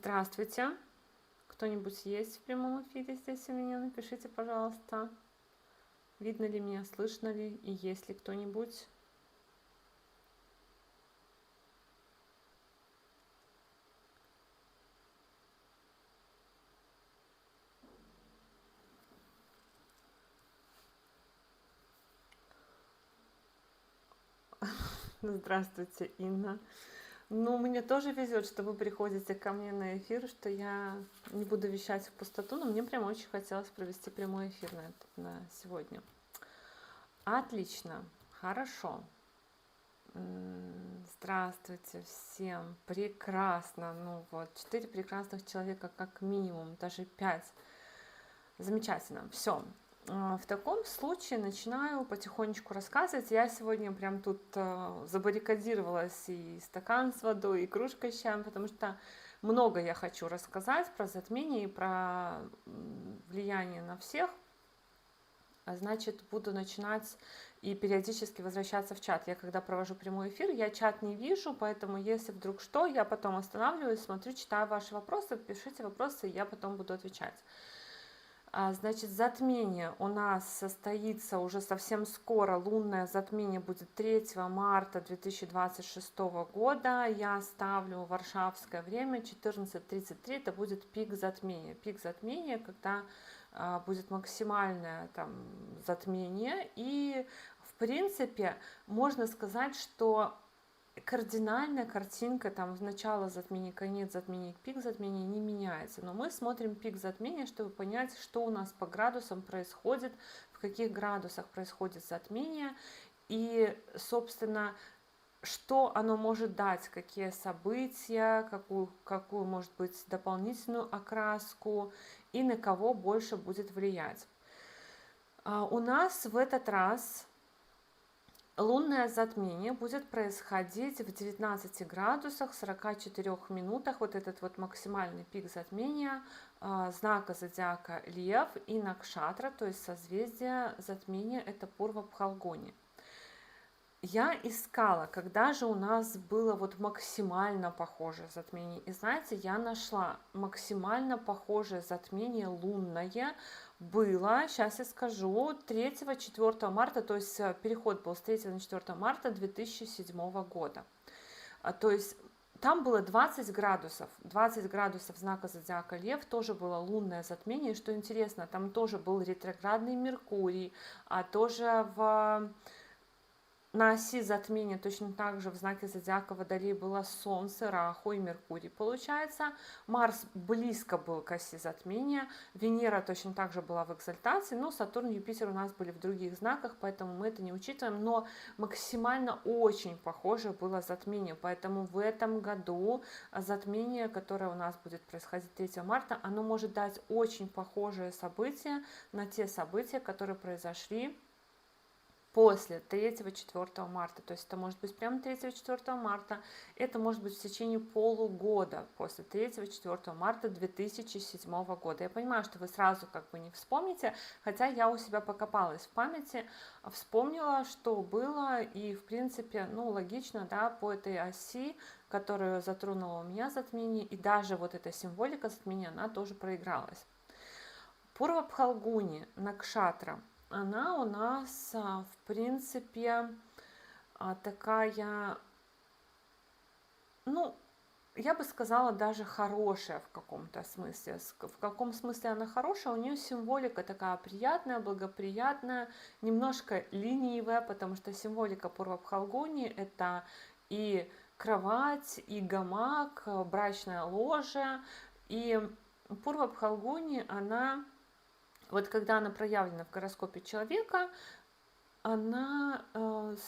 Здравствуйте. Кто-нибудь есть в прямом эфире здесь у меня? Напишите, пожалуйста. Видно ли меня, слышно ли и есть ли кто-нибудь? Здравствуйте, Инна. Ну, мне тоже везет, что вы приходите ко мне на эфир, что я не буду вещать в пустоту, но мне прям очень хотелось провести прямой эфир на сегодня. Отлично, хорошо. Здравствуйте всем. Прекрасно. Ну вот, 4 прекрасных человека как минимум, даже 5. Замечательно. Все. В таком случае начинаю потихонечку рассказывать. Я сегодня прям тут забаррикадировалась и стакан с водой, и кружка с чаем, потому что много я хочу рассказать про затмение и про влияние на всех. Значит, буду начинать и периодически возвращаться в чат. Я когда провожу прямой эфир, я чат не вижу, поэтому если вдруг что, я потом останавливаюсь, смотрю, читаю ваши вопросы, пишите вопросы, и я потом буду отвечать. Значит, затмение у нас состоится уже совсем скоро. Лунное затмение будет 3 марта 2026 года. Я ставлю варшавское время 14:33. Это будет пик затмения. Пик затмения, когда будет максимальное там затмение. И, в принципе, можно сказать, что кардинальная картинка там в начало затмения, конец затмения, пик затмения не меняется. Но мы смотрим пик затмения, чтобы понять, что у нас по градусам происходит, в каких градусах происходит затмение. И, собственно, что оно может дать, какие события, какую может быть дополнительную окраску и на кого больше будет влиять. У нас в этот раз лунное затмение будет происходить в 19 градусах 44 минутах. Вот этот вот максимальный пик затмения знака зодиака Лев и Накшатра, то есть созвездие затмения, это Пурва Пхалгуни. Я искала, когда же у нас было вот максимально похожее затмение. И знаете, я нашла максимально похожее затмение лунное. Было, сейчас я скажу, 3-4 марта, то есть переход был с 3 на 4 марта 2007 года. То есть там было 20 градусов знака зодиака Лев, тоже было лунное затмение. Что интересно, там тоже был ретроградный Меркурий, а тоже на оси затмения точно так же в знаке зодиака Водолей было Солнце, Раху и Меркурий, получается. Марс близко был к оси затмения, Венера точно так же была в экзальтации, но Сатурн и Юпитер у нас были в других знаках, поэтому мы это не учитываем, но максимально очень похоже было затмение, поэтому в этом году затмение, которое у нас будет происходить 3 марта, оно может дать очень похожие события на те события, которые произошли после 3-4 марта, то есть это может быть прямо 3-4 марта, это может быть в течение полугода после 3-4 марта 2007 года. Я понимаю, что вы сразу как бы не вспомните, хотя я у себя покопалась в памяти, вспомнила, что было, и в принципе, ну, логично, да, по этой оси, которую затронула у меня затмение, и даже вот эта символика затмения, она тоже проигралась. Пурва Пхалгуни, Накшатра, она у нас, в принципе, такая, ну, я бы сказала, даже хорошая в каком-то смысле. В каком смысле она хорошая? У нее символика такая приятная, благоприятная, немножко ленивая, потому что символика Пурва Пхалгуни — это и кровать, и гамак, брачное ложе. И Пурва Пхалгуни, она, вот когда она проявлена в гороскопе человека, она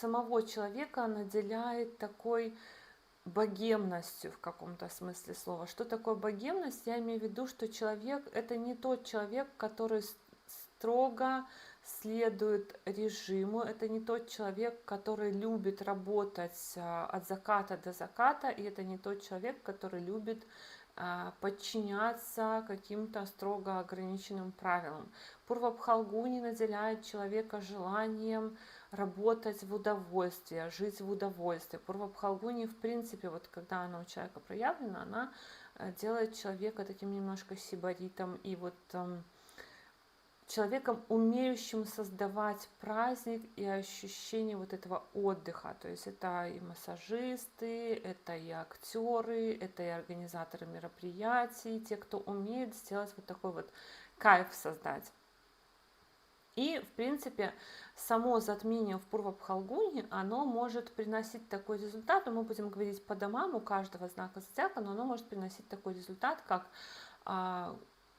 самого человека наделяет такой богемностью в каком-то смысле слова. Что такое богемность? Я имею в виду, что человек — это не тот человек, который строго следует режиму, это не тот человек, который любит работать от заката до заката, и это не тот человек, который любит подчиняться каким-то строго ограниченным правилам. Пурва Пхалгуни наделяет человека желанием работать в удовольствие, жить в удовольствии. Пурва Пхалгуни, в принципе, вот когда она у человека проявлена, она делает человека таким немножко сибаритом и вот человеком, умеющим создавать праздник и ощущение вот этого отдыха. То есть это и массажисты, это и актеры, это и организаторы мероприятий, те, кто умеет сделать вот такой вот кайф создать. И, в принципе, само затмение в Пурва-Пхалгуни, оно может приносить такой результат, мы будем говорить по домам у каждого знака зодиака, но оно может приносить такой результат, как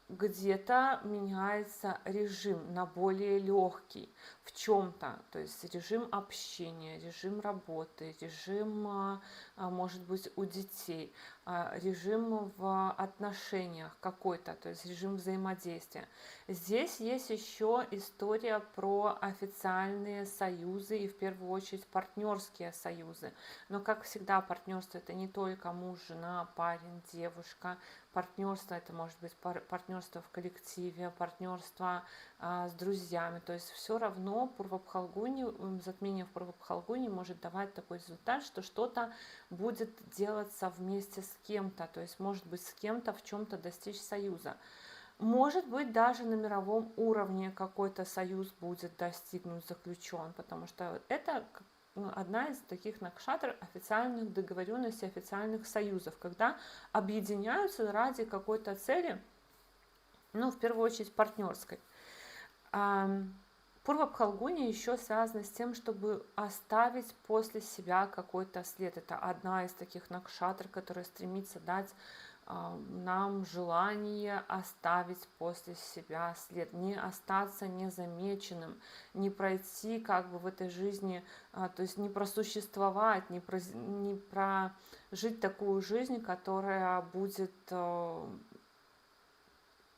где-то меняется режим на более легкий в чем-то, то есть режим общения, режим работы, режим, может быть, у детей, режим в отношениях какой-то, то есть режим взаимодействия. Здесь есть еще история про официальные союзы и в первую очередь партнерские союзы. Но, как всегда, партнерство это не только муж, жена, парень, девушка. Партнерство это может быть партнерство в коллективе, партнерство с друзьями. То есть все равно Пурва-Пхалгуни, затмение в Пурва-Пхалгуни может давать такой результат, что что-то будет делаться вместе с кем-то. То есть может быть с кем-то в чем-то достичь союза. Может быть, даже на мировом уровне какой-то союз будет достигнут, заключен, потому что это одна из таких накшатр официальных договоренностей, официальных союзов, когда объединяются ради какой-то цели, ну, в первую очередь, партнерской. Пурва-Пхалгуни еще связана с тем, чтобы оставить после себя какой-то след. Это одна из таких накшатр, которая стремится дать нам желание оставить после себя след, не остаться незамеченным, не пройти как бы в этой жизни, то есть не просуществовать, не прожить такую жизнь, которая будет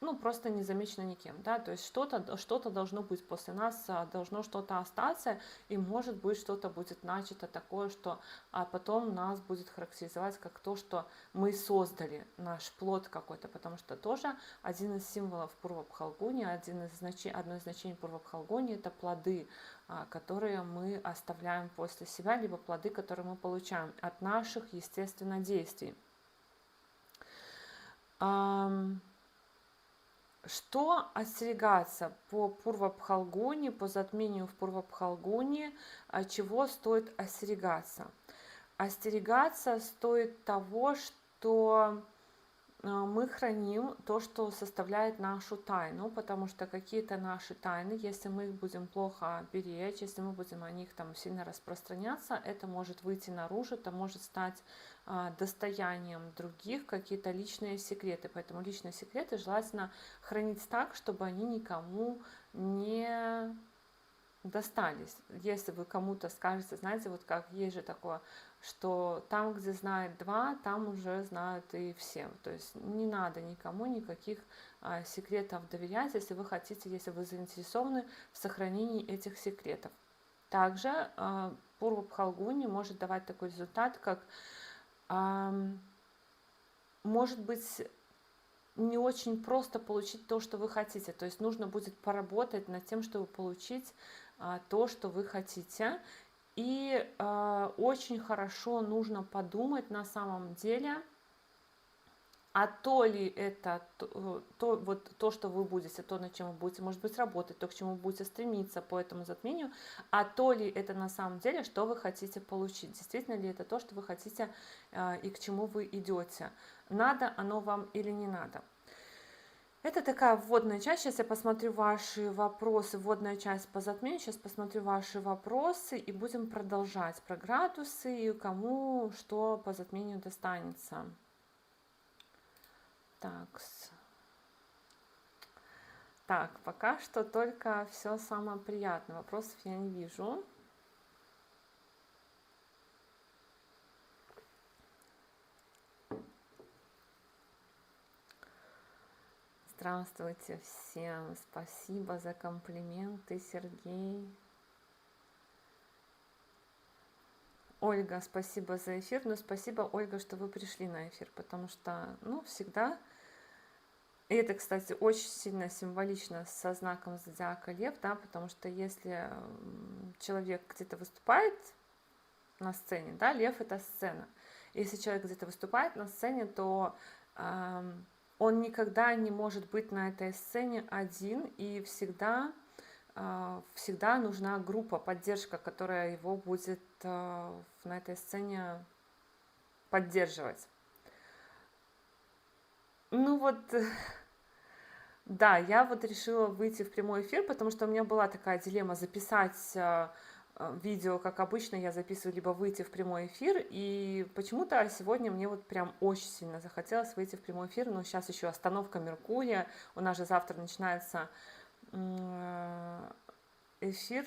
ну, просто не замечено никем, да, то есть что-то должно быть после нас, должно что-то остаться, и, может быть, что-то будет начато такое, что потом нас будет характеризовать как то, что мы создали, наш плод какой-то, потому что тоже один из символов Пурва-Пхалгуни, одно из значений Пурва-Пхалгуни – это плоды, которые мы оставляем после себя, либо плоды, которые мы получаем от наших, естественно, действий. Что остерегаться по Пурва-Пхалгуни, по затмению в Пурва-Пхалгуни, чего стоит остерегаться? Остерегаться стоит того, что мы храним то, что составляет нашу тайну, потому что какие-то наши тайны, если мы их будем плохо беречь, если мы будем о них там сильно распространяться, это может выйти наружу, это может стать достоянием других, какие-то личные секреты. Поэтому личные секреты желательно хранить так, чтобы они никому не достались. Если вы кому-то скажете, знаете, вот как есть же такое, что там, где знает два, там уже знают и все. То есть не надо никому никаких секретов доверять, если вы хотите, если вы заинтересованы в сохранении этих секретов. Также Пурва-Пхалгуни может давать такой результат, как может быть не очень просто получить то, что вы хотите. То есть нужно будет поработать над тем, чтобы получить то, что вы хотите. И очень хорошо нужно подумать на самом деле, а то ли это то, что вы будете, то, над чем вы будете, может быть, работать, то, к чему вы будете стремиться по этому затмению, а то ли это на самом деле, что вы хотите получить, действительно ли это то, что вы хотите и к чему вы идете, надо оно вам или не надо. Это такая вводная часть. Сейчас я посмотрю ваши вопросы, вводная часть по затмению. Сейчас посмотрю ваши вопросы и будем продолжать про градусы и кому что по затмению достанется. Так, пока что только все самое приятное. Вопросов я не вижу. Здравствуйте всем. Спасибо за комплименты, Сергей. Ольга, спасибо за эфир. Ну, спасибо, Ольга, что вы пришли на эфир, потому что, ну, всегда... И это, кстати, очень сильно символично со знаком зодиака Лев, да, потому что если человек где-то выступает на сцене, да, Лев — это сцена. Если человек где-то выступает на сцене, то Он никогда не может быть на этой сцене один, и всегда нужна группа, поддержка, которая его будет на этой сцене поддерживать. Ну вот, да, я вот решила выйти в прямой эфир, потому что у меня была такая дилемма записать видео, как обычно я записываю, либо выйти в прямой эфир, и почему-то сегодня мне вот прям очень сильно захотелось выйти в прямой эфир, но сейчас еще остановка Меркурия, у нас же завтра начинается эфир,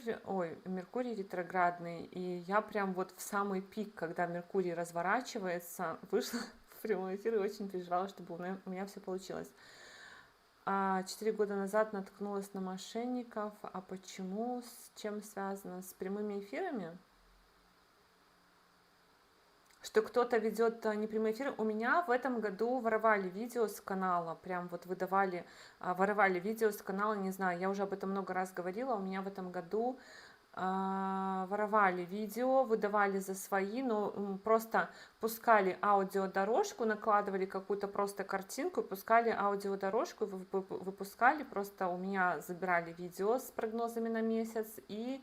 Меркурий ретроградный, и я прям вот в самый пик, когда Меркурий разворачивается, вышла в прямой эфир и очень переживала, чтобы у меня все получилось. 4 года назад наткнулась на мошенников. А почему? С чем связано? С прямыми эфирами? Что кто-то ведет непрямые эфиры. У меня в этом году воровали видео с канала. Прям вот воровали видео с канала, не знаю, я уже об этом много раз говорила. У меня в этом году воровали видео, выдавали за свои, но просто пускали аудиодорожку, накладывали какую-то просто картинку, пускали аудиодорожку, выпускали, просто у меня забирали видео с прогнозами на месяц и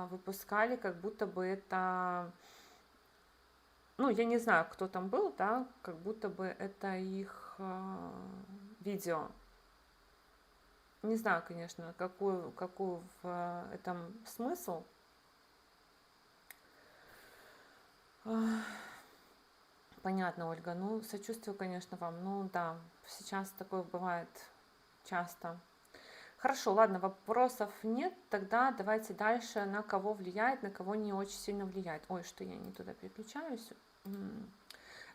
выпускали, как будто бы это, ну, я не знаю, кто там был, да, как будто бы это их видео. Не знаю, конечно, какой в этом смысл. Понятно, Ольга. Ну, сочувствую, конечно, вам. Ну, да, сейчас такое бывает часто. Хорошо, ладно, вопросов нет. Тогда давайте дальше. На кого влияет, на кого не очень сильно влияет. Ой, что я не туда переключаюсь.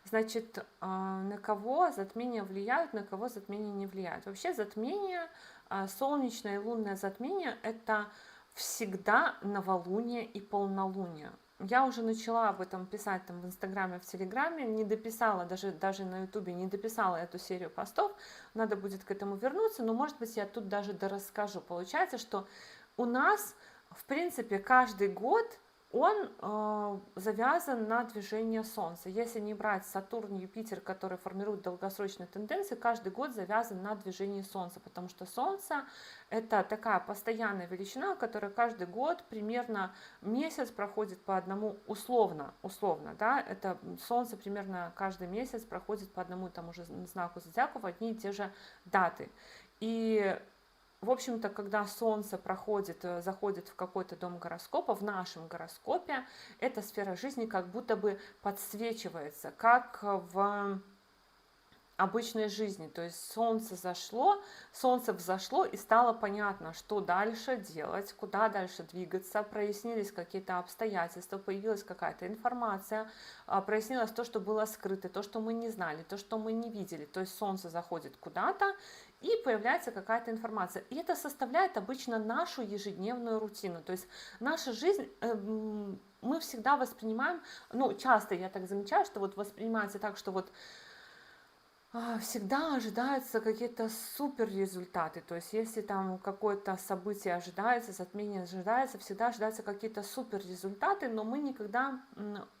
Значит, на кого затмения влияют, на кого затмения не влияют. Вообще затмение, солнечное и лунное затмение, это всегда новолуние и полнолуние. Я уже начала об этом писать там в Инстаграме, в Телеграме, не дописала, даже на Ютубе не дописала эту серию постов, надо будет к этому вернуться, но может быть я тут даже дорасскажу. Получается, что у нас, в принципе, каждый год он завязан на движение Солнца. Если не брать Сатурн, Юпитер, которые формируют долгосрочные тенденции, каждый год завязан на движении Солнца, потому что Солнце это такая постоянная величина, которая каждый год примерно месяц проходит по одному, условно, да, это Солнце примерно каждый месяц проходит по одному тому же знаку зодиака в одни и те же даты. И в общем-то, когда Солнце заходит в какой-то дом гороскопа, в нашем гороскопе, эта сфера жизни как будто бы подсвечивается, как в обычной жизни. То есть солнце взошло, и стало понятно, что дальше делать, куда дальше двигаться, прояснились какие-то обстоятельства, появилась какая-то информация, прояснилось то, что было скрыто, то, что мы не знали, то, что мы не видели. То есть солнце заходит куда-то, и появляется какая-то информация. И это составляет обычно нашу ежедневную рутину. То есть наша жизнь, мы всегда воспринимаем, ну, часто я так замечаю, что вот воспринимается так, что вот всегда ожидаются какие-то супер результаты. То есть если там какое-то событие ожидается, затмение ожидается, всегда ожидаются какие-то супер результаты, но мы никогда,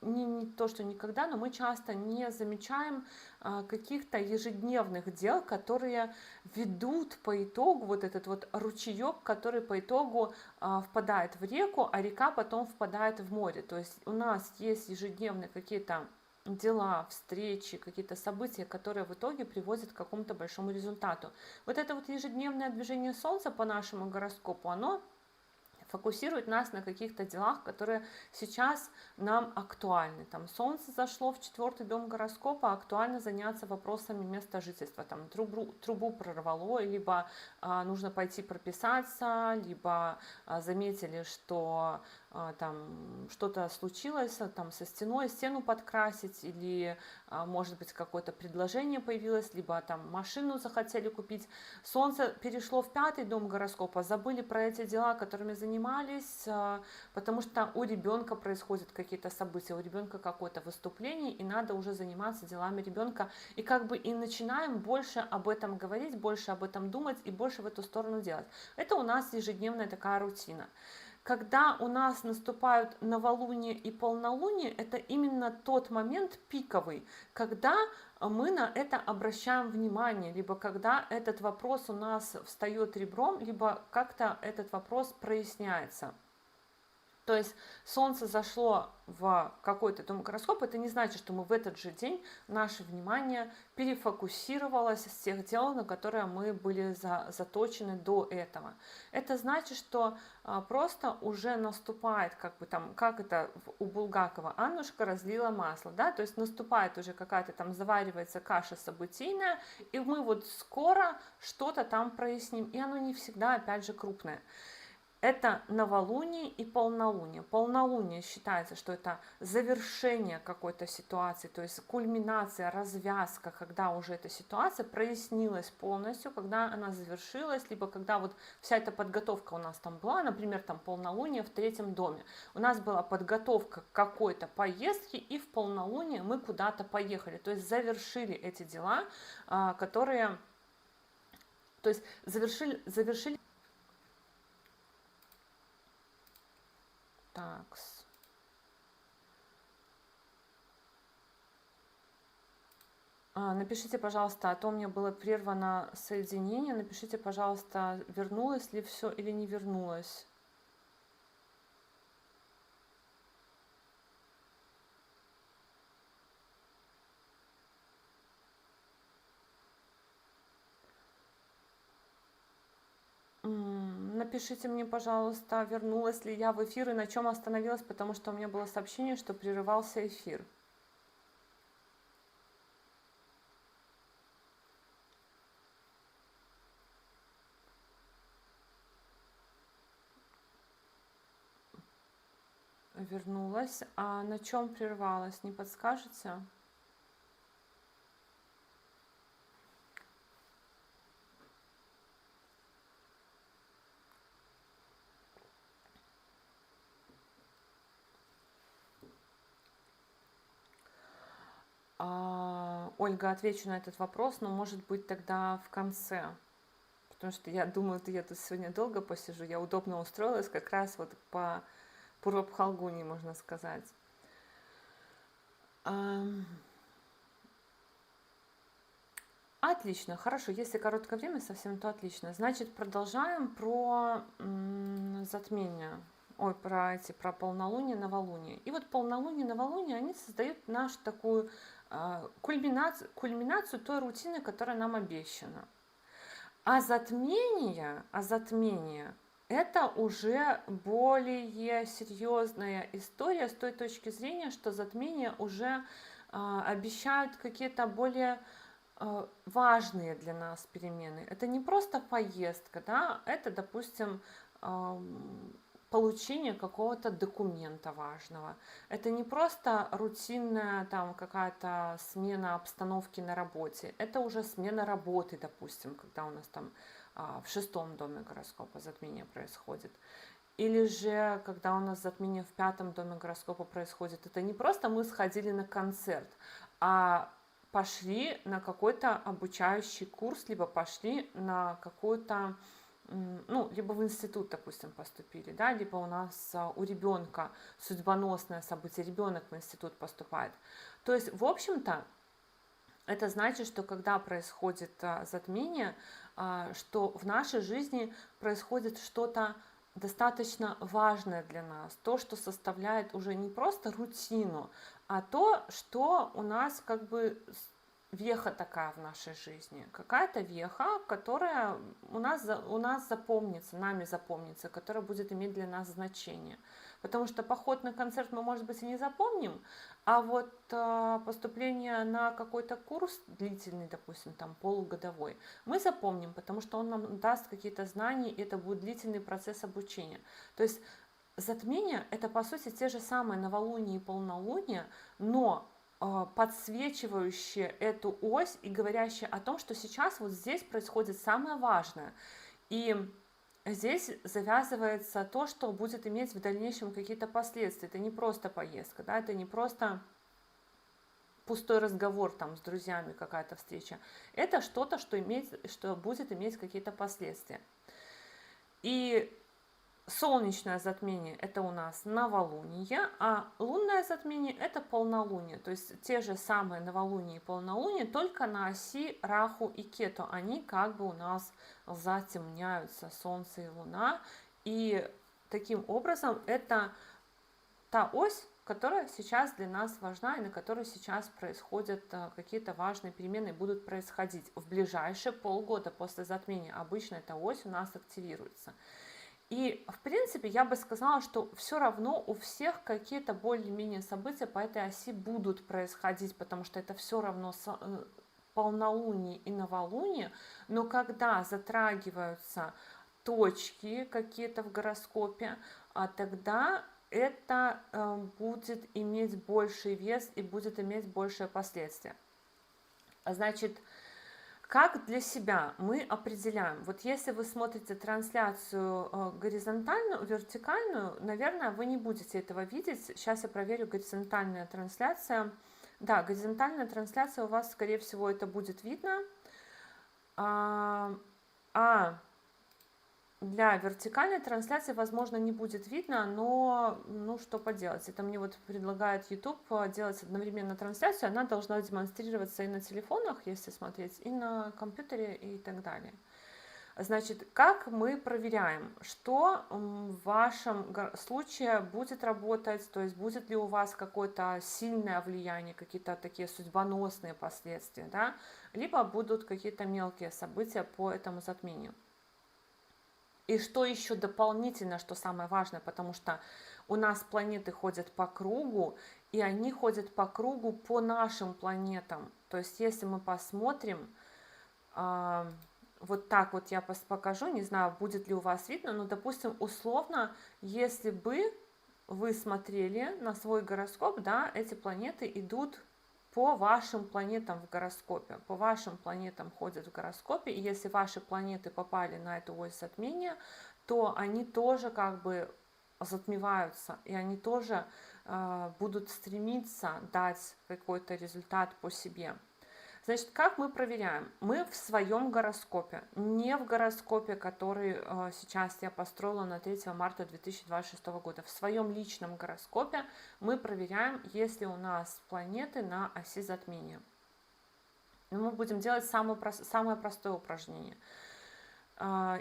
не то что никогда, но мы часто не замечаем каких-то ежедневных дел, которые ведут по итогу вот этот вот ручеек, который по итогу впадает в реку, а река потом впадает в море. То есть у нас есть ежедневные какие-то дела, встречи, какие-то события, которые в итоге приводят к какому-то большому результату. Вот это вот ежедневное движение Солнца по нашему гороскопу, оно фокусирует нас на каких-то делах, которые сейчас нам актуальны. Там Солнце зашло в 4-й дом гороскопа, актуально заняться вопросами места жительства. Там трубу прорвало, либо нужно пойти прописаться, либо заметили, что там что-то случилось там со стеной, стену подкрасить, или может быть какое-то предложение появилось, либо там машину захотели купить. Солнце перешло в 5-й дом гороскопа, забыли про эти дела, которыми занимались, потому что у ребенка происходят какие-то события, у ребенка какое-то выступление, и надо уже заниматься делами ребенка, и как бы и начинаем больше об этом говорить, больше об этом думать и больше в эту сторону делать. Это у нас ежедневная такая рутина. когда у нас наступают новолуние и полнолуние, это именно тот момент пиковый, когда мы на это обращаем внимание, либо когда этот вопрос у нас встает ребром, либо как-то этот вопрос проясняется. То есть Солнце зашло в какой-то дом гороскопа, это не значит, что мы в этот же день наше внимание перефокусировалось с тех дел, на которые мы были заточены до этого. Это значит, что просто уже наступает, как бы там, как это у Булгакова, Аннушка разлила масло, да, то есть наступает уже какая-то там, заваривается каша событийная, и мы вот скоро что-то там проясним, и оно не всегда, опять же, крупное. Это новолуние и полнолуние. Полнолуние считается, что это завершение какой-то ситуации, то есть кульминация, развязка, когда уже эта ситуация прояснилась полностью, когда она завершилась, либо когда вот вся эта подготовка у нас там была, например, там полнолуние в 3-м доме. У нас была подготовка к какой-то поездке, и в полнолуние мы куда-то поехали, то есть завершили эти дела, которые, то есть завершили. Такс. Напишите, пожалуйста, а то у меня было прервано соединение. Напишите, пожалуйста, вернулось ли все или не вернулось. Напишите мне, пожалуйста, вернулась ли я в эфир и на чем остановилась, потому что у меня было сообщение, что прерывался эфир. Вернулась. А на чем прервалась, не подскажете? Ольга, отвечу на этот вопрос, но может быть тогда в конце. Потому что я думаю, я тут сегодня долго посижу. Я удобно устроилась как раз вот по Пурвабхалгуни, можно сказать. Отлично, хорошо. Если короткое время совсем, то отлично. Значит, продолжаем про затмение. Ой, про полнолуние, новолуние. И вот полнолуние, новолуние, они создают нашу такую кульминацию той рутины, которая нам обещана. А затмение это уже более серьезная история с той точки зрения, что затмения уже обещают какие-то более важные для нас перемены. Это не просто поездка, да, это, допустим, получение какого-то документа важного. Это не просто рутинная там какая-то смена обстановки на работе, это уже смена работы, допустим, когда у нас там в 6-м доме гороскопа затмение происходит. Или же, когда у нас затмение в 5-м доме гороскопа происходит, это не просто мы сходили на концерт, а пошли на какой-то обучающий курс, либо пошли на какую-то, ну, либо в институт, допустим, поступили, да, либо у нас у ребенка судьбоносное событие, ребенок в институт поступает. То есть, в общем-то, это значит, что когда происходит затмение, что в нашей жизни происходит что-то достаточно важное для нас, то, что составляет уже не просто рутину, а то, что у нас как бы веха такая в нашей жизни, какая-то веха, которая у нас запомнится, нами запомнится, которая будет иметь для нас значение. Потому что поход на концерт мы, может быть, и не запомним, а вот поступление на какой-то курс длительный, допустим, там полугодовой, мы запомним, потому что он нам даст какие-то знания, и это будет длительный процесс обучения. То есть затмение – это, по сути, те же самые новолуние и полнолуние, но подсвечивающие эту ось и говорящие о том, что сейчас вот здесь происходит самое важное. И здесь завязывается то, что будет иметь в дальнейшем какие-то последствия. Это не просто поездка, да, это не просто пустой разговор там с друзьями, какая-то встреча. Это что-то, что будет иметь какие-то последствия. И Солнечное затмение — это у нас новолуние, а лунное затмение — это полнолуние. То есть те же самые новолуние и полнолуние, только на оси Раху и Кету. Они как бы у нас затемняются, Солнце и Луна. И таким образом это та ось, которая сейчас для нас важна и на которой сейчас происходят какие-то важные перемены и будут происходить. В ближайшие полгода после затмения обычно эта ось у нас активируется. И, в принципе, я бы сказала, что все равно у всех какие-то более-менее события по этой оси будут происходить, потому что это все равно полнолуние и новолуние, но когда затрагиваются точки какие-то в гороскопе, тогда это будет иметь больший вес и будет иметь большие последствия. Значит, как для себя мы определяем? Вот если вы смотрите трансляцию горизонтальную, вертикальную, наверное, вы не будете этого видеть. Сейчас я проверю горизонтальная трансляция. Да, горизонтальная трансляция у вас, скорее всего, это будет видно. Для вертикальной трансляции, возможно, не будет видно, но ну что поделать. Это мне вот предлагает YouTube делать одновременно трансляцию. Она должна демонстрироваться и на телефонах, если смотреть, и на компьютере и так далее. Значит, как мы проверяем, что в вашем случае будет работать, то есть будет ли у вас какое-то сильное влияние, какие-то такие судьбоносные последствия, да? Либо будут какие-то мелкие события по этому затмению. И что еще дополнительно, что самое важное, потому что у нас планеты ходят по кругу, и они ходят по кругу по нашим планетам. То есть если мы посмотрим, вот так вот я покажу, не знаю, будет ли у вас видно, но, допустим, условно, если бы вы смотрели на свой гороскоп, да, эти планеты идут по вашим планетам в гороскопе. По вашим планетам ходят в гороскопе, и если ваши планеты попали на эту ось затмения, то они тоже как бы затмеваются, и они тоже будут стремиться дать какой-то результат по себе. Значит, как мы проверяем? Мы в своем гороскопе, не в гороскопе, который сейчас я построила на 3 марта 2026 года. В своем личном гороскопе мы проверяем, есть ли у нас планеты на оси затмения. И мы будем делать самое простое упражнение.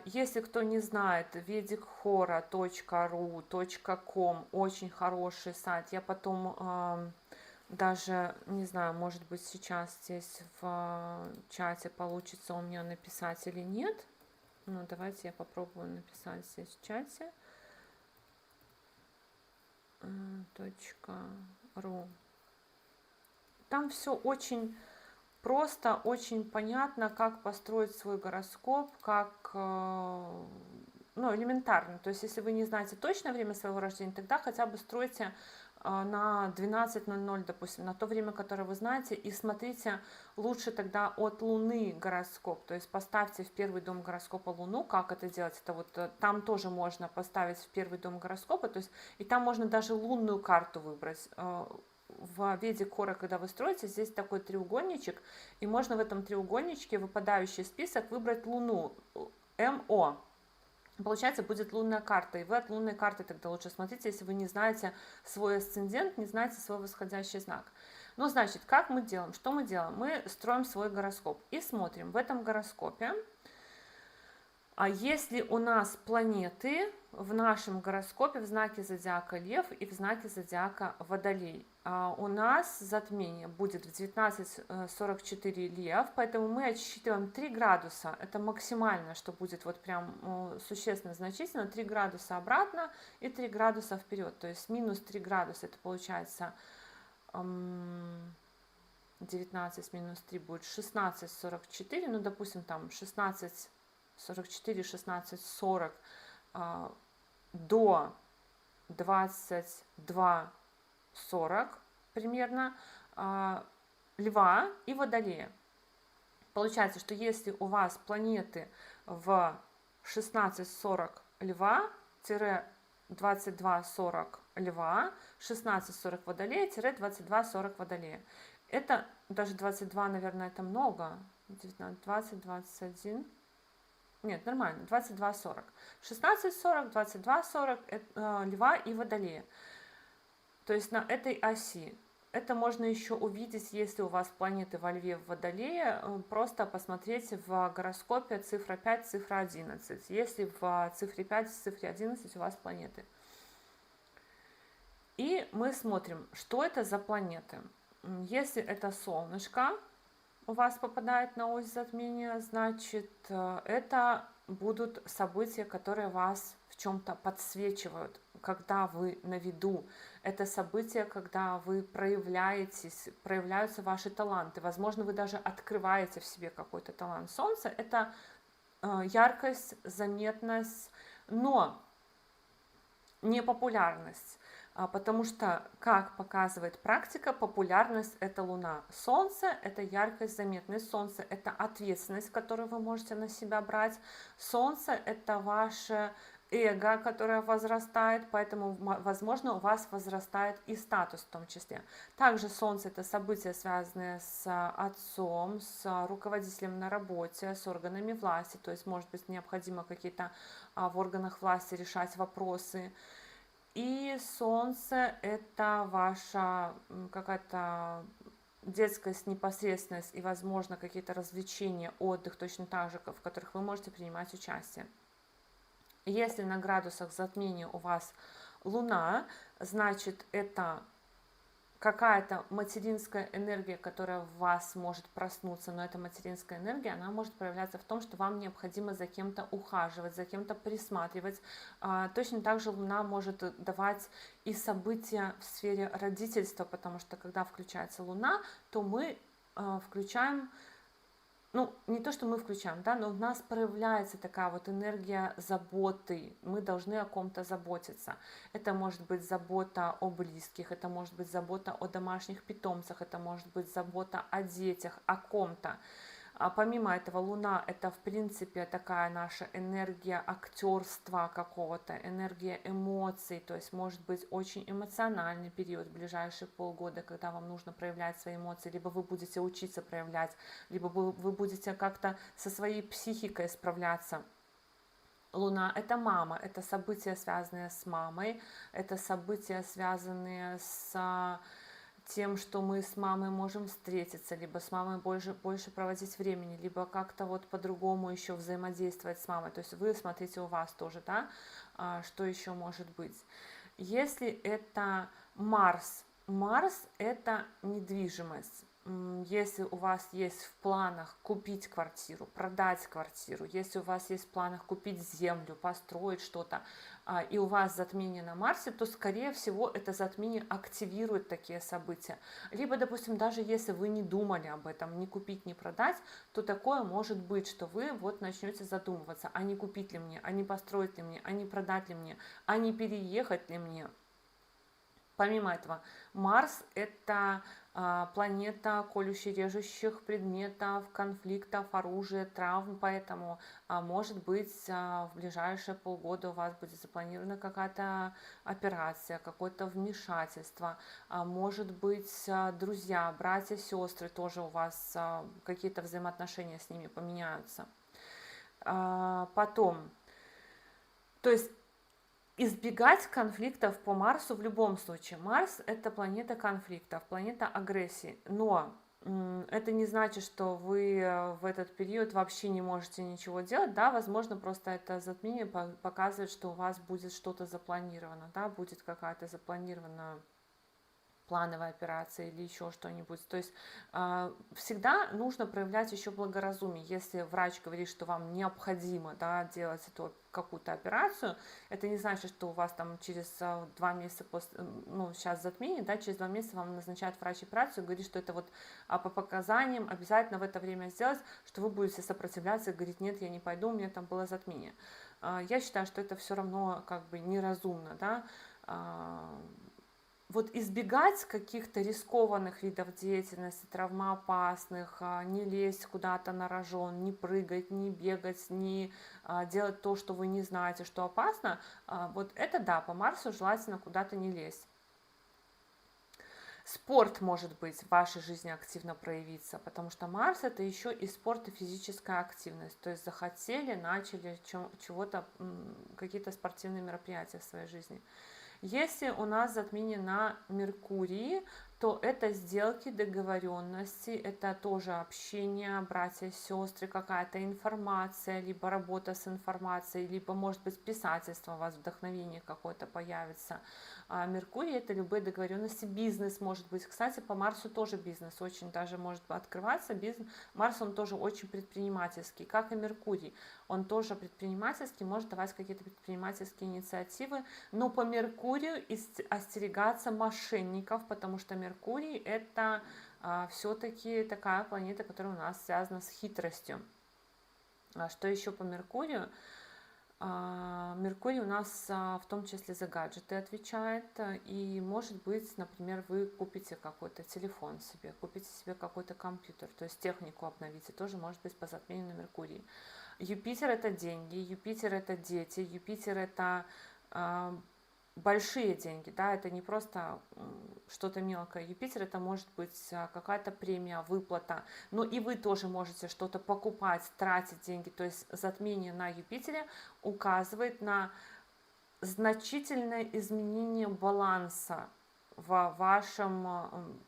Если кто не знает, vedichora.ru.com, очень хороший сайт. Я потом даже, не знаю, может быть, сейчас здесь в чате получится у меня написать или нет. Ну, давайте я попробую написать здесь в чате. .ru. Там все очень просто, очень понятно, как построить свой гороскоп, как, ну, элементарно. То есть, если вы не знаете точное время своего рождения, тогда хотя бы стройте на 12:00, допустим, на то время, которое вы знаете, и смотрите лучше тогда от Луны гороскоп, то есть поставьте в первый дом гороскопа Луну. Как это делать? Это вот там тоже можно поставить в первый дом гороскопа, то есть и там можно даже лунную карту выбрать. В Vedichora, когда вы строите, здесь такой треугольничек, и можно в этом треугольничке выпадающий список выбрать Луну, МО. Получается, будет лунная карта, и вы от лунной карты тогда лучше смотрите, если вы не знаете свой асцендент, не знаете свой восходящий знак. Ну, значит, как мы делаем? Что мы делаем? Мы строим свой гороскоп и смотрим в этом гороскопе, а если у нас планеты в нашем гороскопе в знаке зодиака Лев и в знаке зодиака Водолей. У нас затмение будет в 19:44 Лев, поэтому мы отсчитываем 3 градуса. Это максимально, что будет вот прям существенно значительно. 3 градуса обратно и 3 градуса вперед. То есть минус 3 градуса, это получается 19 минус 3 будет 16:44. Ну, допустим, там 16:44, 16:40 до 22:40 примерно Льва и Водолея. Получается, что если у вас планеты в 16:40 Льва, 22:40 Льва, 16:40 Водолея, 22:40 Водолея. Это даже 22, наверное, это много. 19, 20, 21. нет, нормально, 22-40. 16-40, 22-40 Льва и Водолея. То есть на этой оси. Это можно еще увидеть, если у вас планеты во Льве, в Водолее, просто посмотреть в гороскопе цифра 5, цифра 11. Если в цифре 5, в цифре 11 у вас планеты. И мы смотрим, что это за планеты. Если это солнышко у вас попадает на ось затмения, значит, это будут события, которые вас в чем-то подсвечивают, когда вы на виду. Это события, когда вы проявляетесь, проявляются ваши таланты. Возможно, вы даже открываете в себе какой-то талант. Солнце – это яркость, заметность, но не популярность. Потому что, как показывает практика, популярность – это Луна. Солнце – это яркость, заметность. Солнце – это ответственность, которую вы можете на себя брать. Солнце – это ваше эго, которое возрастает, поэтому, возможно, у вас возрастает и статус в том числе. Также Солнце – это события, связанные с отцом, с руководителем на работе, с органами власти. То есть, может быть, необходимо какие-то в органах власти решать вопросы. И Солнце – это ваша какая-то детскость, непосредственность и, возможно, какие-то развлечения, отдых, точно так же, в которых вы можете принимать участие. Если на градусах затмения у вас Луна, значит, это какая-то материнская энергия, которая в вас может проснуться, но эта материнская энергия, она может проявляться в том, что вам необходимо за кем-то ухаживать, за кем-то присматривать. Точно так же Луна может давать и события в сфере родительства, потому что когда включается Луна, то мы включаем, ну, не то, что мы включаем, да, но у нас проявляется такая вот энергия заботы, мы должны о ком-то заботиться. Это может быть забота о близких, это может быть забота о домашних питомцах, это может быть забота о детях, о ком-то. А помимо этого, Луна – это, в принципе, такая наша энергия актерства какого-то, энергия эмоций, то есть может быть очень эмоциональный период, ближайшие полгода, когда вам нужно проявлять свои эмоции, либо вы будете учиться проявлять, либо вы будете как-то со своей психикой справляться. Луна – это мама, это события, связанные с мамой, это события, связанные с тем, что мы с мамой можем встретиться, либо с мамой больше проводить времени, либо как-то вот по-другому еще взаимодействовать с мамой. То есть вы смотрите у вас тоже, да, что еще может быть. Если это Марс, Марс – это недвижимость. Если у вас есть в планах купить квартиру, продать квартиру, если у вас есть в планах купить землю, построить что-то, и у вас затмение на Марсе, то, скорее всего, это затмение активирует такие события. Либо, допустим, даже если вы не думали об этом, не купить, не продать, то такое может быть, что вы вот начнете задумываться, а не купить ли мне, а не построить ли мне, а не продать ли мне, а не переехать ли мне. Помимо этого, Марс – это планета колюще-режущих предметов, конфликтов, оружия, травм, поэтому, может быть, в ближайшие полгода у вас будет запланирована какая-то операция, какое-то вмешательство, может быть, друзья, братья, сестры, тоже у вас какие-то взаимоотношения с ними поменяются. Потом, то есть, избегать конфликтов по Марсу в любом случае. Марс – это планета конфликтов, планета агрессии. Но это не значит, что вы в этот период вообще не можете ничего делать. Да, возможно, просто это затмение показывает, что у вас будет что-то запланировано, да, будет какая-то запланированная плановая операция или еще что-нибудь. То есть всегда нужно проявлять еще благоразумие. Если врач говорит, что вам необходимо, да, делать эту какую-то операцию, это не значит, что у вас там через 2 месяца после, ну, сейчас затмение, да, через 2 месяца вам назначает врач операцию, говорит, что это вот по показаниям обязательно в это время сделать, что вы будете сопротивляться и говорить, нет, я не пойду, у меня там было затмение. Я считаю, что это все равно как бы неразумно, да. Вот избегать каких-то рискованных видов деятельности, травмоопасных, не лезть куда-то на рожон, не прыгать, не бегать, не делать то, что вы не знаете, что опасно, вот это да, по Марсу желательно куда-то не лезть. Спорт может быть в вашей жизни активно проявиться, потому что Марс это еще и спорт и физическая активность. То есть захотели, начали чего-то, какие-то спортивные мероприятия в своей жизни. Если у нас затмение на Меркурии, то это сделки, договоренности, это тоже общение, братья, сестры, какая-то информация, либо работа с информацией, либо, может быть, писательство, у вас вдохновение какое-то появится. А Меркурий это любые договоренности, бизнес может быть. Кстати, по Марсу тоже бизнес очень даже может открываться. Бизнес. Марс, он тоже очень предпринимательский, как и Меркурий. Он тоже предпринимательский, может давать какие-то предпринимательские инициативы, но по Меркурию остерегаться мошенников, потому что Меркурий это все-таки такая планета, которая у нас связана с хитростью. Что еще по Меркурию? Меркурий у нас в том числе за гаджеты отвечает, и может быть, например, вы купите какой-то телефон себе, купите себе какой-то компьютер, то есть технику обновите, тоже может быть по затмению на Меркурий. Юпитер это деньги, Юпитер это дети, Юпитер это большие деньги, да, это не просто что-то мелкое. Юпитер это может быть какая-то премия, выплата, но и вы тоже можете что-то покупать, тратить деньги, то есть затмение на Юпитере указывает на значительное изменение баланса в вашем,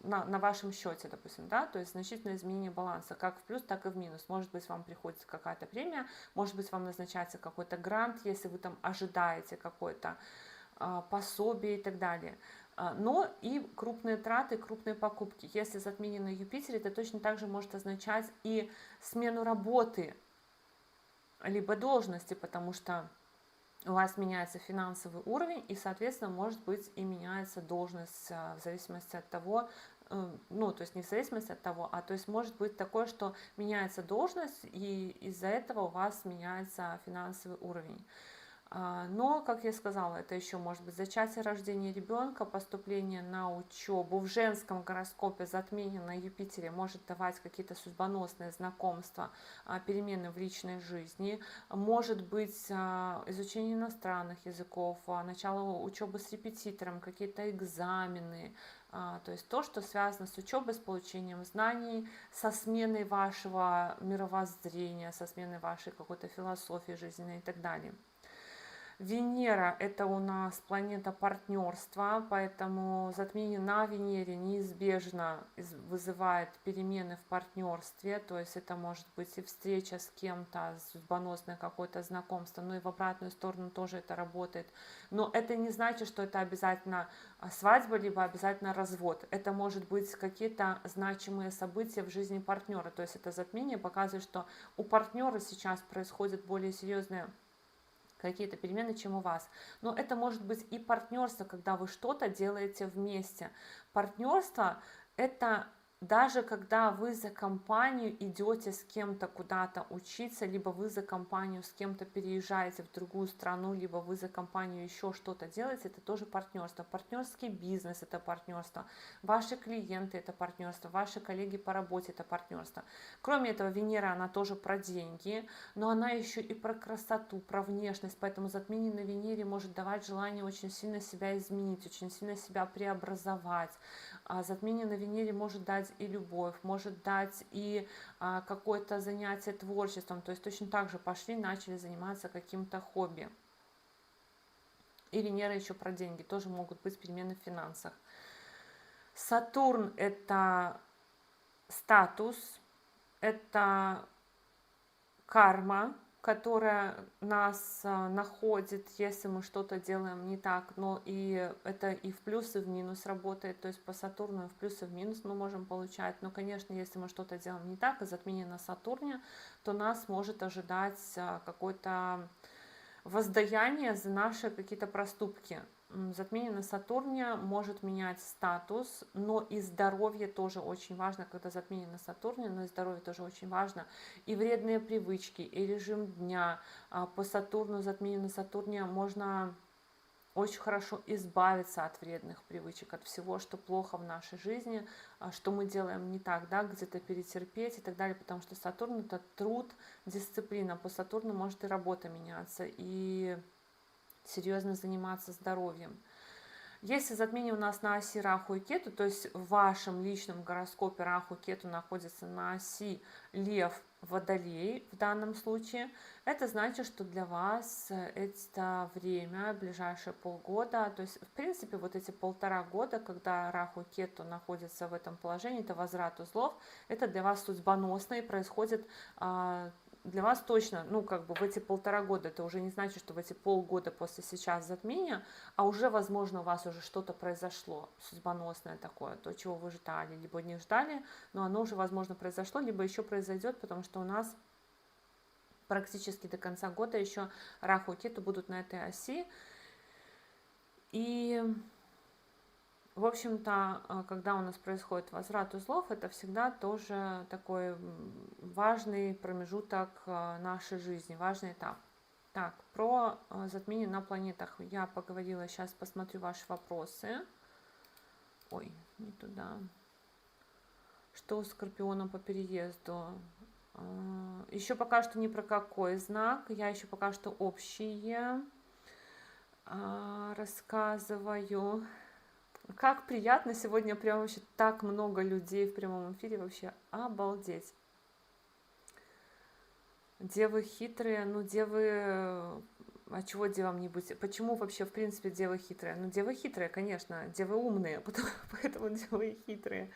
на вашем счете, допустим, да, то есть значительное изменение баланса, как в плюс, так и в минус. Может быть, вам приходится какая-то премия, может быть, вам назначается какой-то грант, если вы там ожидаете какой-то пособие и так далее. Но и крупные траты, крупные покупки. Если затмение на Юпитере, это точно так же может означать и смену работы, либо должности, потому что у вас меняется финансовый уровень, и, соответственно, может быть и меняется должность в зависимости от того, ну, то есть не в зависимости от того, то есть может быть такое, что меняется должность, и из-за этого у вас меняется финансовый уровень. Но, как я сказала, это еще может быть зачатие, рождение ребенка, поступление на учебу. В женском гороскопе затмение на Юпитере может давать какие-то судьбоносные знакомства, перемены в личной жизни. Может быть изучение иностранных языков, начало учебы с репетитором, какие-то экзамены. То есть то, что связано с учебой, с получением знаний, со сменой вашего мировоззрения, со сменой вашей какой-то философии жизненной и так далее. Венера это у нас планета партнерства, поэтому затмение на Венере неизбежно вызывает перемены в партнерстве, то есть это может быть и встреча с кем-то, судьбоносное какое-то знакомство, но и в обратную сторону тоже это работает. Но это не значит, что это обязательно свадьба, либо обязательно развод. Это может быть какие-то значимые события в жизни партнера, то есть это затмение показывает, что у партнера сейчас происходит более серьезное какие-то перемены, чем у вас. Но это может быть и партнерство, когда вы что-то делаете вместе. Партнерство это даже когда вы за компанию идете с кем-то куда-то учиться, либо вы за компанию с кем-то переезжаете в другую страну, либо вы за компанию еще что-то делаете, это тоже партнерство. Партнерский бизнес это партнерство, ваши клиенты это партнерство, ваши коллеги по работе это партнерство. Кроме этого, Венера, она тоже про деньги, но она еще и про красоту, про внешность, поэтому затмение на Венере может давать желание очень сильно себя изменить, очень сильно себя преобразовать. Затмение на Венере может дать и любовь, может дать и какое-то занятие творчеством, то есть точно так же пошли, начали заниматься каким-то хобби. И Венера еще про деньги, тоже могут быть перемены в финансах. Сатурн это статус, это карма, которая нас находит, если мы что-то делаем не так, но и это и в плюс, и в минус работает, то есть по Сатурну и в плюс, и в минус мы можем получать, но, конечно, если мы что-то делаем не так, и затмение на Сатурне, то нас может ожидать какое-то воздаяние за наши какие-то проступки. Затмение на Сатурне может менять статус, но и здоровье тоже очень важно, когда затмение на Сатурне, но и здоровье тоже очень важно. И вредные привычки, и режим дня. По Сатурну, затмение на Сатурне можно очень хорошо избавиться от вредных привычек, от всего, что плохо в нашей жизни, что мы делаем не так, да, где-то перетерпеть и так далее, потому что Сатурн это труд, дисциплина, по Сатурну может и работа меняться, и серьезно заниматься здоровьем. Если затмение у нас на оси Раху и Кету, то есть в вашем личном гороскопе Раху и Кету находится на оси Лев, Водолей в данном случае, это значит, что для вас это время, ближайшие полгода, то есть в принципе вот эти 1,5 года, когда Раху и Кету находятся в этом положении, это возврат узлов, это для вас судьбоносно и происходит для вас точно, ну, как бы в эти 1,5 года, это уже не значит, что в эти полгода после сейчас затмения, а уже, возможно, у вас уже что-то произошло, судьбоносное такое, то, чего вы ждали, либо не ждали, но оно уже, возможно, произошло, либо еще произойдет, потому что у нас практически до конца года еще Раху и Кету будут на этой оси. И, в общем-то, когда у нас происходит возврат узлов, это всегда тоже такой важный промежуток нашей жизни, важный этап. Так, про затмение на планетах я поговорила, сейчас посмотрю ваши вопросы. Ой, не туда. Что у Скорпиона по переезду? Еще пока что ни про какой знак, я еще пока что общие рассказываю. Как приятно, сегодня прям вообще так много людей в прямом эфире, вообще обалдеть. Девы хитрые, ну девы, а чего девам не быть? Почему вообще в принципе девы хитрые? Ну девы хитрые, конечно, девы умные, поэтому девы хитрые.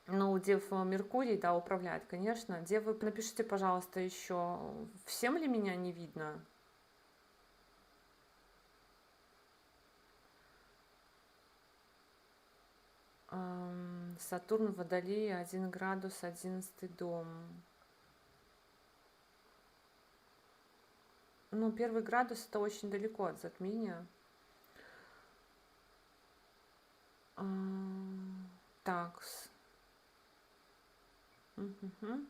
Ну, дев Меркурий, да, управляет, конечно. Девы, напишите, пожалуйста, еще, всем ли меня не видно? Сатурн в Водолее, 1 градус, 11 дом. Ну, 1 градус это очень далеко от затмения. Так.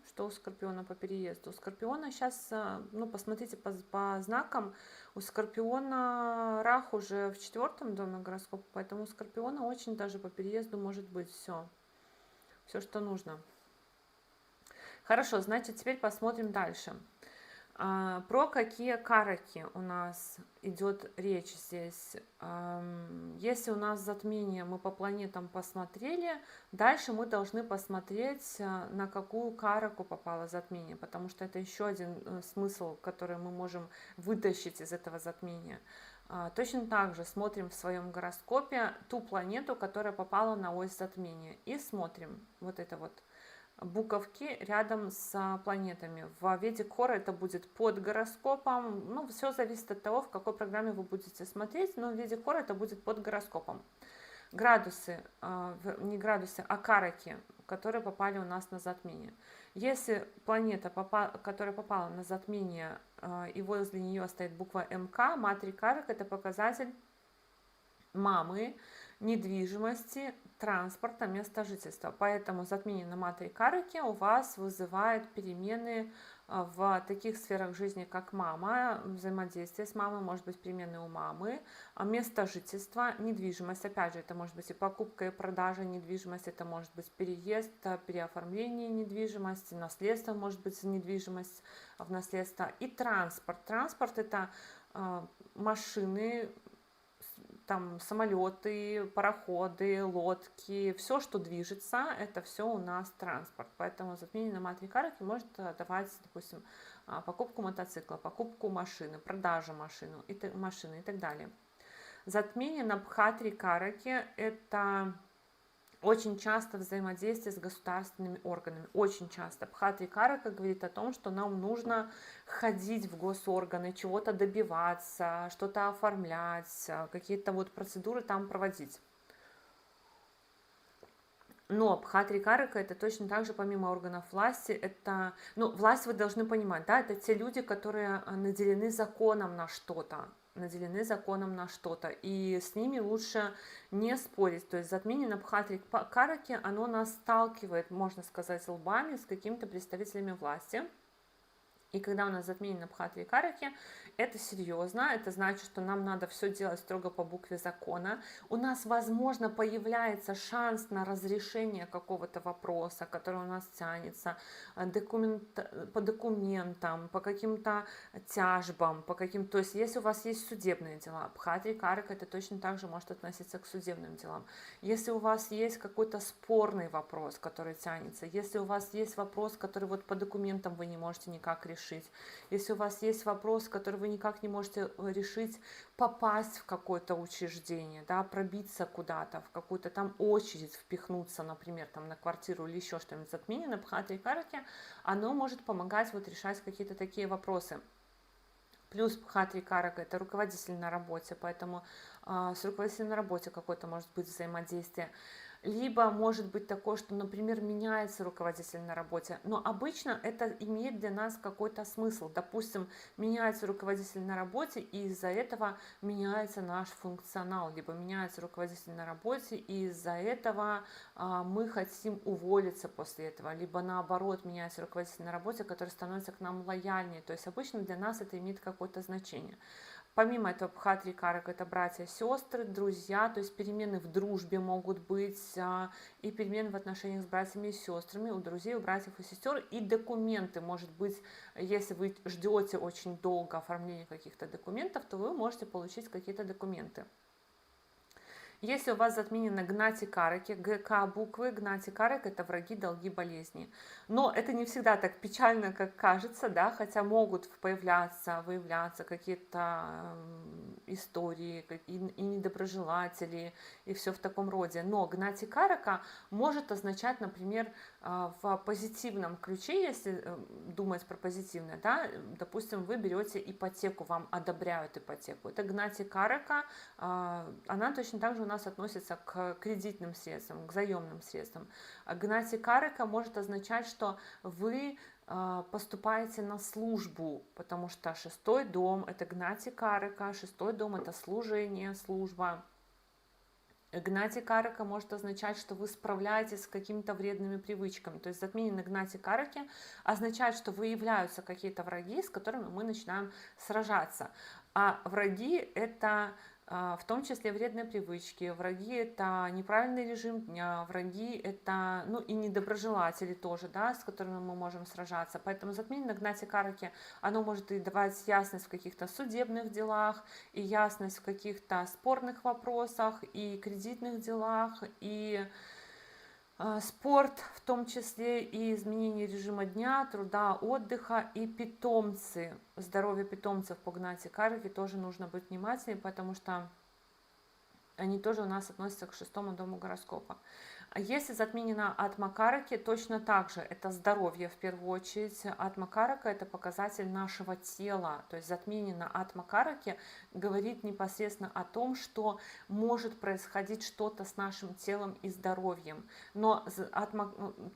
Что у Скорпиона по переезду? У Скорпиона сейчас, ну, посмотрите по знакам, у Скорпиона Рах уже в 4-м доме гороскопа, поэтому у Скорпиона очень даже по переезду может быть все, что нужно. Хорошо, значит, теперь посмотрим дальше. Про какие караки у нас идет речь здесь. Если у нас затмение мы по планетам посмотрели, дальше мы должны посмотреть, на какую караку попало затмение, потому что это еще один смысл, который мы можем вытащить из этого затмения. Точно так же смотрим в своем гороскопе ту планету, которая попала на ось затмения, и смотрим вот это вот буковки рядом с планетами. В Ведик Хора это будет под гороскопом. Ну, все зависит от того, в какой программе вы будете смотреть, но в Ведик Хора это будет под гороскопом. Градусы, не градусы, а караки, которые попали у нас на затмение. Если планета, которая попала на затмение, и возле нее стоит буква МК, Матри Карак, это показатель мамы, недвижимости, транспорта, места жительства. Поэтому затмение на Матри Караке у вас вызывает перемены в таких сферах жизни, как мама, взаимодействие с мамой, может быть перемены у мамы, место жительства, недвижимость, опять же, это может быть и покупка, и продажа недвижимости, это может быть переезд, переоформление недвижимости, наследство, может быть недвижимость в наследство, и транспорт. Транспорт это машины, там самолеты, пароходы, лодки, все, что движется, это все у нас транспорт. Поэтому затмение на Матри Караке может давать, допустим, покупку мотоцикла, покупку машины, продажу машины и так далее. Затмение на Бхатри Караке это очень часто взаимодействие с государственными органами, очень часто. Бхатри Карака говорит о том, что нам нужно ходить в госорганы, чего-то добиваться, что-то оформлять, какие-то вот процедуры там проводить. Но Бхатри Карака это точно так же, помимо органов власти, это, ну, власть вы должны понимать, да, это те люди, которые наделены законом на что-то, и с ними лучше не спорить. То есть затмение на Бхатри Караке, оно нас сталкивает, можно сказать, лбами с какими-то представителями власти. И когда у нас затмение на Бхатри Караке, это серьезно, это значит, что нам надо все делать строго по букве закона. У нас, возможно, появляется шанс на разрешение какого-то вопроса, который у нас тянется, по документам, по каким-то тяжбам, по каким... То есть, если у вас есть судебные дела, Бхатри Карака это точно так же может относиться к судебным делам. Если у вас есть какой-то спорный вопрос, который тянется, если у вас есть вопрос, который вот по документам вы не можете никак решить, если у вас есть вопрос, который вы никак не можете решить, попасть в какое-то учреждение, да, пробиться куда-то, в какую-то там очередь впихнуться, например, там на квартиру или еще что-нибудь, затмение на Бхатри Караке, оно может помогать вот решать какие-то такие вопросы. Плюс Бхатри Карака это руководитель на работе, поэтому с руководителем на работе какое-то может быть взаимодействие. Либо может быть такое, что, например, меняется руководитель на работе, но обычно это имеет для нас какой-то смысл. Допустим, меняется руководитель на работе, и из-за этого меняется наш функционал, либо меняется руководитель на работе, и из-за этого мы хотим уволиться после этого, либо наоборот меняется руководитель на работе, который становится к нам лояльнее. То есть обычно для нас это имеет какое-то значение. Помимо этого, Бхатри Карака это братья, сестры, друзья, то есть перемены в дружбе могут быть, и перемены в отношениях с братьями и сестрами, у друзей, у братьев и сестер, и документы, может быть, если вы ждете очень долго оформления каких-то документов, то вы можете получить какие-то документы. Если у вас затмение на Гнати Караке, ГК буквы, Гнати Карак это враги, долги, болезни. Но это не всегда так печально, как кажется, да, хотя могут появляться, выявляться какие-то истории, и недоброжелатели, и все в таком роде. Но Гнати Карака может означать, например, в позитивном ключе, если думать про позитивное, да, допустим, вы берете ипотеку, вам одобряют ипотеку. Это Гнати Карака, она точно так же у нас относится к кредитным средствам, к заемным средствам. Гнати Карака может означать, что вы поступаете на службу, потому что шестой дом это Гнати Карака, шестой дом это служение, служба. Гнати Карака может означать, что вы справляетесь с какими-то вредными привычками. То есть затмение на Гнати Караке означает, что выявляются какие-то враги, с которыми мы начинаем сражаться. А враги это в том числе вредные привычки, враги это неправильный режим дня, враги это, ну и недоброжелатели тоже, да, с которыми мы можем сражаться. Поэтому затмение на Гнати Караке, оно может и давать ясность в каких-то судебных делах, и ясность в каких-то спорных вопросах, и кредитных делах, и спорт, в том числе и изменение режима дня, труда, отдыха и питомцы. Здоровье питомцев по Гнати Караке тоже нужно быть внимательнее, потому что они тоже у нас относятся к шестому дому гороскопа. Если затмение на Атма Караке, точно так же это здоровье в первую очередь. Атма Карака это показатель нашего тела, то есть затмение на Атма Караке говорит непосредственно о том, что может происходить что-то с нашим телом и здоровьем. Но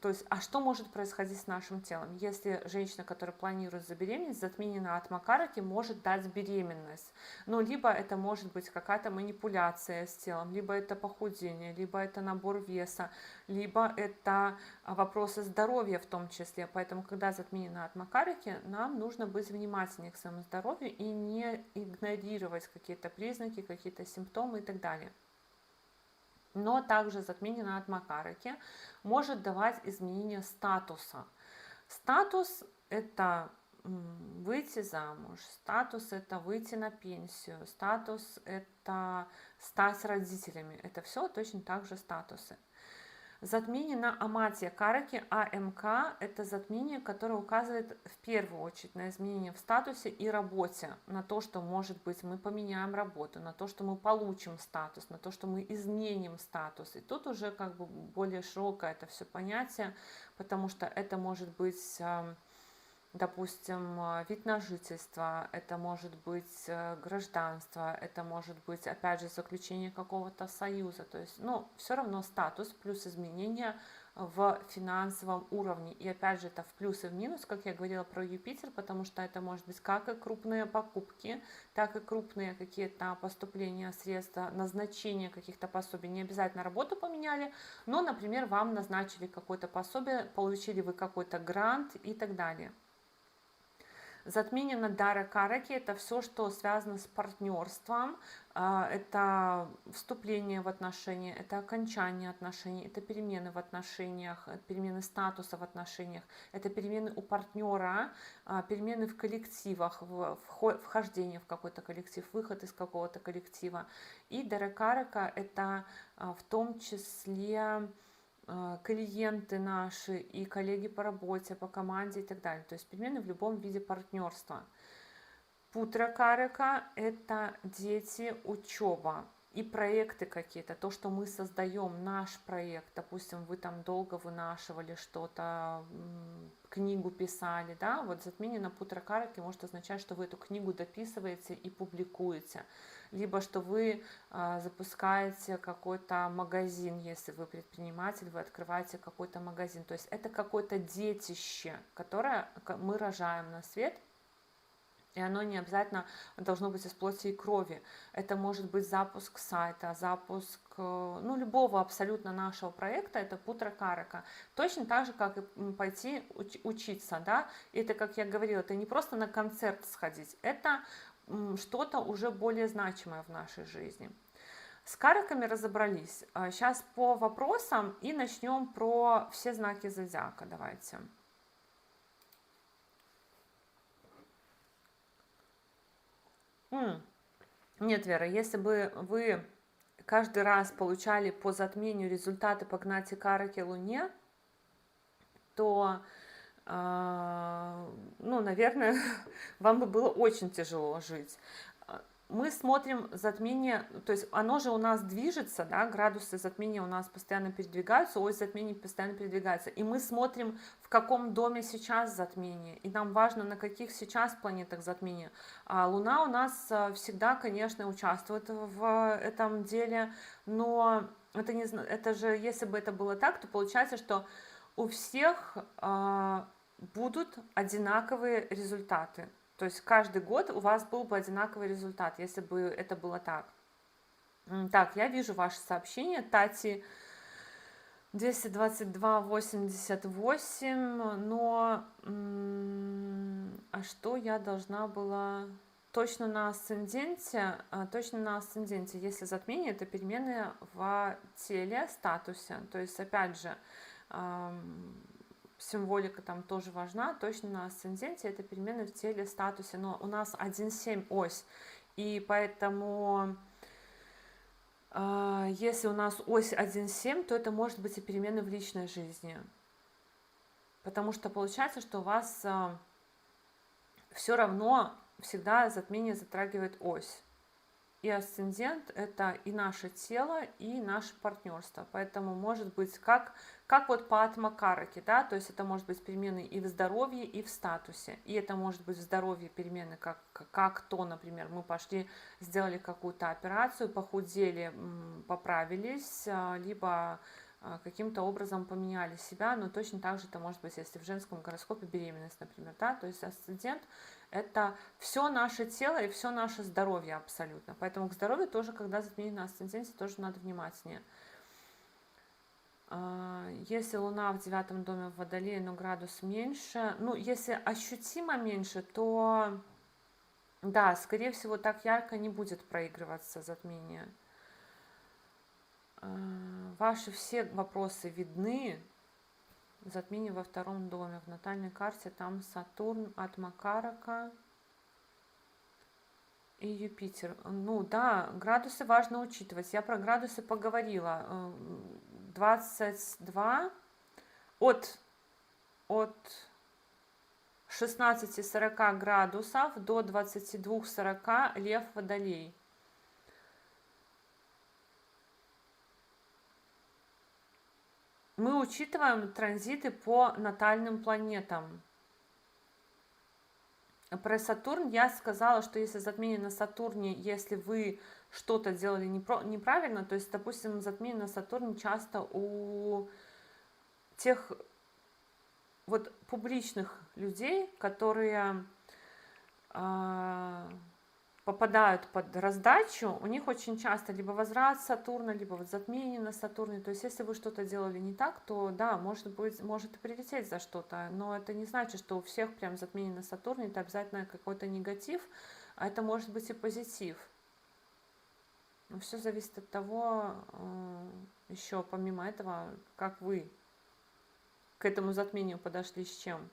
то есть, а что может происходить с нашим телом? Если женщина, которая планирует забеременеть, затмение на Атма Караке может дать беременность. Ну, либо это может быть какая-то манипуляция с телом, либо это похудение, либо это набор веса, либо это вопросы здоровья в том числе. Поэтому, когда затмение на Атма Караке, нам нужно быть внимательнее к своему здоровью и не игнорировать какие-то признаки, какие-то симптомы и так далее. Но также затмение на Атма Караке может давать изменение статуса. Статус – это выйти замуж, статус это выйти на пенсию, статус это стать родителями. Это все точно так же статусы. Затмение на Аматья Караке, АМК, это затмение, которое указывает в первую очередь на изменения в статусе и работе, на то, что, может быть, мы поменяем работу, на то, что мы получим статус, на то, что мы изменим статус. И тут уже как бы более широкое это все понятие, потому что это может быть, допустим, вид на жительство, это может быть гражданство, это может быть, опять же, заключение какого-то союза. То есть, ну, все равно статус плюс изменения в финансовом уровне. И опять же, это в плюс и в минус, как я говорила про Юпитер, потому что это может быть как и крупные покупки, так и крупные какие-то поступления средств, назначение каких-то пособий. Не обязательно работу поменяли, но, например, вам назначили какое-то пособие, получили вы какой-то грант и так далее. Затмение на Дара Караке — это все, что связано с партнерством, это вступление в отношения, это окончание отношений, это перемены в отношениях, это перемены статуса в отношениях, это перемены у партнера, перемены в коллективах, вхождение в какой-то коллектив, выход из какого-то коллектива. И Дара Карака — это в том числе клиенты наши и коллеги по работе, по команде и так далее. То есть перемены в любом виде партнерства. Путра Карака — это дети, учеба и проекты какие-то, то, что мы создаем, наш проект, допустим, вы там долго вынашивали что-то, книгу писали, да, вот затмение на Путра Караке может означать, что вы эту книгу дописываете и публикуете, либо что вы запускаете какой-то магазин, если вы предприниматель, вы открываете какой-то магазин, то есть это какое-то детище, которое мы рожаем на свет. И оно не обязательно должно быть из плоти и крови. Это может быть запуск сайта, запуск любого абсолютно нашего проекта, это Путра Карака. Точно так же, как и пойти учиться. Да? И это, как я говорила, это не просто на концерт сходить, это что-то уже более значимое в нашей жизни. С караками разобрались. Сейчас по вопросам и начнем про все знаки зодиака. Давайте. Нет, Вера, если бы вы каждый раз получали по затмению результаты по Гнате Караке Луне, то, наверное, вам бы было очень тяжело жить. Мы смотрим затмение, то есть оно же у нас движется, да, градусы затмения у нас постоянно передвигаются, ось затмения постоянно передвигается, и мы смотрим, в каком доме сейчас затмение, и нам важно, на каких сейчас планетах затмение. А Луна у нас всегда, конечно, участвует в этом деле, но это же, если бы это было так, то получается, что у всех будут одинаковые результаты. То есть каждый год у вас был бы одинаковый результат, если бы это было так. Так, я вижу ваше сообщение. Тати 222,88, но а что я должна была... Точно на асценденте, если затмение, это перемены в теле, статусе. То есть, опять же, символика там тоже важна, точно на асценденте это перемены в теле, статусе, но у нас 1,7 ось, и поэтому если у нас ось 1,7, то это может быть и перемены в личной жизни, потому что получается, что у вас все равно всегда затмение затрагивает ось. И асцендент — это и наше тело, и наше партнерство. Поэтому может быть как вот по Атма-караке, да, то есть это может быть перемены и в здоровье, и в статусе. И это может быть в здоровье перемены, как то, например, мы пошли, сделали какую-то операцию, похудели, поправились, либо каким-то образом поменяли себя, но точно так же это может быть, если в женском гороскопе беременность, например, да, то есть асцендент — это все наше тело и все наше здоровье абсолютно, поэтому к здоровью тоже, когда затмение на асценденте, тоже надо внимательнее. Если Луна в 9 доме в Водолее, но градус меньше, если ощутимо меньше, то да, скорее всего, так ярко не будет проигрываться затмение. Ваши все вопросы видны. Затмение во 2 доме. В натальной карте там Сатурн, Атма-карака и Юпитер. Да, градусы важно учитывать. Я про градусы поговорила. 22 от 16-40 градусов до 22-40 Лев, Водолей. Мы учитываем транзиты по натальным планетам. Про Сатурн я сказала, что если затмение на Сатурне, если вы что-то делали неправильно, то есть, допустим, затмение на Сатурне часто у тех вот публичных людей, которые попадают под раздачу, у них очень часто либо возврат Сатурна, либо вот затмение на Сатурне. То есть если вы что-то делали не так, то да, может быть, может и прилететь за что-то, но это не значит, что у всех прям затмение на Сатурне это обязательно какой-то негатив, а это может быть и позитив. Но все зависит от того, еще помимо этого, как вы к этому затмению подошли, с чем.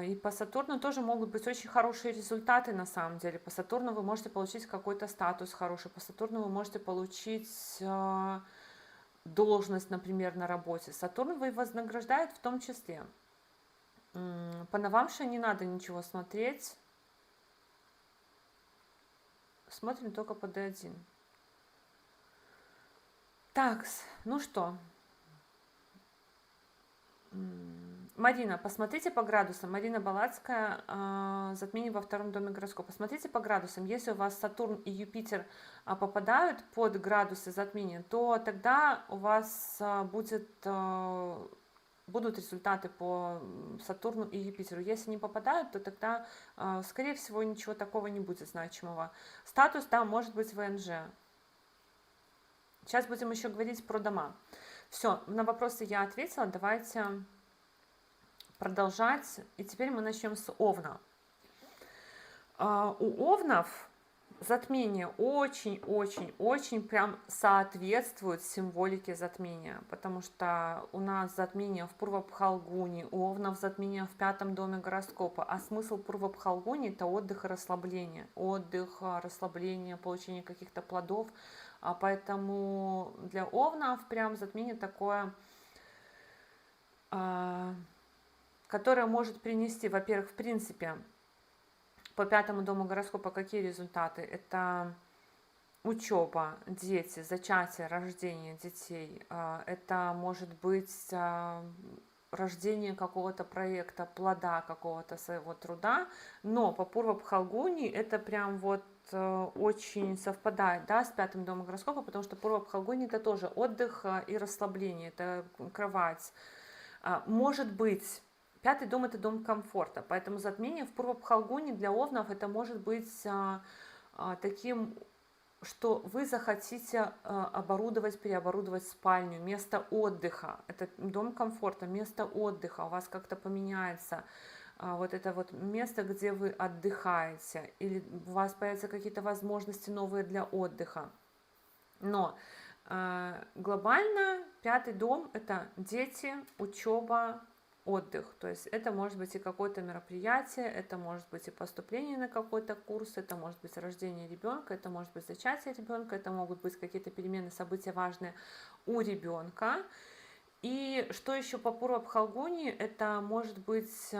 И по Сатурну тоже могут быть очень хорошие результаты на самом деле. По Сатурну вы можете получить какой-то статус хороший, по Сатурну вы можете получить должность, например, на работе. Сатурн вы вознаграждает в том числе. По Навамше не надо ничего смотреть. Смотрим только по D1. Так, ну что, Марина, посмотрите по градусам. Марина Балацкая, затмение во втором доме гороскопа. Посмотрите по градусам. Если у вас Сатурн и Юпитер попадают под градусы затмения, то тогда у вас будут результаты по Сатурну и Юпитеру. Если не попадают, то тогда, скорее всего, ничего такого не будет значимого. Статус, да, может быть ВНЖ. Сейчас будем еще говорить про дома. Все, на вопросы я ответила. Давайте продолжать. И теперь мы начнем с Овна. У Овнов затмение очень-очень-очень прям соответствует символике затмения, потому что у нас затмение в Пурва-Пхалгуни, у Овнов затмение в пятом доме гороскопа, а смысл Пурва-Пхалгуни — это отдых и расслабление, получение каких-то плодов, поэтому для Овнов прям затмение такое, которое может принести, во-первых, в принципе, по пятому дому гороскопа какие результаты? Это учеба, дети, зачатие, рождение детей. Это может быть рождение какого-то проекта, плода какого-то своего труда. Но по Пурва-Пхалгуни это прям вот очень совпадает, да, с пятым домом гороскопа, потому что Пурва-Пхалгуни это тоже отдых и расслабление, это кровать. Может быть, пятый дом — это дом комфорта, поэтому затмение в Пурва-Пхалгуни для Овнов это может быть таким, что вы захотите переоборудовать спальню, место отдыха. Это дом комфорта, место отдыха. У вас как-то поменяется вот это вот место, где вы отдыхаете, или у вас появятся какие-то возможности новые для отдыха. Но глобально пятый дом — это дети, учеба, отдых. То есть это может быть и какое-то мероприятие, это может быть и поступление на какой-то курс, это может быть рождение ребенка, это может быть зачатие ребенка, это могут быть какие-то перемены, события важные у ребенка. И что еще по Пурва-Пхалгуни, это может быть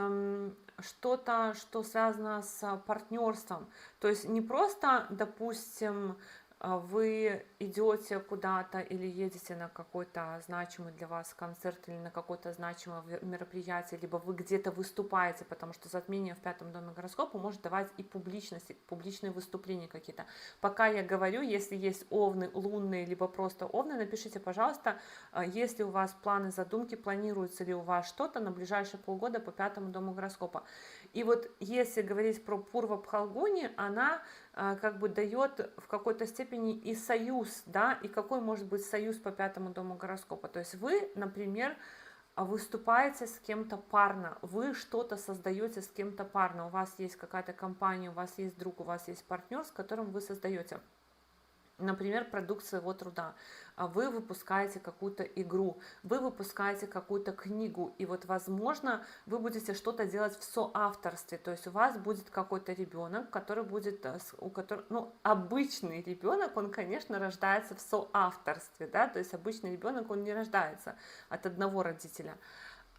что-то, что связано с партнерством. То есть не просто, допустим, вы идете куда-то или едете на какой-то значимый для вас концерт или на какое-то значимое мероприятие, либо вы где-то выступаете, потому что затмение в пятом доме гороскопа может давать и публичность, публичные выступления какие-то. Пока я говорю, если есть овны, лунные, либо просто овны, напишите, пожалуйста, если у вас планы, задумки, планируется ли у вас что-то на ближайшие полгода по пятому дому гороскопа. И вот если говорить про Пурва-Пхалгуни, она как бы дает в какой-то степени и союз, да, и какой может быть союз по пятому дому гороскопа. То есть вы, например, выступаете с кем-то парно, вы что-то создаете с кем-то парно, у вас есть какая-то компания, у вас есть друг, у вас есть партнер, с которым вы создаете, например, продукт своего труда. Вы выпускаете какую-то игру, вы выпускаете какую-то книгу, и вот, возможно, вы будете что-то делать в соавторстве, то есть у вас будет какой-то ребенок, который будет, ну, обычный ребенок, он, конечно, рождается в соавторстве, да, то есть обычный ребенок, он не рождается от одного родителя.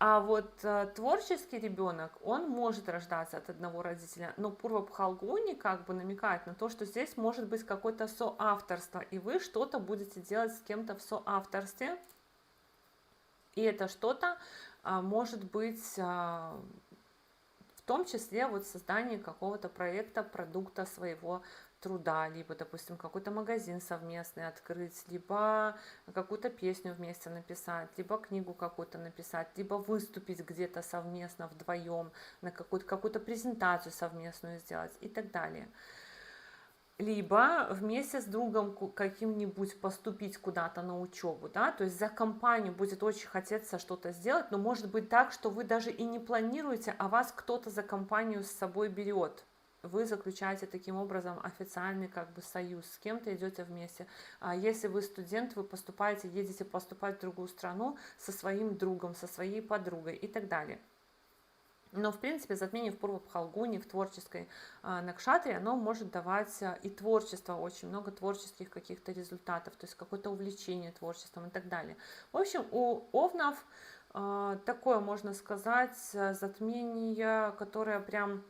А вот творческий ребенок, он может рождаться от одного родителя, но Пурва-Пхалгуни как бы намекает на то, что здесь может быть какое-то соавторство, и вы что-то будете делать с кем-то в соавторстве, и это что-то может быть в том числе вот создание какого-то проекта, продукта своего труда, либо, допустим, какой-то магазин совместный открыть, либо какую-то песню вместе написать, либо книгу какую-то написать, либо выступить где-то совместно вдвоем, на какую-то презентацию совместную сделать и так далее. Либо вместе с другом каким-нибудь поступить куда-то на учебу, да, то есть за компанию будет очень хотеться что-то сделать, но может быть так, что вы даже и не планируете, а вас кто-то за компанию с собой берет. Вы заключаете таким образом официальный как бы союз, с кем-то идете вместе. А если вы студент, вы поступаете, едете поступать в другую страну со своим другом, со своей подругой и так далее. Но, в принципе, затмение в Пурва-Пхалгуни, в творческой накшатре, оно может давать и творчество, очень много творческих каких-то результатов, то есть какое-то увлечение творчеством и так далее. В общем, у овнов такое, можно сказать, затмение, которое прям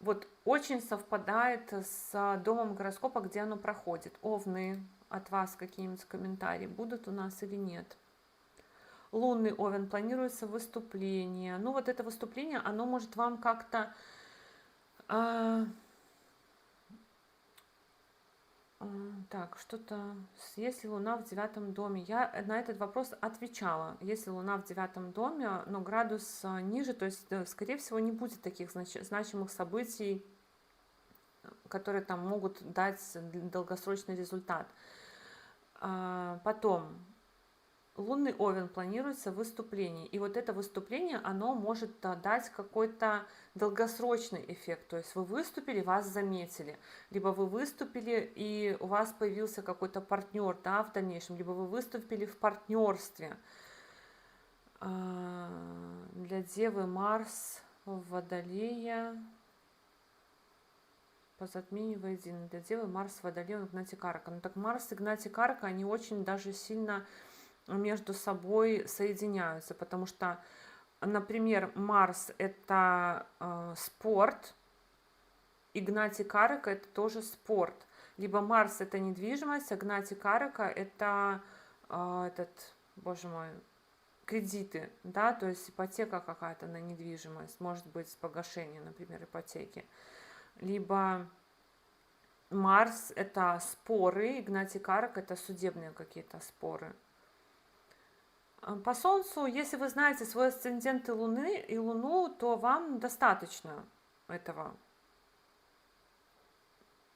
вот очень совпадает с домом гороскопа, где оно проходит. Овны, от вас какие-нибудь комментарии будут у нас или нет? Лунный Овен, планируется выступление. Ну, вот это выступление, оно может вам как-то... так, что-то... Если Луна в 9 доме... Я на этот вопрос отвечала. Если Луна в 9 доме, но градус ниже, то есть, скорее всего, не будет таких значимых событий, которые там могут дать долгосрочный результат. Потом... Лунный Овен, планируется выступление. И вот это выступление, оно может дать какой-то долгосрочный эффект. То есть вы выступили, вас заметили. Либо вы выступили, и у вас появился какой-то партнер, да, в дальнейшем. Либо вы выступили в партнерстве. Для Девы Марс в Водолея. По затмению воедино. Для Девы Марс в Водолея, Игнатий Карака. Ну так Марс и Игнатий Карака, они очень даже сильно между собой соединяются, потому что, например, Марс это спорт, Игнатий Карака это тоже спорт, либо Марс это недвижимость, Игнатий Карака это боже мой, кредиты, да, то есть ипотека какая-то на недвижимость, может быть погашение, например, ипотеки, либо Марс это споры, Игнатий Карака это судебные какие-то споры. По Солнцу, если вы знаете свой асцендент и Луну, то вам достаточно этого.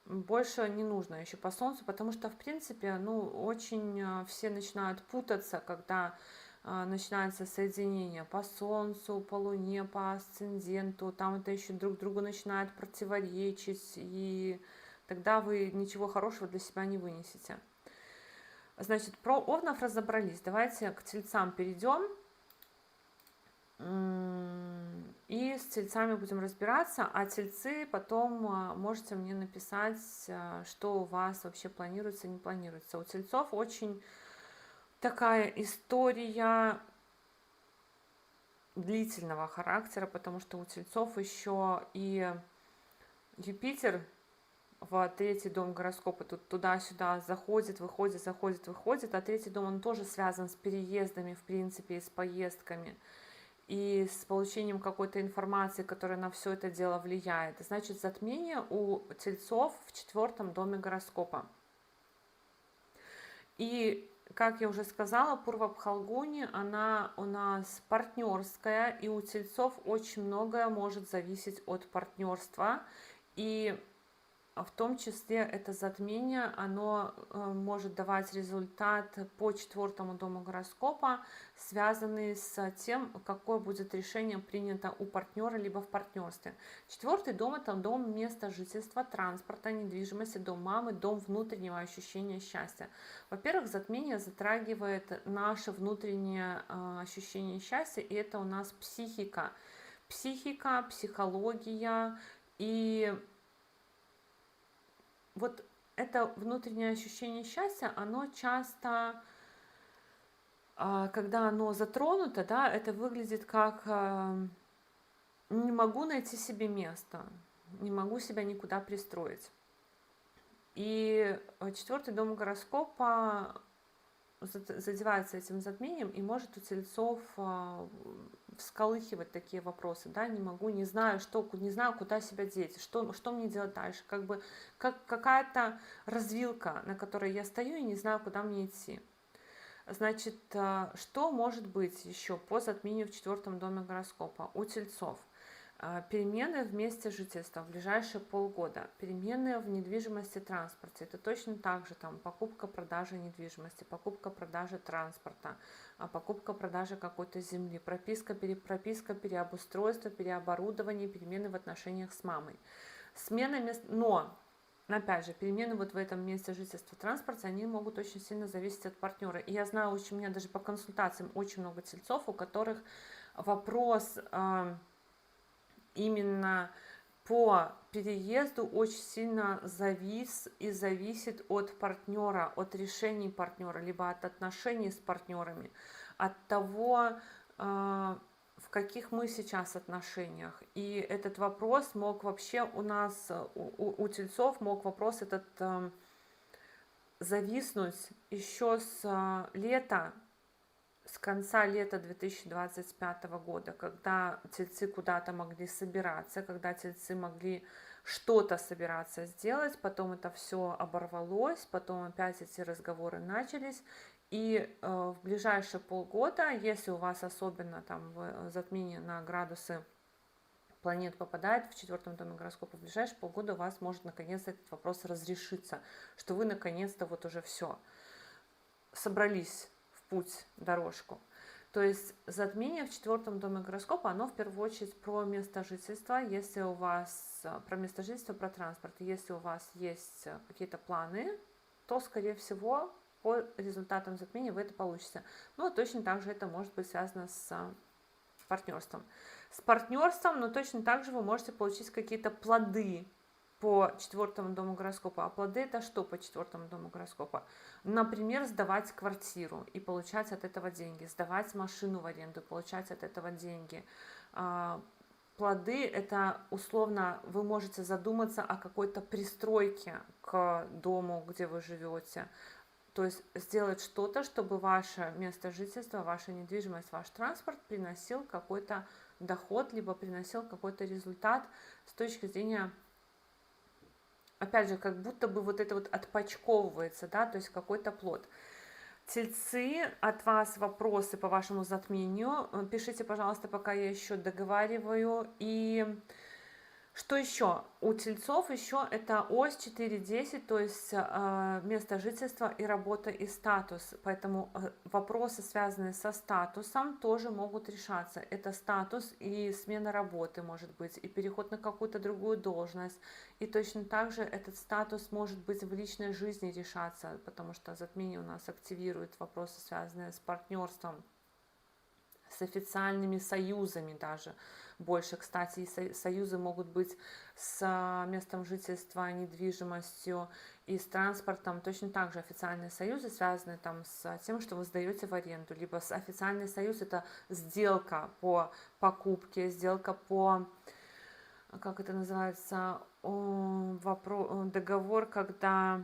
Больше не нужно еще по Солнцу, потому что, в принципе, ну, очень все начинают путаться, когда начинается соединение по Солнцу, по Луне, по асценденту, там это еще друг другу начинает противоречить, и тогда вы ничего хорошего для себя не вынесете. Значит, про овнов разобрались. Давайте к тельцам перейдем. И с тельцами будем разбираться. А тельцы потом можете мне написать, что у вас вообще планируется, не планируется. У тельцов очень такая история длительного характера, потому что у тельцов еще и Юпитер в 3-й дом гороскопа тут туда-сюда заходит, выходит, заходит, выходит, а 3-й дом он тоже связан с переездами, в принципе, и с поездками, и с получением какой-то информации, которая на все это дело влияет. Значит, затмение у тельцов в 4-м доме гороскопа. И, как я уже сказала, Пурва-Пхалгуни, она у нас партнерская, и у тельцов очень многое может зависеть от партнерства, и в том числе это затмение, оно может давать результат по 4-му дому гороскопа, связанный с тем, какое будет решение принято у партнера, либо в партнерстве. 4-й дом – это дом места жительства, транспорта, недвижимости, дом мамы, дом внутреннего ощущения счастья. Во-первых, затмение затрагивает наше внутреннее ощущение счастья, и это у нас психика. Психика, психология, и вот это внутреннее ощущение счастья, оно часто, когда оно затронуто, да, это выглядит как не могу найти себе место, не могу себя никуда пристроить. И 4-й дом гороскопа задевается этим затмением и может у тельцов всколыхивать такие вопросы, да, не могу, не знаю, не знаю, куда себя деть, что мне делать дальше, как бы, как какая-то развилка, на которой я стою и не знаю, куда мне идти. Значит, что может быть еще по затмению в 4-м доме гороскопа у тельцов? Перемены в месте жительства в ближайшие полгода, перемены в недвижимости, транспорте, это точно так же там покупка-продажа недвижимости, покупка-продажа транспорта, покупка-продажа какой-то земли, прописка, перепрописка, переобустройство, переоборудование, перемены в отношениях с мамой. Смена мест, но опять же, перемены вот в этом месте жительства, транспорте, они могут очень сильно зависеть от партнера. И я знаю, у меня даже по консультациям очень много тельцов, у которых вопрос именно по переезду очень сильно зависит от партнера, от решений партнера, либо от отношений с партнерами, от того, в каких мы сейчас отношениях. И этот вопрос мог вообще у нас, у тельцов мог вопрос этот зависнуть еще с лета, с конца лета 2025 года, когда тельцы куда-то могли собираться, когда тельцы могли что-то собираться сделать, потом это все оборвалось, потом опять эти разговоры начались, и в ближайшие полгода, если у вас особенно там затмение на градусы планет попадает в 4-м доме гороскопа, в ближайшие полгода у вас может наконец-то этот вопрос разрешиться, что вы наконец-то вот уже все собрались в путь, дорожку. То есть затмение в 4-м доме гороскопа, оно в первую очередь про место жительства, если у вас, про место жительства, про транспорт. Если у вас есть какие-то планы, то, скорее всего, по результатам затмения вы это получите. Но точно так же это может быть связано с партнерством. С партнерством, но точно так же вы можете получить какие-то плоды по 4-му дому гороскопа. А плоды это что по 4-му дому гороскопа? Например, сдавать квартиру и получать от этого деньги, сдавать машину в аренду и получать от этого деньги. Плоды это условно вы можете задуматься о какой-то пристройке к дому, где вы живете. То есть сделать что-то, чтобы ваше место жительства, ваша недвижимость, ваш транспорт приносил какой-то доход, либо приносил какой-то результат с точки зрения, опять же, как будто бы вот это вот отпочковывается, да, то есть какой-то плод. Тельцы, от вас вопросы по вашему затмению. Пишите, пожалуйста, пока я еще договариваю. И что еще? У тельцов еще это ось 4-10, то есть место жительства и работа и статус. Поэтому вопросы, связанные со статусом, тоже могут решаться. Это статус и смена работы может быть, и переход на какую-то другую должность. И точно так же этот статус может быть в личной жизни решаться, потому что затмение у нас активирует вопросы, связанные с партнерством, с официальными союзами даже. Больше, кстати, и союзы могут быть с местом жительства, недвижимостью и с транспортом. Точно так же официальные союзы связаны там с тем, что вы сдаете в аренду, либо с официальный союз это сделка по покупке, сделка по, как это называется, договор, когда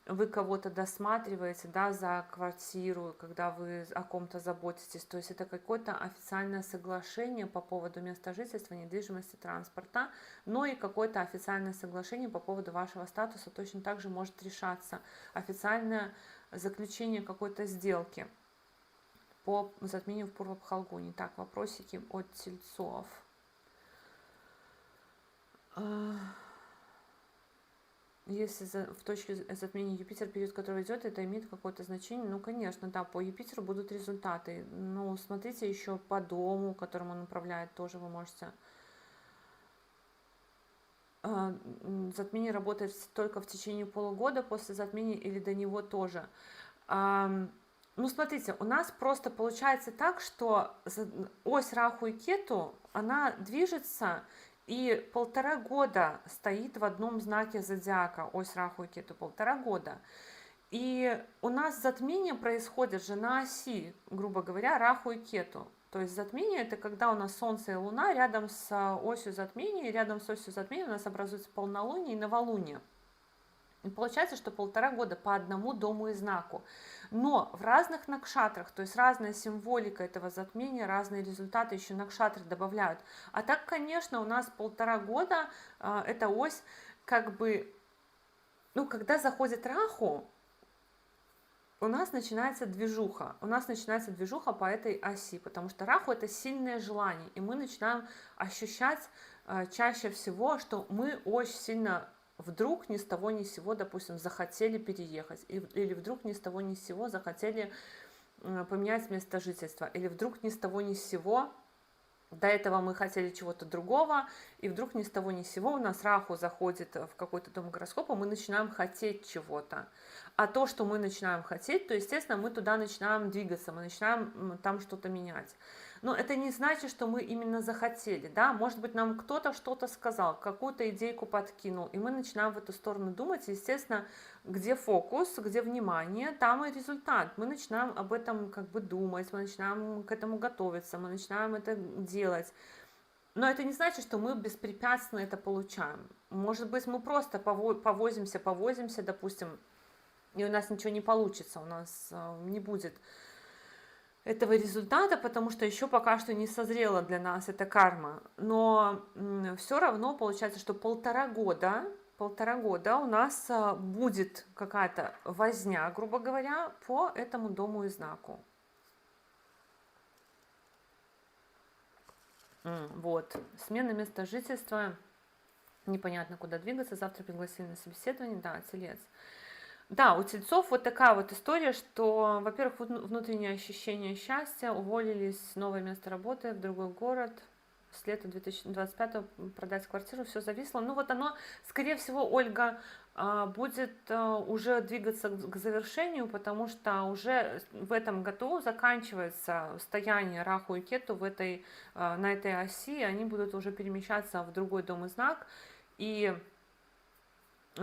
вы кого-то досматриваете, да, за квартиру, когда вы о ком-то заботитесь, то есть это какое-то официальное соглашение по поводу места жительства, недвижимости, транспорта, но и какое-то официальное соглашение по поводу вашего статуса точно так же может решаться, официальное заключение какой-то сделки по затмению в Пурва-Пхалгуни. Так, вопросики от тельцов. Если в точке затмения Юпитер, период, который идет, это имеет какое-то значение, ну, конечно, да, по Юпитеру будут результаты. Ну, смотрите еще по дому, которым он управляет, тоже вы можете. Затмение работает только в течение полугода, после затмения или до него тоже. Ну, смотрите, у нас просто получается так, что ось Раху и Кету, она движется и 1,5 года стоит в одном знаке зодиака, ось Раху и Кету, 1,5 года. И у нас затмение происходит же на оси, грубо говоря, Раху и Кету. То есть затмение это когда у нас Солнце и Луна рядом с осью затмения, и рядом с осью затмения у нас образуется полнолуние и новолуние. И получается, что 1,5 года по одному дому и знаку. Но в разных накшатрах, то есть разная символика этого затмения, разные результаты еще накшатры добавляют. А так, конечно, у нас 1,5 года эта ось как бы, ну, когда заходит Раху, у нас начинается движуха. У нас начинается движуха по этой оси, потому что Раху это сильное желание, и мы начинаем ощущать чаще всего, что мы очень сильно вдруг ни с того ни с сего, допустим, захотели переехать, или вдруг ни с того ни с сего захотели поменять место жительства, или вдруг ни с того ни с сего до этого мы хотели чего-то другого, и вдруг ни с того ни с сего у нас Раху заходит в какой-то дом гороскопа, мы начинаем хотеть чего-то. А то, что мы начинаем хотеть, то, естественно, мы туда начинаем двигаться, мы начинаем там что-то менять. Но это не значит, что мы именно захотели, да, может быть, нам кто-то что-то сказал, какую-то идейку подкинул, и мы начинаем в эту сторону думать, и, естественно, где фокус, где внимание, там и результат. Мы начинаем об этом как бы думать, мы начинаем к этому готовиться, мы начинаем это делать. Но это не значит, что мы беспрепятственно это получаем. Может быть, мы просто повозимся, допустим, и у нас ничего не получится, у нас не будет этого результата, потому что еще пока что не созрела для нас эта карма. Но все равно получается, что 1,5 года у нас будет какая-то возня, грубо говоря, по этому дому и знаку. Вот. Смена места жительства, непонятно куда двигаться, завтра пригласили на собеседование, да, телец. Да, у тельцов вот такая вот история, что, во-первых, внутреннее ощущение счастья, уволились, новое место работы в другой город, с лета 2025 продать квартиру, все зависло. Ну вот оно, скорее всего, Ольга, будет уже двигаться к завершению, потому что уже в этом году заканчивается стояние Раху и Кету на этой оси, они будут уже перемещаться в другой дом и знак, и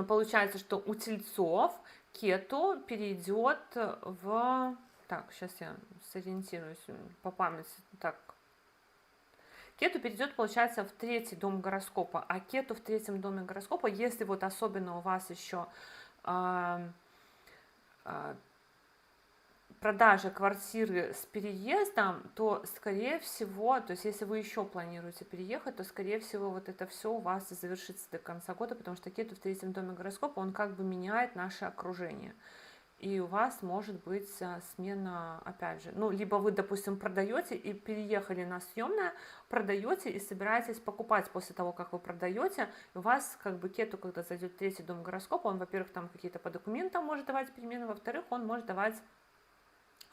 получается, что у тельцов Кету перейдет в... Так, сейчас я сориентируюсь по памяти. Так, Кету перейдет, получается, в 3-й дом гороскопа. А Кету в 3-м доме гороскопа, если вот особенно у вас еще продажа квартиры с переездом, то, скорее всего, то есть если вы еще планируете переехать, то, скорее всего, вот это все у вас завершится до конца года, потому что Кету в 3-м доме гороскопа, он как бы меняет наше окружение. И у вас может быть смена, опять же, ну, либо вы, допустим, продаете и переехали на съемное, продаете и собираетесь покупать после того, как вы продаете, у вас как бы Кету, когда зайдет в 3-й дом гороскопа, он, во-первых, там какие-то по документам может давать перемены, во-вторых, он может давать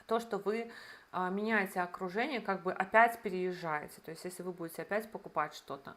то, что вы меняете окружение, как бы опять переезжаете, то есть если вы будете опять покупать что-то.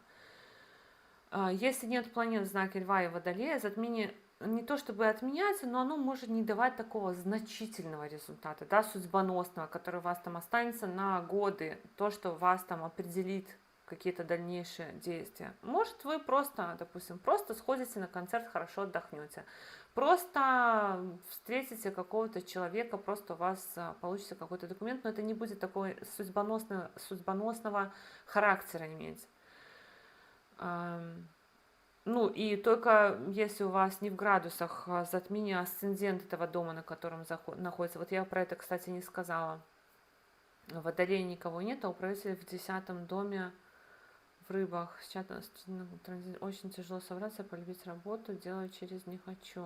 Если нет планет в знаке Льва и Водолея, затмение не то чтобы отменяется, но оно может не давать такого значительного результата, да, судьбоносного, который у вас там останется на годы, то, что вас там определит какие-то дальнейшие действия. Может, вы просто, допустим, просто сходите на концерт, хорошо отдохнете, просто встретите какого-то человека, просто у вас получится какой-то документ, но это не будет такой судьбоносного характера иметь. Ну и только если у вас не в градусах затмение, а асцендент этого дома, на котором находится. Вот я про это, кстати, не сказала. В Водолее никого нет, а управитель в 10-м доме в Рыбах. Сейчас очень тяжело собраться, полюбить работу, делать через «не хочу».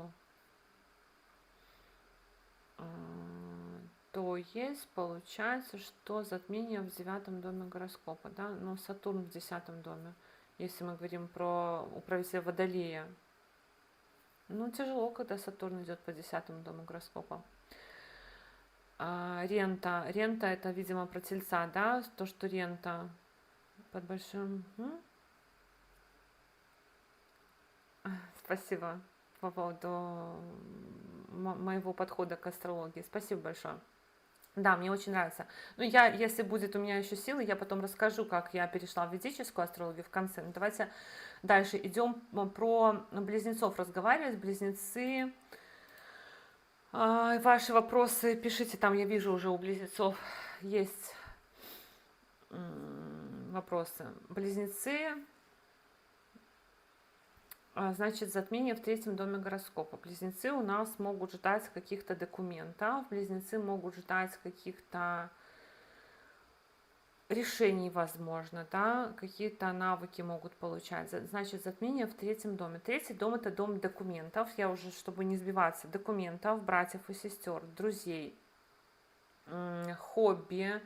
То есть получается, что затмение в 9-м доме гороскопа, да, но Сатурн в 10-м доме. Если мы говорим про управителя Водолея. Ну, тяжело, когда Сатурн идет по 10-му дому гороскопа. Рента. Рента это, видимо, про тельца, да? То, что рента под большим... Спасибо по поводу моего подхода к астрологии. Спасибо большое. Да, мне очень нравится. Ну, если будет у меня еще силы, я потом расскажу, как я перешла в ведическую астрологию в конце. Ну, давайте дальше идем про близнецов разговаривать. Близнецы, ваши вопросы пишите, там я вижу уже у близнецов есть вопросы. Близнецы, Значит, затмение в третьем доме гороскопа. Близнецы у нас могут ждать каких-то документов, близнецы могут ждать каких-то решений, возможно, да, какие-то навыки могут получать. Значит, затмение в третьем доме. Третий дом — это дом документов. Я уже, чтобы не сбиваться, документов, братьев и сестер, друзей, хобби,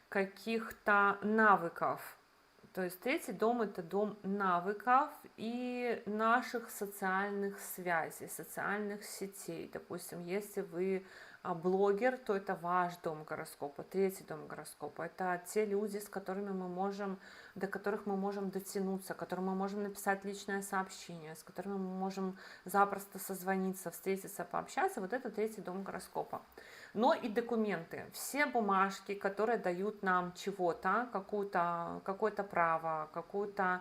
каких-то навыков. То есть третий дом — это дом навыков и наших социальных связей, социальных сетей. Допустим, если вы блогер, то это ваш дом гороскопа, третий дом гороскопа. Это те люди, с которыми мы можем, до которых мы можем дотянуться, которым мы можем написать личное сообщение, с которыми мы можем запросто созвониться, встретиться, пообщаться. Вот это третий дом гороскопа. Но и документы, все бумажки, которые дают нам чего-то, какое-то право, какое-то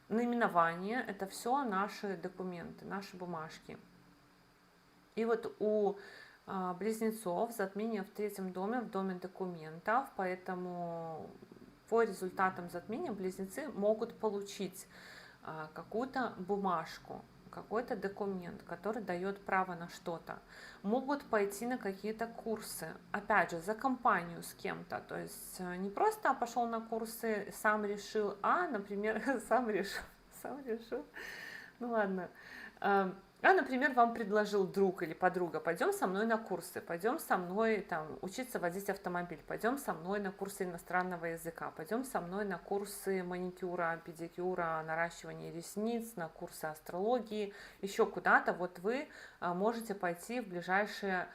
наименование, это все наши документы, наши бумажки. И вот у близнецов затмение в третьем доме, в доме документов, поэтому по результатам затмения близнецы могут получить какую-то бумажку, какой-то документ, который дает право на что-то. Могут пойти на какие-то курсы, опять же, за компанию с кем-то. То есть не просто пошел на курсы, сам решил, а, например, сам решил, ну ладно. Например, вам предложил друг или подруга: пойдем со мной на курсы, пойдем со мной там учиться водить автомобиль, пойдем со мной на курсы иностранного языка, пойдем со мной на курсы маникюра, педикюра, наращивания ресниц, на курсы астрологии, еще куда-то. Вот вы можете пойти в ближайшие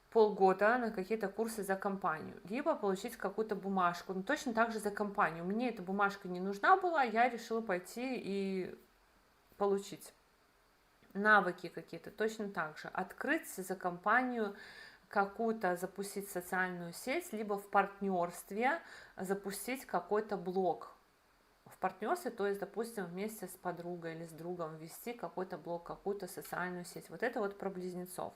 полгода на какие-то курсы за компанию, либо получить какую-то бумажку, но точно так же за компанию. Мне эта бумажка не нужна была, я решила пойти и получить. Навыки какие-то точно так же. Открыть за компанию какую-то, запустить социальную сеть, либо в партнерстве запустить какой-то блог. В партнерстве, то есть, допустим, вместе с подругой или с другом вести какой-то блог, какую-то социальную сеть. Вот это вот про близнецов.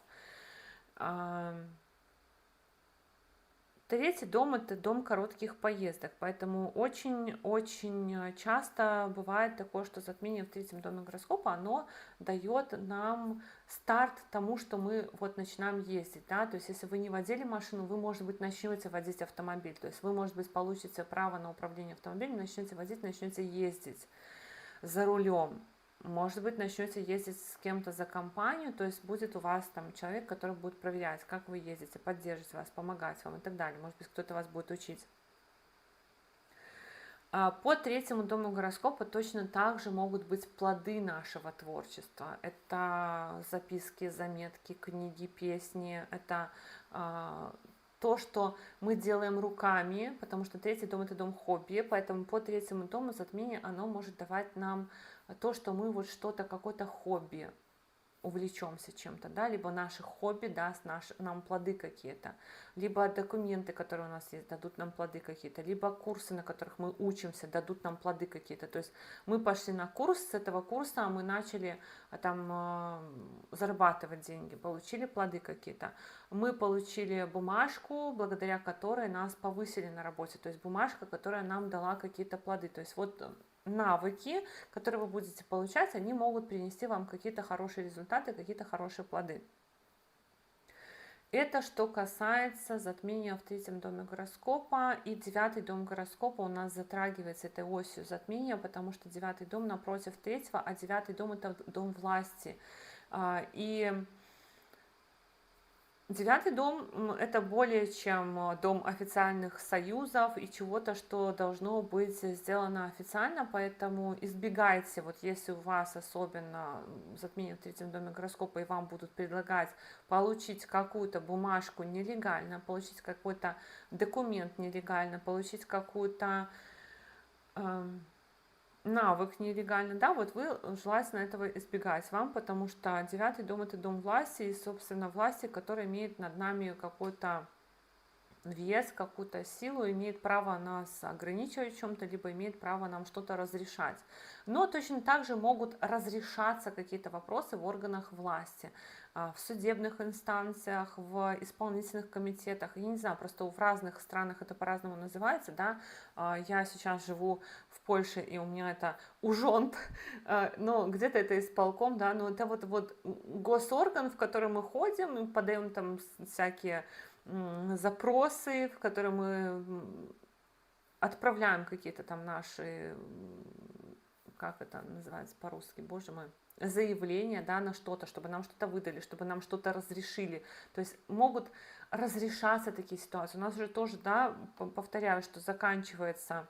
Третий дом — это дом коротких поездок, поэтому очень-очень часто бывает такое, что затмение в третьем доме гороскопа, оно дает нам старт тому, что мы вот начинаем ездить, да, то есть если вы не водили машину, вы, может быть, начнете водить автомобиль, то есть вы, может быть, получите право на управление автомобилем, начнете водить, начнете ездить за рулем. Может быть, начнете ездить с кем-то за компанию, то есть будет у вас там человек, который будет проверять, как вы ездите, поддерживать вас, помогать вам и так далее. Может быть, кто-то вас будет учить. По третьему дому гороскопа точно так же могут быть плоды нашего творчества. Это записки, заметки, книги, песни, это то, что мы делаем руками, потому что третий дом — это дом хобби, поэтому по третьему дому затмение, оно может давать нам то, что мы вот что-то, какое-то хобби, увлечемся чем-то, да, либо наше хобби даст нам плоды какие-то, либо документы, которые у нас есть, дадут нам плоды какие-то, либо курсы, на которых мы учимся, дадут нам плоды какие-то. То есть мы пошли на курс, с этого курса мы начали там зарабатывать деньги, получили плоды какие-то. Мы получили бумажку, благодаря которой нас повысили на работе, то есть бумажка, которая нам дала какие-то плоды. То есть вот навыки, которые вы будете получать, они могут принести вам какие-то хорошие результаты, какие-то хорошие плоды. Это что касается затмения в третьем доме гороскопа. И девятый дом гороскопа у нас затрагивается этой осью затмения, потому что девятый дом напротив третьего, а девятый дом — это дом власти. И девятый дом — это более чем дом официальных союзов и чего-то, что должно быть сделано официально, поэтому избегайте, вот если у вас особенно затмение в третьем доме гороскопа, и вам будут предлагать получить какую-то бумажку нелегально, получить какой-то документ нелегально, получить какую-то навык нелегально, да, вот вы желательно этого избегать вам, потому что девятый дом — это дом власти, и, собственно, власти, которая имеет над нами какой-то вес, какую-то силу, имеет право нас ограничивать в чем-то, либо имеет право нам что-то разрешать. Но точно так же могут разрешаться какие-то вопросы в органах власти, в судебных инстанциях, в исполнительных комитетах. Я не знаю, просто в разных странах это по-разному называется, да. Я сейчас живу в Польше, и у меня это ужонт, но где-то это исполком, да, но это вот госорган, в который мы ходим, и подаем там всякие запросы, в которые мы отправляем какие-то там наши, как это называется по-русски, боже мой, заявления, да, на что-то, чтобы нам что-то выдали, чтобы нам что-то разрешили. То есть могут разрешаться такие ситуации. У нас же тоже, да, повторяю, что заканчивается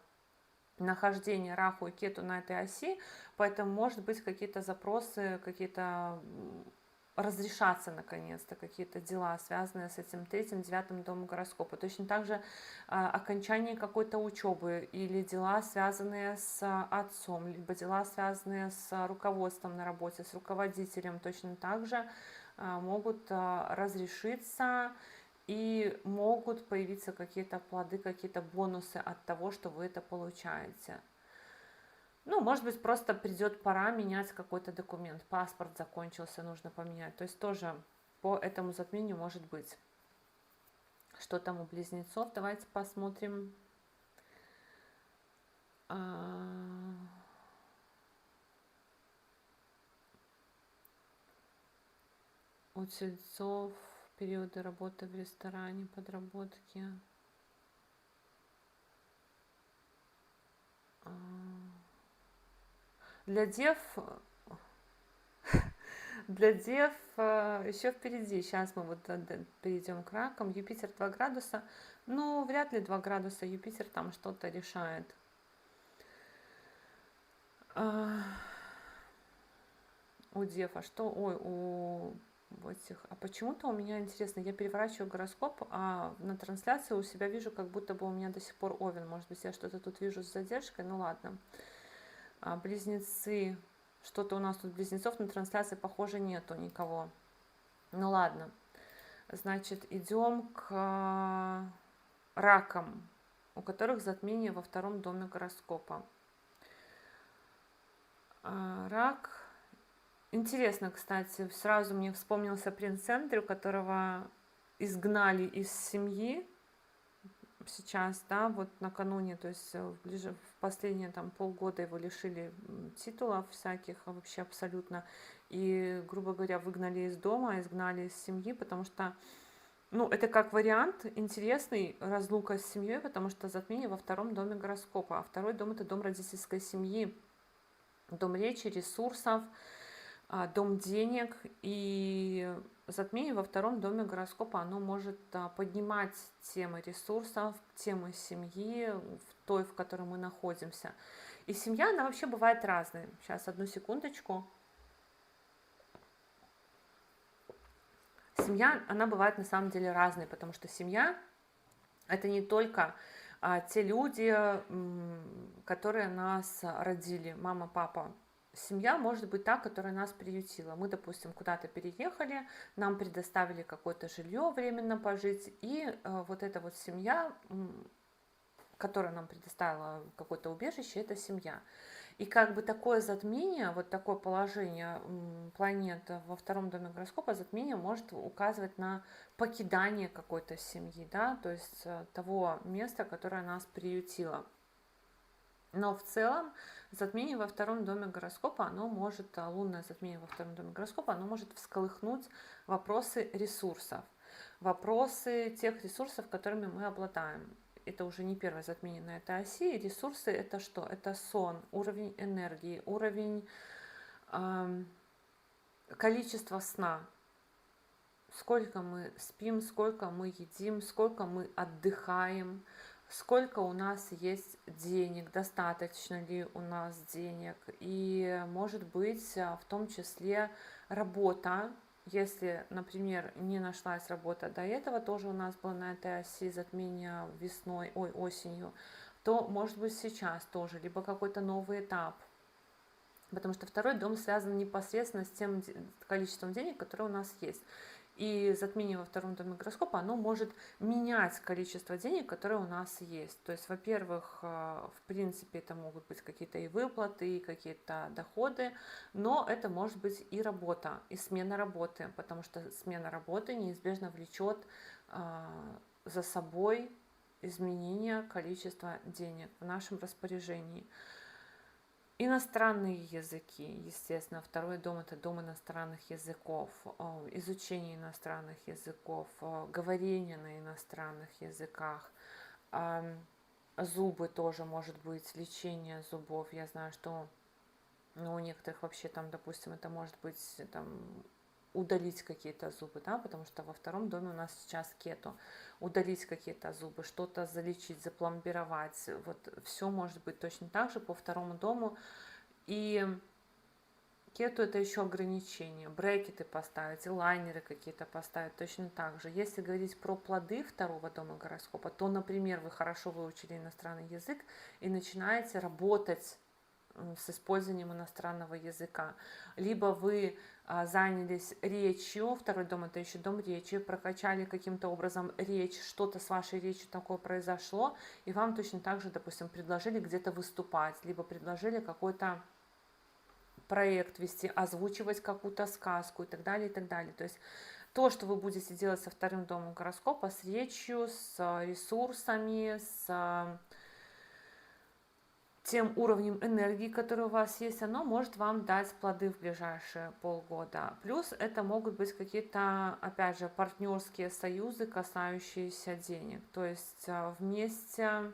нахождение Раху и Кету на этой оси, поэтому, может быть, какие-то запросы, какие-то разрешаться наконец-то какие-то дела, связанные с этим третьим, девятым домом гороскопа. Точно так же окончание какой-то учебы или дела, связанные с отцом, либо дела, связанные с руководством на работе, с руководителем, точно так же могут разрешиться и могут появиться какие-то плоды, какие-то бонусы от того, что вы это получаете. Ну, может быть, просто придет пора менять какой-то документ. Паспорт закончился, нужно поменять. То есть тоже по этому затмению может быть. Что там у близнецов? Давайте посмотрим. У тельцов периоды работы в ресторане, подработки. Для дев еще впереди. Сейчас мы вот перейдем к ракам. Юпитер 2 градуса. Ну, вряд ли 2 градуса Юпитер там что-то решает. У дев, а что? Ой, у этих. А почему-то у меня интересно, я переворачиваю гороскоп, а на трансляции у себя вижу, как будто бы у меня до сих пор Овен. Может быть, я что-то тут вижу с задержкой. Ну ладно. Близнецы. Что-то у нас тут близнецов на трансляции, похоже, нету никого. Ну ладно. Значит, идем к ракам, у которых затмение во втором доме гороскопа. Рак. Интересно, кстати, сразу мне вспомнился принц Эндрю, которого изгнали из семьи сейчас, да, вот накануне, то есть ближе в последние там полгода его лишили титулов всяких вообще абсолютно, и, грубо говоря, выгнали из дома, изгнали из семьи, потому что, ну, это как вариант интересный, разлука с семьей, потому что затмение во втором доме гороскопа, а второй дом — это дом родительской семьи, дом речи, ресурсов, дом денег, и затмение во втором доме гороскопа, оно может поднимать темы ресурсов, темы семьи, в той, в которой мы находимся. И семья, она вообще бывает разной. Сейчас, одну секундочку. Семья, она бывает на самом деле разной, потому что семья — это не только те люди, которые нас родили, мама, папа. Семья может быть та, которая нас приютила. Мы, допустим, куда-то переехали, нам предоставили какое-то жилье временно пожить, и вот эта вот семья, которая нам предоставила какое-то убежище, это семья. И как бы такое затмение, вот такое положение планет во втором доме гороскопа, затмение может указывать на покидание какой-то семьи, да, то есть того места, которое нас приютило. Но в целом затмение во втором доме гороскопа, оно может, лунное затмение во втором доме гороскопа, оно может всколыхнуть вопросы ресурсов, вопросы тех ресурсов, которыми мы обладаем. Это уже не первое затмение на этой оси. Ресурсы — это что? Это сон, уровень энергии, уровень количества сна. Сколько мы спим, сколько мы едим, сколько мы отдыхаем, сколько у нас есть денег, достаточно ли у нас денег. И, может быть, в том числе работа. Если, например, не нашлась работа до этого, тоже у нас было на этой оси затмение осенью, то, может быть, сейчас тоже, либо какой-то новый этап. Потому что второй дом связан непосредственно с тем количеством денег, которое у нас есть. И затмение во втором доме гороскопа, оно может менять количество денег, которые у нас есть. То есть, во-первых, в принципе, это могут быть какие-то и выплаты, и какие-то доходы, но это может быть и работа, и смена работы, потому что смена работы неизбежно влечет за собой изменение количества денег в нашем распоряжении. Иностранные языки, естественно, второй дом – это дом иностранных языков, изучение иностранных языков, говорение на иностранных языках, зубы тоже может быть, лечение зубов. Я знаю, что у некоторых вообще там, допустим, это может быть там удалить какие-то зубы, да, потому что во втором доме у нас сейчас кету, удалить какие-то зубы, что-то залечить, запломбировать, вот все может быть точно так же по второму дому. И кету это еще ограничения, брекеты поставить, лайнеры какие-то поставить точно так же. Если говорить про плоды второго дома гороскопа, то, например, вы хорошо выучили иностранный язык и начинаете работать с использованием иностранного языка. Либо вы занялись речью, второй дом это еще дом речи, прокачали каким-то образом речь, что-то с вашей речью такое произошло, и вам точно так же, допустим, предложили где-то выступать, либо предложили какой-то проект вести, озвучивать какую-то сказку и так далее, и так далее. То есть то, что вы будете делать со вторым домом гороскопа, с речью, с ресурсами, с тем уровнем энергии, который у вас есть, оно может вам дать плоды в ближайшие полгода. Плюс это могут быть какие-то, опять же, партнерские союзы, касающиеся денег. То есть вместе,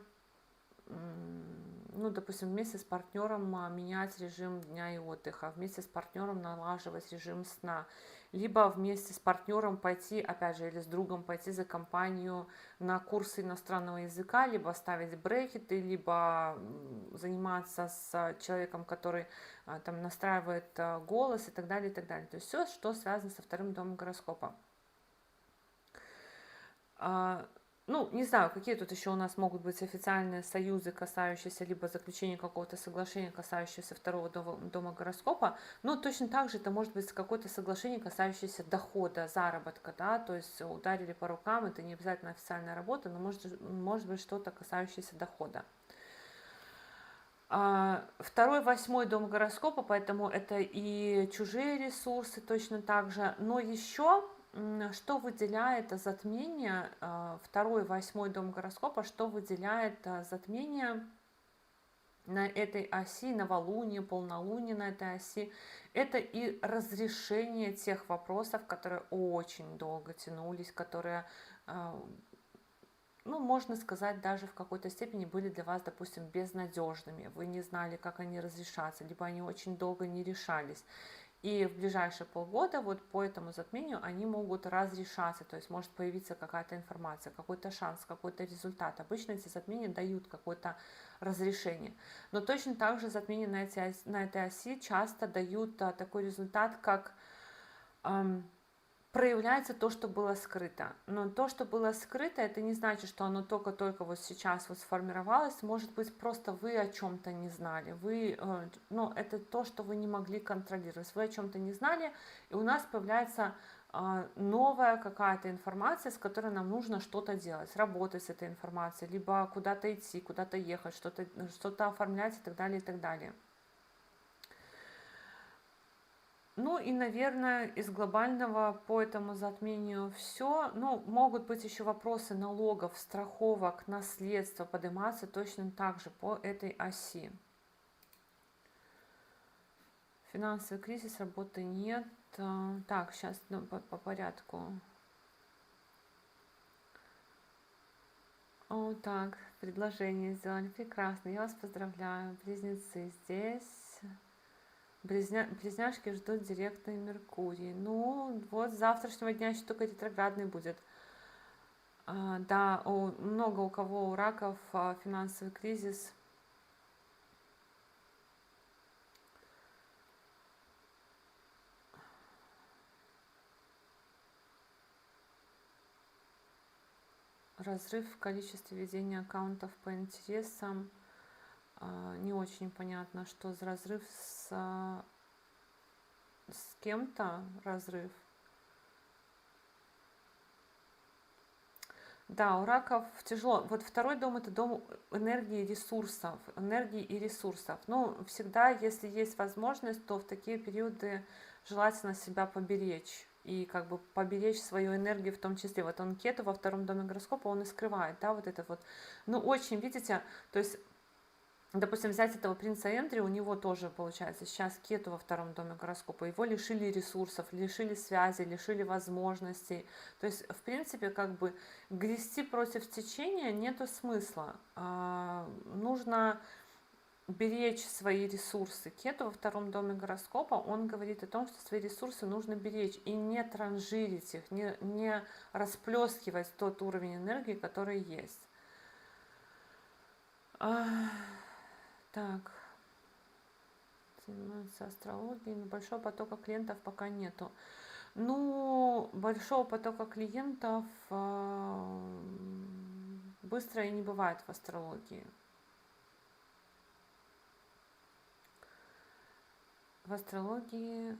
ну, допустим, вместе с партнером менять режим дня и отдыха, вместе с партнером налаживать режим сна, либо вместе с партнером пойти, опять же, или с другом пойти за компанию на курсы иностранного языка, либо ставить брекеты, либо заниматься с человеком, который там настраивает голос и так далее, и так далее. То есть все, что связано со вторым домом гороскопа. Ну, не знаю, какие тут еще у нас могут быть официальные союзы, касающиеся либо заключения какого-то соглашения, касающегося второго дома гороскопа, но точно так же это может быть какое-то соглашение, касающееся дохода, заработка, да, то есть ударили по рукам, это не обязательно официальная работа, но может быть что-то, касающееся дохода. Второй, восьмой дом гороскопа, поэтому это и чужие ресурсы точно так же, но еще что выделяет затмение, второй, восьмой дом гороскопа, что выделяет затмение на этой оси, новолуние, полнолуние на этой оси, это и разрешение тех вопросов, которые очень долго тянулись, которые, ну, можно сказать, даже в какой-то степени были для вас, допустим, безнадежными. Вы не знали, как они разрешатся, либо они очень долго не решались. И в ближайшие полгода вот по этому затмению они могут разрешаться, то есть может появиться какая-то информация, какой-то шанс, какой-то результат. Обычно эти затмения дают какое-то разрешение. Но точно так же затмения на этой оси часто дают такой результат, как проявляется то, что было скрыто. Но то, что было скрыто, это не значит, что оно только-только вот сейчас вот сформировалось. Может быть, просто вы о чем-то не знали. Ну, это то, что вы не могли контролировать. Вы о чем-то не знали, и у нас появляется новая какая-то информация, с которой нам нужно что-то делать, работать с этой информацией, либо куда-то идти, куда-то ехать, что-то оформлять и так далее, и так далее. Ну и, наверное, из глобального по этому затмению все. Ну, могут быть еще вопросы налогов, страховок, наследства подниматься точно так же по этой оси. Финансовый кризис, работы нет. Так, сейчас по порядку. О, так, предложение сделали. Прекрасно, я вас поздравляю. Близнецы здесь. Близняшки ждут директный Меркурий. Ну, вот с завтрашнего дня еще только ретроградный будет. Да, много у кого у раков финансовый кризис. Разрыв в количестве ведения аккаунтов по интересам. Не очень понятно, что за разрыв с кем-то разрыв. Да, у раков тяжело. Вот второй дом — это дом энергии и ресурсов. Ну, всегда, если есть возможность, то в такие периоды желательно себя поберечь и как бы поберечь свою энергию в том числе. Вот он Кету во втором доме гороскопа, он и скрывает, да, вот это вот. Ну, очень, видите, то есть допустим, взять этого принца Эндрю, у него тоже получается сейчас Кету во втором доме гороскопа, его лишили ресурсов, лишили связи, лишили возможностей. То есть, в принципе, как бы грести против течения нету смысла. Нужно беречь свои ресурсы. Кету во втором доме гороскопа, он говорит о том, что свои ресурсы нужно беречь и не транжирить их, не расплескивать тот уровень энергии, который есть. Так, занимаются астрологией, но большого потока клиентов пока нету. Ну, большого потока клиентов быстро и не бывает в астрологии. В астрологии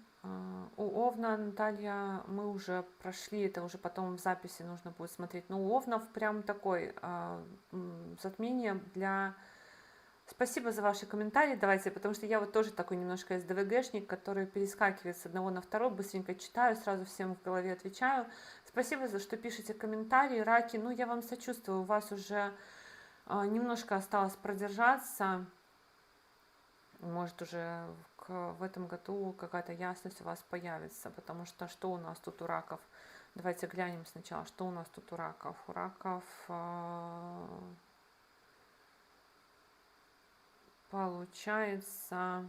у Овна, Наталья, мы уже прошли, это уже потом в записи нужно будет смотреть. Но у Овнов прям такой затмение для... Спасибо за ваши комментарии, давайте, потому что я вот тоже такой немножко СДВГшник, который перескакивает с одного на второй, быстренько читаю, сразу всем в голове отвечаю. Спасибо за что пишете комментарии, раки, ну я вам сочувствую, у вас уже немножко осталось продержаться, может уже в этом году какая-то ясность у вас появится, потому что у нас тут у раков? Давайте глянем сначала, что у нас тут у раков. У раков... Получается,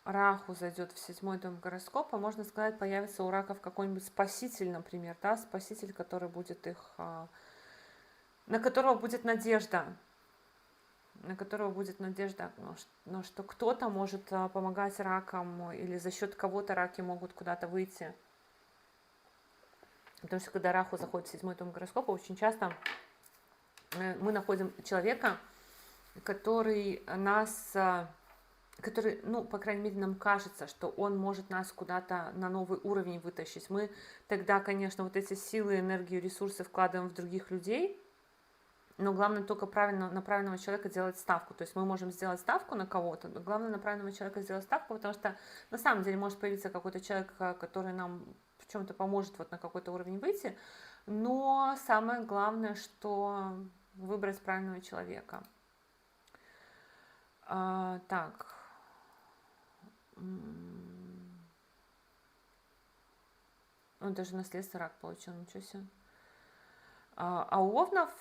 Раху зайдет в 7-й дом гороскопа, можно сказать, появится у раков какой-нибудь спаситель, например, да, спаситель, который будет их, на которого будет надежда, но что кто-то может помогать ракам, или за счет кого-то раки могут куда-то выйти. Потому что когда Раху заходит в 7-й дом гороскопа, очень часто мы находим человека, который нас... который, ну, по крайней мере, нам кажется, что он может нас куда-то на новый уровень вытащить. Мы тогда, конечно, вот эти силы, энергию, ресурсы вкладываем в других людей, но главное только правильно, на правильного человека делать ставку. То есть мы можем сделать ставку на кого-то, но главное на правильного человека сделать ставку, потому что на самом деле может появиться какой-то человек, который нам в чем-то поможет вот на какой-то уровень выйти, но самое главное, что выбрать правильного человека. Так. Он даже наследство рак получил, ничего себе. А у Овнов,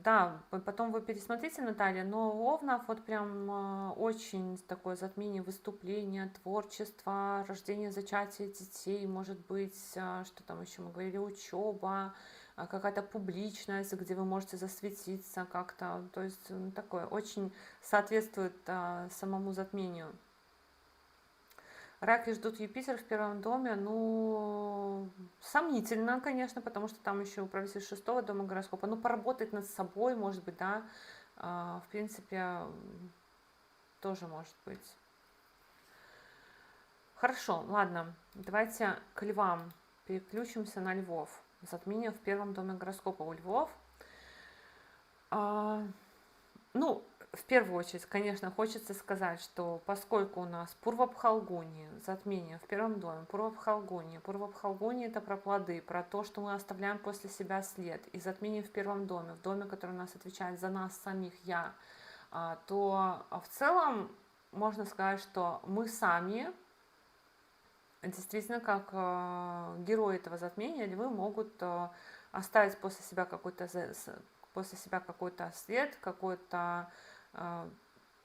да, потом вы пересмотрите, Наталья, но у Овнов вот прям очень такое затмение, выступление, творчество, рождение, зачатие детей, может быть, что там еще мы говорили, учеба, какая-то публичность, где вы можете засветиться как-то, то есть такое очень соответствует самому затмению. Раки ждут Юпитер в первом доме, ну, сомнительно, конечно, потому что там еще управитель 6-го дома гороскопа. Ну, поработать над собой, может быть, да, в принципе, тоже может быть. Хорошо, ладно, давайте к львам переключимся на львов. Затмение в первом доме гороскопа у львов. Ну, в первую очередь, конечно, хочется сказать, что поскольку у нас Пурва-Бхалгуни, затмение в первом доме, Пурва-Бхалгуни это про плоды, про то, что мы оставляем после себя след, и затмение в первом доме, в доме, который у нас отвечает за нас самих, я, то в целом можно сказать, что мы сами, действительно, как герои этого затмения, львы могут оставить после себя какой-то след, какой-то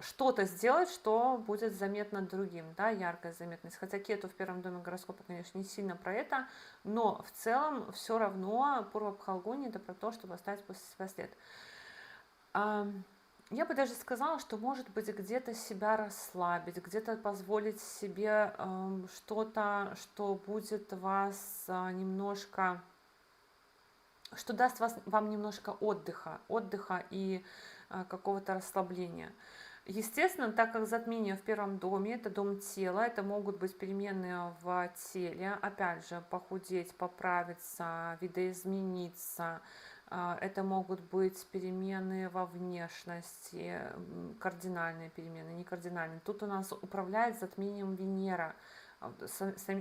что-то сделать, что будет заметно другим, да, яркая заметность. Хотя Кету в первом доме гороскопа, конечно, не сильно про это, но в целом все равно Пурва-Бхалгуни это про то, чтобы оставить после себя след. Я бы даже сказала, что, может быть, где-то себя расслабить, где-то позволить себе что-то, что будет вас немножко, что даст вам немножко отдыха и какого-то расслабления. Естественно, так как затмение в первом доме, это дом тела, это могут быть перемены в теле, опять же, похудеть, поправиться, видоизмениться, Это могут быть перемены во внешности, кардинальные перемены, не кардинальные. Тут у нас управляет затмением Венера.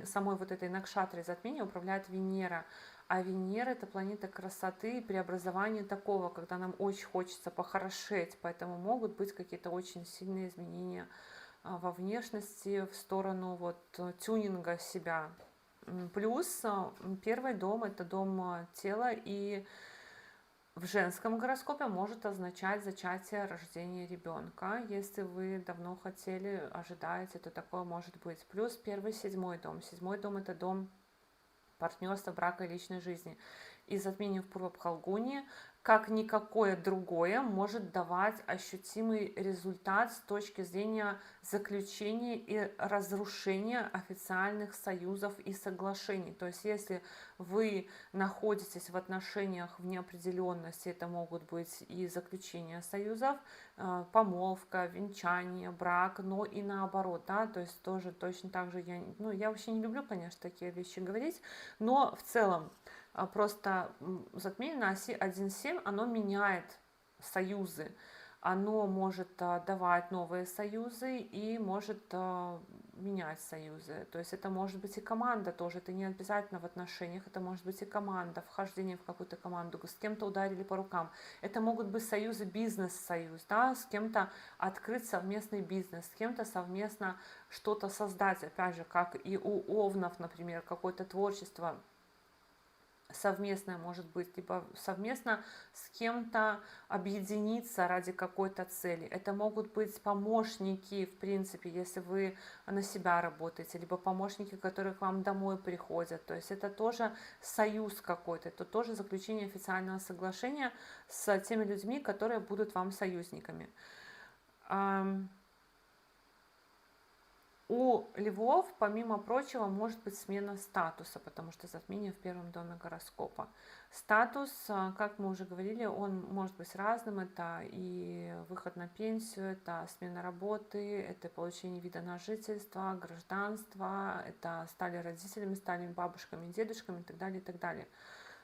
Самой вот этой накшатрой затмения управляет Венера. А Венера — это планета красоты и преобразования такого, когда нам очень хочется похорошеть. Поэтому могут быть какие-то очень сильные изменения во внешности в сторону вот тюнинга себя. Плюс первый дом — это дом тела, и в женском гороскопе может означать зачатие, рождение ребенка. Если вы давно хотели, ожидаете, то такое может быть. Плюс первый, седьмой дом. Седьмой дом — это дом партнерства, брака и личной жизни. И затмение в Пурва-Пхалгуни, как никакое другое, может давать ощутимый результат с точки зрения заключения и разрушения официальных союзов и соглашений. То есть если вы находитесь в отношениях в неопределенности, это могут быть и заключение союзов, помолвка, венчание, брак, но и наоборот, да, то есть тоже точно так же я вообще не люблю, конечно, такие вещи говорить, но в целом просто затмение на оси 1,7, оно меняет союзы, оно может давать новые союзы и может менять союзы. То есть это может быть и команда тоже, это не обязательно в отношениях, это может быть и команда, вхождение в какую-то команду, с кем-то ударили по рукам. Это могут быть союзы, бизнес-союз, да, с кем-то открыть совместный бизнес, с кем-то совместно что-то создать, опять же, как и у овнов, например, какое-то творчество совместное может быть, либо совместно с кем-то объединиться ради какой-то цели. Это могут быть помощники, в принципе, если вы на себя работаете, либо помощники, которые к вам домой приходят. То есть это тоже союз какой-то, это тоже заключение официального соглашения с теми людьми, которые будут вам союзниками. У львов, помимо прочего, может быть смена статуса, потому что затмение в первом доме гороскопа. Статус, как мы уже говорили, он может быть разным. Это и выход на пенсию, это смена работы, это получение вида на жительство, гражданство, это стали родителями, стали бабушками, дедушками и так далее, и так далее.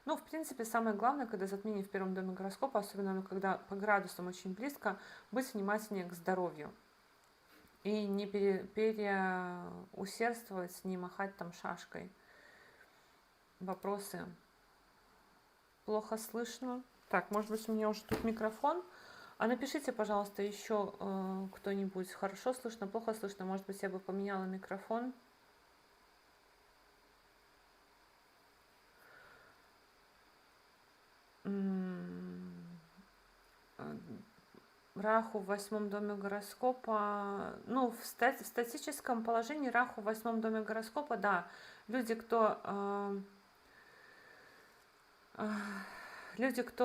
Ну, в принципе, самое главное, когда затмение в первом доме гороскопа, особенно когда по градусам очень близко, быть внимательнее к здоровью. И не переусердствовать, не махать там шашкой. Вопросы? Плохо слышно. Так, может быть, у меня уже тут микрофон. А напишите, пожалуйста, еще кто-нибудь. Хорошо слышно, плохо слышно. Может быть, я бы поменяла микрофон. Раху в 8 доме гороскопа, ну, в статическом положении Раху в 8 доме гороскопа, да, люди, кто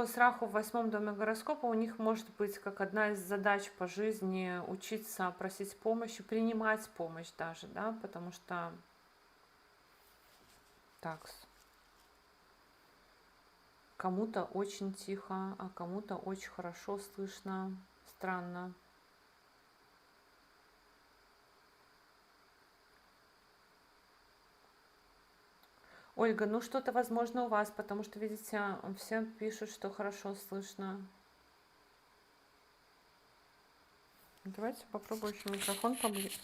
с Раху в 8 доме гороскопа, у них может быть как одна из задач по жизни учиться просить помощи, принимать помощь даже, да, потому что так, кому-то очень тихо, а кому-то очень хорошо слышно, странно. Ольга, ну что-то возможно у вас, потому что, видите, все пишут, что хорошо слышно. Давайте попробую еще микрофон поближе.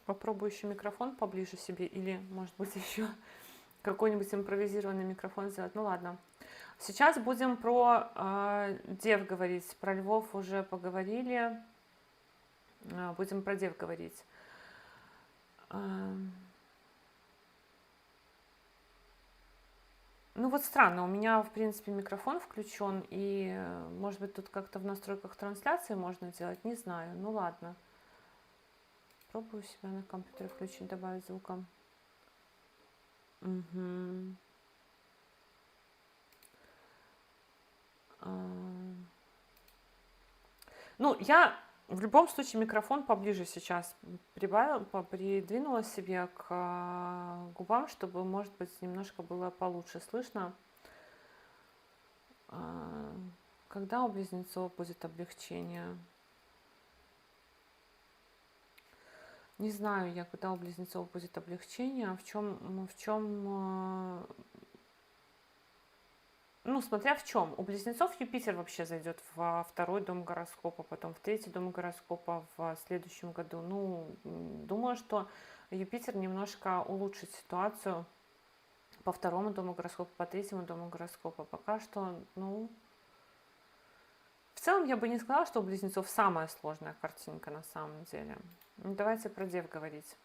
Попробую еще микрофон поближе себе, или, может быть, еще какой-нибудь импровизированный микрофон сделать. Ну ладно. Сейчас будем про дев говорить. Про львов уже поговорили. Будем про дев говорить. Ну вот странно, у меня, в принципе, микрофон включен, и, может быть, тут как-то в настройках трансляции можно делать, не знаю. Ну ладно. Пробую себя на компьютере включить, добавить звука. Угу. Ну, я в любом случае микрофон поближе сейчас придвинула себе к губам, чтобы, может быть, немножко было получше слышно. Когда у близнецов будет облегчение? Не знаю я, когда у близнецов будет облегчение, в чем Ну, смотря в чем. У близнецов Юпитер вообще зайдет во второй дом гороскопа, потом в третий дом гороскопа в следующем году. Ну, думаю, что Юпитер немножко улучшит ситуацию по второму дому гороскопа, по третьему дому гороскопа. Пока что, ну, в целом я бы не сказала, что у близнецов самая сложная картинка на самом деле. Ну, давайте про дев говорить.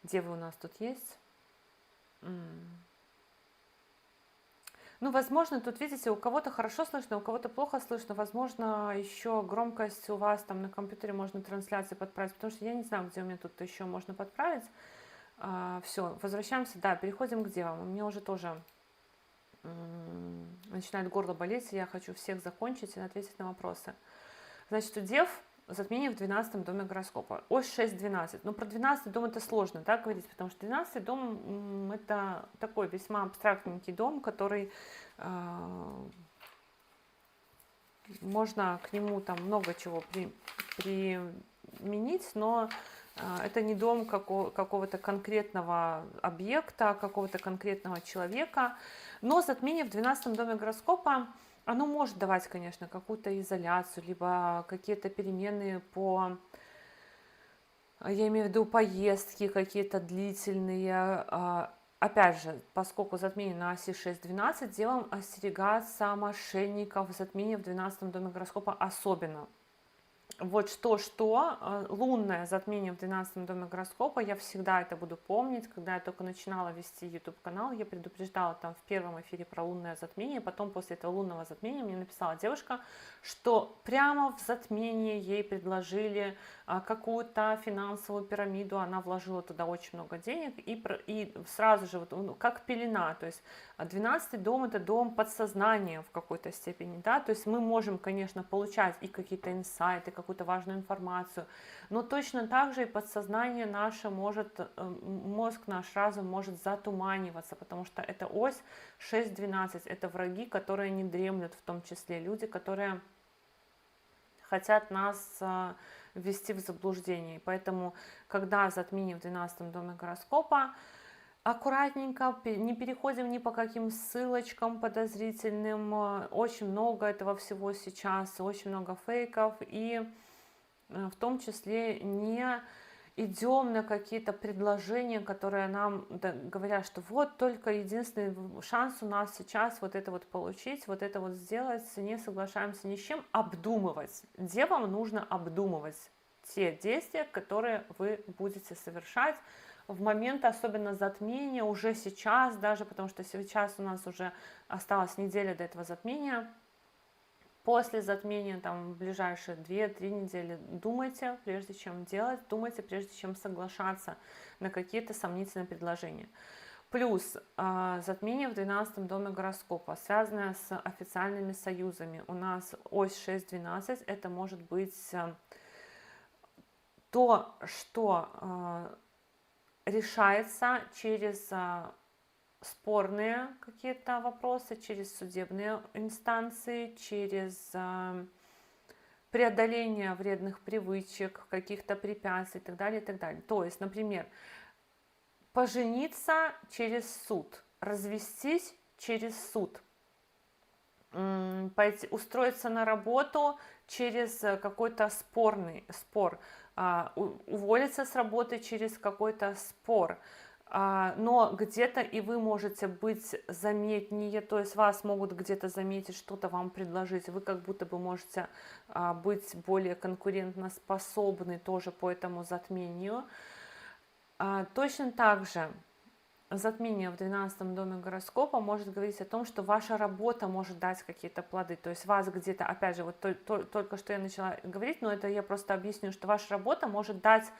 Девы у нас тут есть. Ну, возможно, тут, видите, у кого-то хорошо слышно, у кого-то плохо слышно. Возможно, еще громкость у вас там на компьютере можно трансляции подправить, потому что я не знаю, где у меня тут еще можно подправить. Все, возвращаемся, да, переходим к девам. У меня уже тоже начинает горло болеть, и я хочу всех закончить и ответить на вопросы. Значит, у дев затмение в 12 доме гороскопа. Ось 6-12. Ну, про 12 дом это сложно, да, говорить, потому что 12 дом это такой весьма абстрактненький дом, который можно к нему там много чего применить, но это не дом какого-то конкретного объекта, какого-то конкретного человека. Но затмение в 12 доме гороскопа, оно может давать, конечно, какую-то изоляцию, либо какие-то перемены по, я имею в виду, поездки какие-то длительные. Опять же, поскольку затмение на оси 6-12, девам остерегаться мошенников, затмение в 12 доме гороскопа особенно. Вот что, лунное затмение в 12 доме гороскопа, я всегда это буду помнить. Когда я только начинала вести YouTube-канал, я предупреждала там в первом эфире про лунное затмение, потом после этого лунного затмения мне написала девушка, что прямо в затмении ей предложили какую-то финансовую пирамиду, она вложила туда очень много денег, и сразу же, вот, как пелена, то есть 12 дом это дом подсознания в какой-то степени, да, то есть мы можем, конечно, получать и какие-то инсайты, какую-то важную информацию, но точно так же и подсознание наше может, мозг наш, разум может затуманиваться, потому что это ось 6-12, это враги, которые не дремлют, в том числе люди, которые хотят нас ввести в заблуждение. Поэтому, когда затмение в 12 доме гороскопа, аккуратненько, не переходим ни по каким ссылочкам подозрительным. Очень много этого всего сейчас, очень много фейков. И в том числе не идем на какие-то предложения, которые нам говорят, что вот только единственный шанс у нас сейчас вот это вот получить, вот это вот сделать, не соглашаемся ни с чем, обдумывать. Девам нужно обдумывать те действия, которые вы будете совершать в момент особенно затмения, уже сейчас даже, потому что сейчас у нас уже осталась неделя до этого затмения. После затмения, там, в ближайшие 2-3 недели, думайте, прежде чем делать, думайте, прежде чем соглашаться на какие-то сомнительные предложения. Плюс затмение в 12 доме гороскопа, связанное с официальными союзами. У нас ось 6-12, это может быть то, что решается через спорные какие-то вопросы, через судебные инстанции, через преодоление вредных привычек, каких-то препятствий и так далее, и так далее. То есть, например, пожениться через суд, развестись через суд, пойти, устроиться на работу через какой-то спор, уволиться с работы через какой-то спор. Но где-то и вы можете быть заметнее, то есть вас могут где-то заметить, что-то вам предложить, вы как будто бы можете быть более конкурентоспособны тоже по этому затмению. Точно так же затмение в 12 доме гороскопа может говорить о том, что ваша работа может дать какие-то плоды, то есть вас где-то, опять же, вот только что я начала говорить, но это я просто объясню, что ваша работа может дать.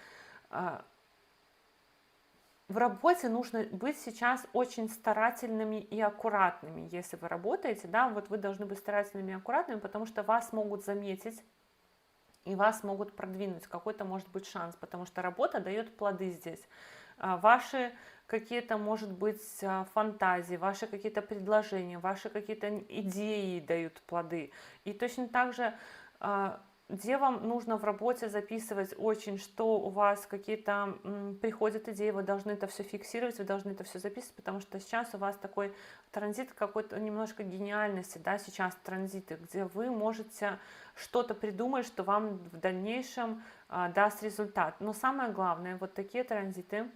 В работе нужно быть сейчас очень старательными и аккуратными. Если вы работаете, да, вот вы должны быть старательными и аккуратными, потому что вас могут заметить и вас могут продвинуть. Какой-то может быть шанс, потому что работа дает плоды здесь. Ваши какие-то, может быть, фантазии, ваши какие-то предложения, ваши какие-то идеи дают плоды. И точно так же девам нужно в работе записывать очень, что у вас какие-то приходят идеи, вы должны это все фиксировать, вы должны это все записывать, потому что сейчас у вас такой транзит какой-то немножко гениальности, да, сейчас транзиты, где вы можете что-то придумать, что вам в дальнейшем даст результат. Но самое главное, вот такие транзиты,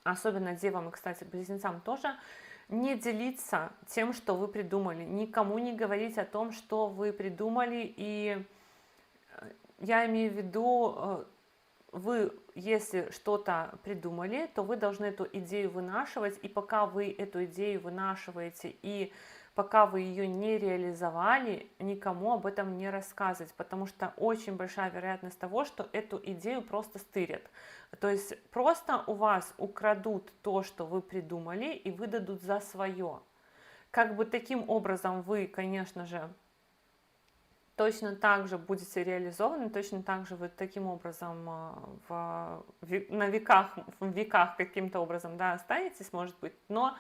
особенно девам и, кстати, близнецам тоже, не делиться тем, что вы придумали, никому не говорить о том, что вы придумали, и я имею в виду, вы, если что-то придумали, то вы должны эту идею вынашивать, и пока вы эту идею вынашиваете, и пока вы ее не реализовали, никому об этом не рассказывать, потому что очень большая вероятность того, что эту идею просто стырят. То есть просто у вас украдут то, что вы придумали, и выдадут за свое. Как бы таким образом вы, конечно же, точно так же будете реализованы, точно так же вы таким образом на веках, в веках каким-то образом, да, останетесь, может быть, но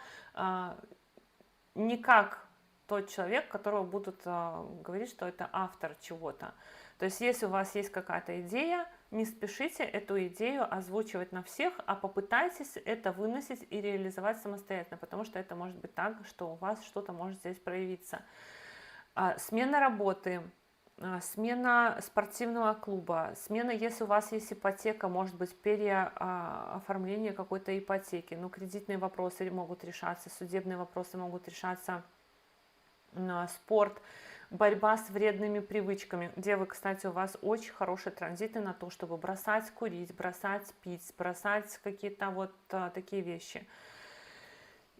не как тот человек, которого будут говорить, что это автор чего-то. То есть если у вас есть какая-то идея, не спешите эту идею озвучивать на всех, а попытайтесь это выносить и реализовать самостоятельно, потому что это может быть так, что у вас что-то может здесь проявиться. Смена работы, смена спортивного клуба, смена, если у вас есть ипотека, может быть, переоформление какой-то ипотеки, но кредитные вопросы могут решаться, судебные вопросы могут решаться, спорт, борьба с вредными привычками. Девы, кстати, у вас очень хорошие транзиты на то, чтобы бросать курить, бросать пить, бросать какие-то вот такие вещи.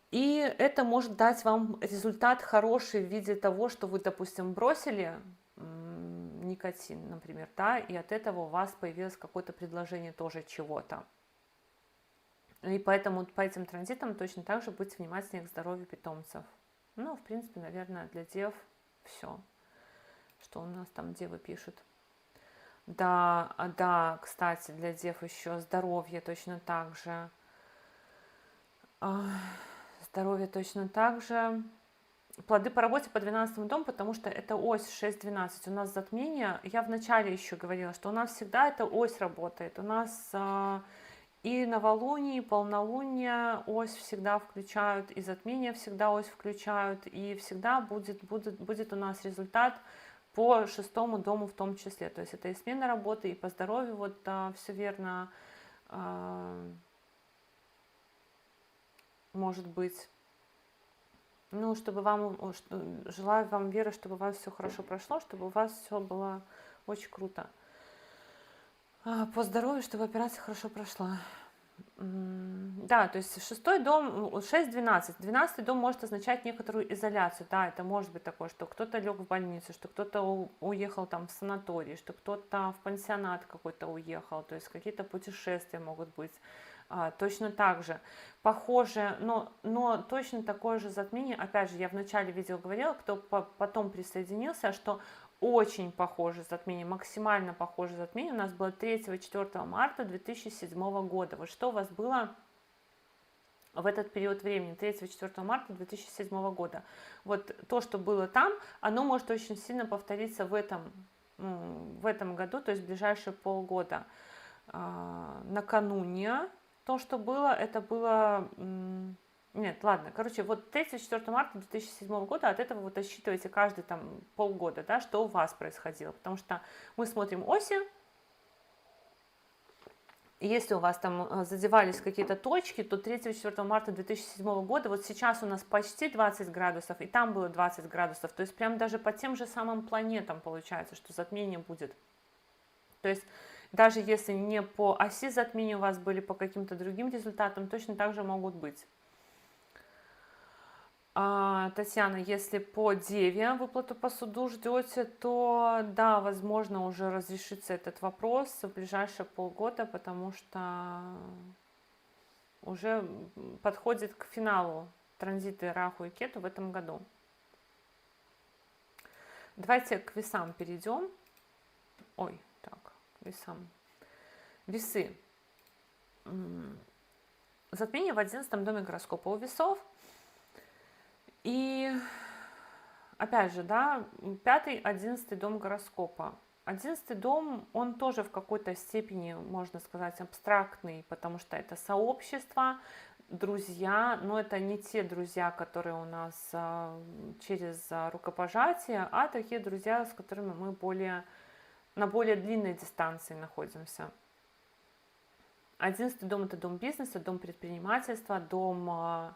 И это может дать вам результат хороший в виде того, что вы, допустим, бросили никотин, например, да, и от этого у вас появилось какое-то предложение тоже чего-то. И поэтому по этим транзитам точно так же будьте внимательнее к здоровью питомцев. Ну, в принципе, наверное, для дев все, что у нас там девы пишут. Да, да, кстати, для дев еще здоровье точно так же. Здоровье точно так же. Плоды по работе по 12 дому, потому что это ось 6-12. У нас затмение. Я вначале еще говорила, что у нас всегда эта ось работает. У нас и новолуние, и полнолуние ось всегда включают, и затмение всегда ось включают, и всегда будет у нас результат по 6 дому в том числе. То есть это и смена работы, и по здоровью, вот все верно, может быть. Ну, чтобы желаю вам веры, чтобы у вас все хорошо прошло, чтобы у вас все было очень круто. По здоровью, чтобы операция хорошо прошла. Да, то есть 6 дом, 6-12. 12 дом может означать некоторую изоляцию. Да, это может быть такое, что кто-то лег в больницу, что кто-то уехал там в санаторий, что кто-то в пансионат какой-то уехал. То есть какие-то путешествия могут быть. Точно так же. Похоже, но точно такое же затмение. Опять же, я в начале видео говорила, кто потом присоединился, что очень похоже затмение, максимально похоже затмение у нас было 3-4 марта 2007 года. Вот что у вас было в этот период времени, 3-4 марта 2007 года. Вот то, что было там, оно может очень сильно повториться в этом году, то есть в ближайшие полгода. Накануне то, что было, это было... Нет, ладно, короче, вот 3-4 марта 2007 года, от этого вот отсчитывайте каждый там полгода, да, что у вас происходило, потому что мы смотрим оси, и если у вас там задевались какие-то точки, то 3-4 марта 2007 года, вот сейчас у нас почти 20 градусов, и там было 20 градусов, то есть прям даже по тем же самым планетам получается, что затмение будет. То есть даже если не по оси затмения у вас были, по каким-то другим результатам, точно так же могут быть. Татьяна, если по Деве выплату по суду ждете, то да, возможно, уже разрешится этот вопрос в ближайшие полгода, потому что уже подходит к финалу транзиты Раху и Кету в этом году. Давайте к весам перейдем. Ой, так, к весам. Весы. Затмение в 11 доме гороскопа у весов. И опять же, да, 5-11 дом гороскопа. 11 дом, он тоже в какой-то степени, можно сказать, абстрактный, потому что это сообщество, друзья, но это не те друзья, которые у нас через рукопожатие, а такие друзья, с которыми мы на более длинной дистанции находимся. 11 дом – это дом бизнеса, дом предпринимательства, дом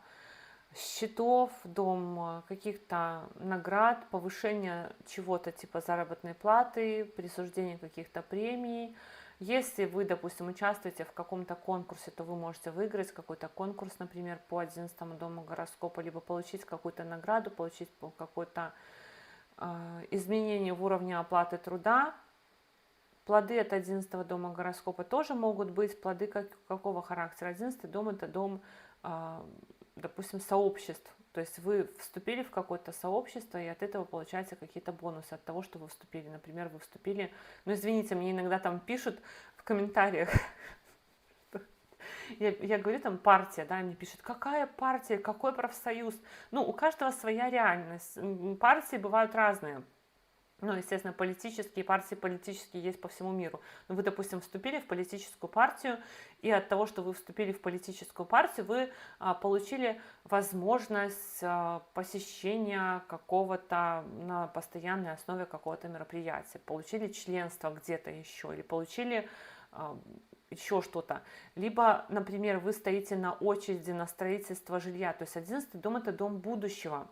счетов, дом каких-то наград, повышения чего-то типа заработной платы, присуждения каких-то премий. Если вы, допустим, участвуете в каком-то конкурсе, то вы можете выиграть какой-то конкурс, например, по 11 дому гороскопа, либо получить какую-то награду, получить какое-то изменение в уровне оплаты труда. Плоды от 11 дома гороскопа тоже могут быть. Плоды какого характера? 11 дом – это дом, допустим, сообществ. То есть вы вступили в какое-то сообщество, и от этого получаете какие-то бонусы от того, что вы вступили. Например, вы вступили... Ну, извините, мне иногда там пишут в комментариях, я говорю там партия, да, мне пишут, какая партия, какой профсоюз. Ну, у каждого своя реальность. Партии бывают разные. Ну, естественно, политические партии политические есть по всему миру. Но вы, допустим, вступили в политическую партию, и от того, что вы вступили в политическую партию, вы получили возможность посещения какого-то на постоянной основе какого-то мероприятия, получили членство где-то еще, или получили еще что-то. Либо, например, вы стоите на очереди на строительство жилья. То есть 11 дом – это дом будущего.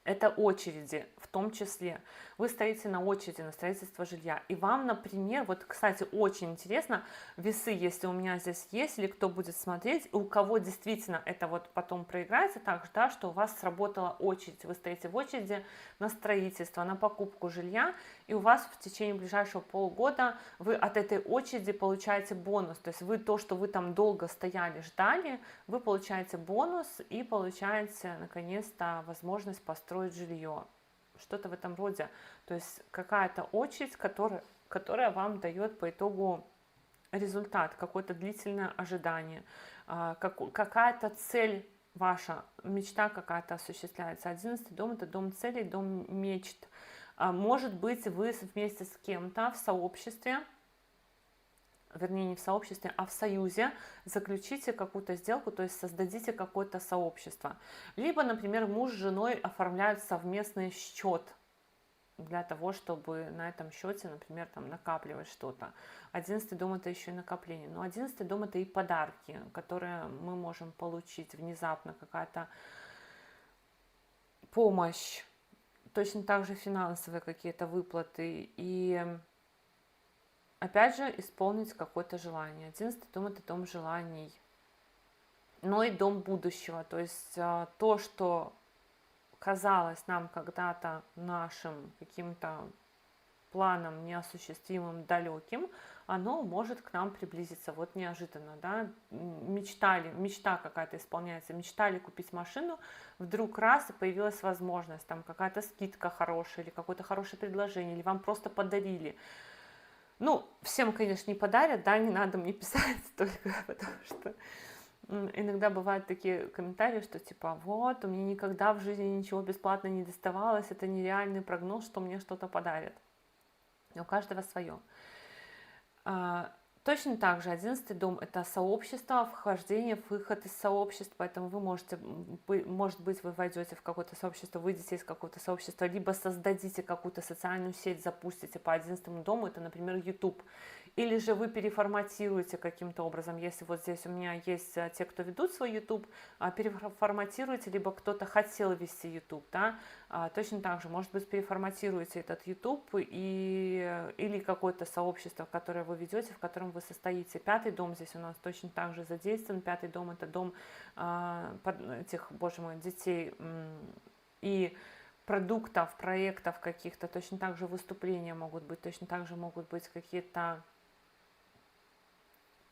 Это очереди в том числе. Вы стоите на очереди на строительство жилья. И вам, например, вот, кстати, очень интересно, весы, если у меня здесь есть, или кто будет смотреть, у кого действительно это вот потом проиграется так, да, что у вас сработала очередь. Вы стоите в очереди на строительство, на покупку жилья, и у вас в течение ближайшего полугода вы от этой очереди получаете бонус. То есть вы то, что вы там долго стояли, ждали, вы получаете бонус и получаете, наконец-то, возможность построить жилье, что-то в этом роде. То есть какая-то очередь, которая вам дает по итогу результат, какое-то длительное ожидание, какая-то цель ваша, мечта какая-то осуществляется. 11 дом – это дом целей, дом мечт. Может быть, вы вместе с кем-то в сообществе, вернее, не в сообществе, а в союзе, заключите какую-то сделку, то есть создадите какое-то сообщество. Либо, например, муж с женой оформляют совместный счет для того, чтобы на этом счете, например, там накапливать что-то. 11 дом – это еще и накопление. Но 11 дом – это и подарки, которые мы можем получить внезапно, какая-то помощь, точно так же финансовые какие-то выплаты и... Опять же, исполнить какое-то желание. 11 дом – это дом желаний, но и дом будущего. То есть то, что казалось нам когда-то нашим каким-то планом неосуществимым, далеким, оно может к нам приблизиться вот неожиданно, да, мечта какая-то исполняется, мечтали купить машину, вдруг раз и появилась возможность, там какая-то скидка хорошая, или какое-то хорошее предложение, или вам просто подарили. Ну, всем, конечно, не подарят, да, не надо мне писать только, потому что иногда бывают такие комментарии, что типа, вот, у меня никогда в жизни ничего бесплатно не доставалось, это нереальный прогноз, что мне что-то подарят. У каждого свое. Точно так же 11 дом – это сообщество, вхождение, выход из сообщества, поэтому вы можете, может быть, вы войдете в какое-то сообщество, выйдете из какого-то сообщества, либо создадите какую-то социальную сеть, запустите по 11 дому, это, например, YouTube. Или же вы переформатируете каким-то образом, если вот здесь у меня есть те, кто ведут свой YouTube, переформатируете, либо кто-то хотел вести YouTube, да, точно так же, может быть, переформатируете этот YouTube или какое-то сообщество, которое вы ведете, в котором вы состоите. 5 дом здесь у нас точно так же задействован. 5 дом – это дом этих, боже мой, детей и продуктов, проектов каких-то, точно так же выступления могут быть, точно так же могут быть какие-то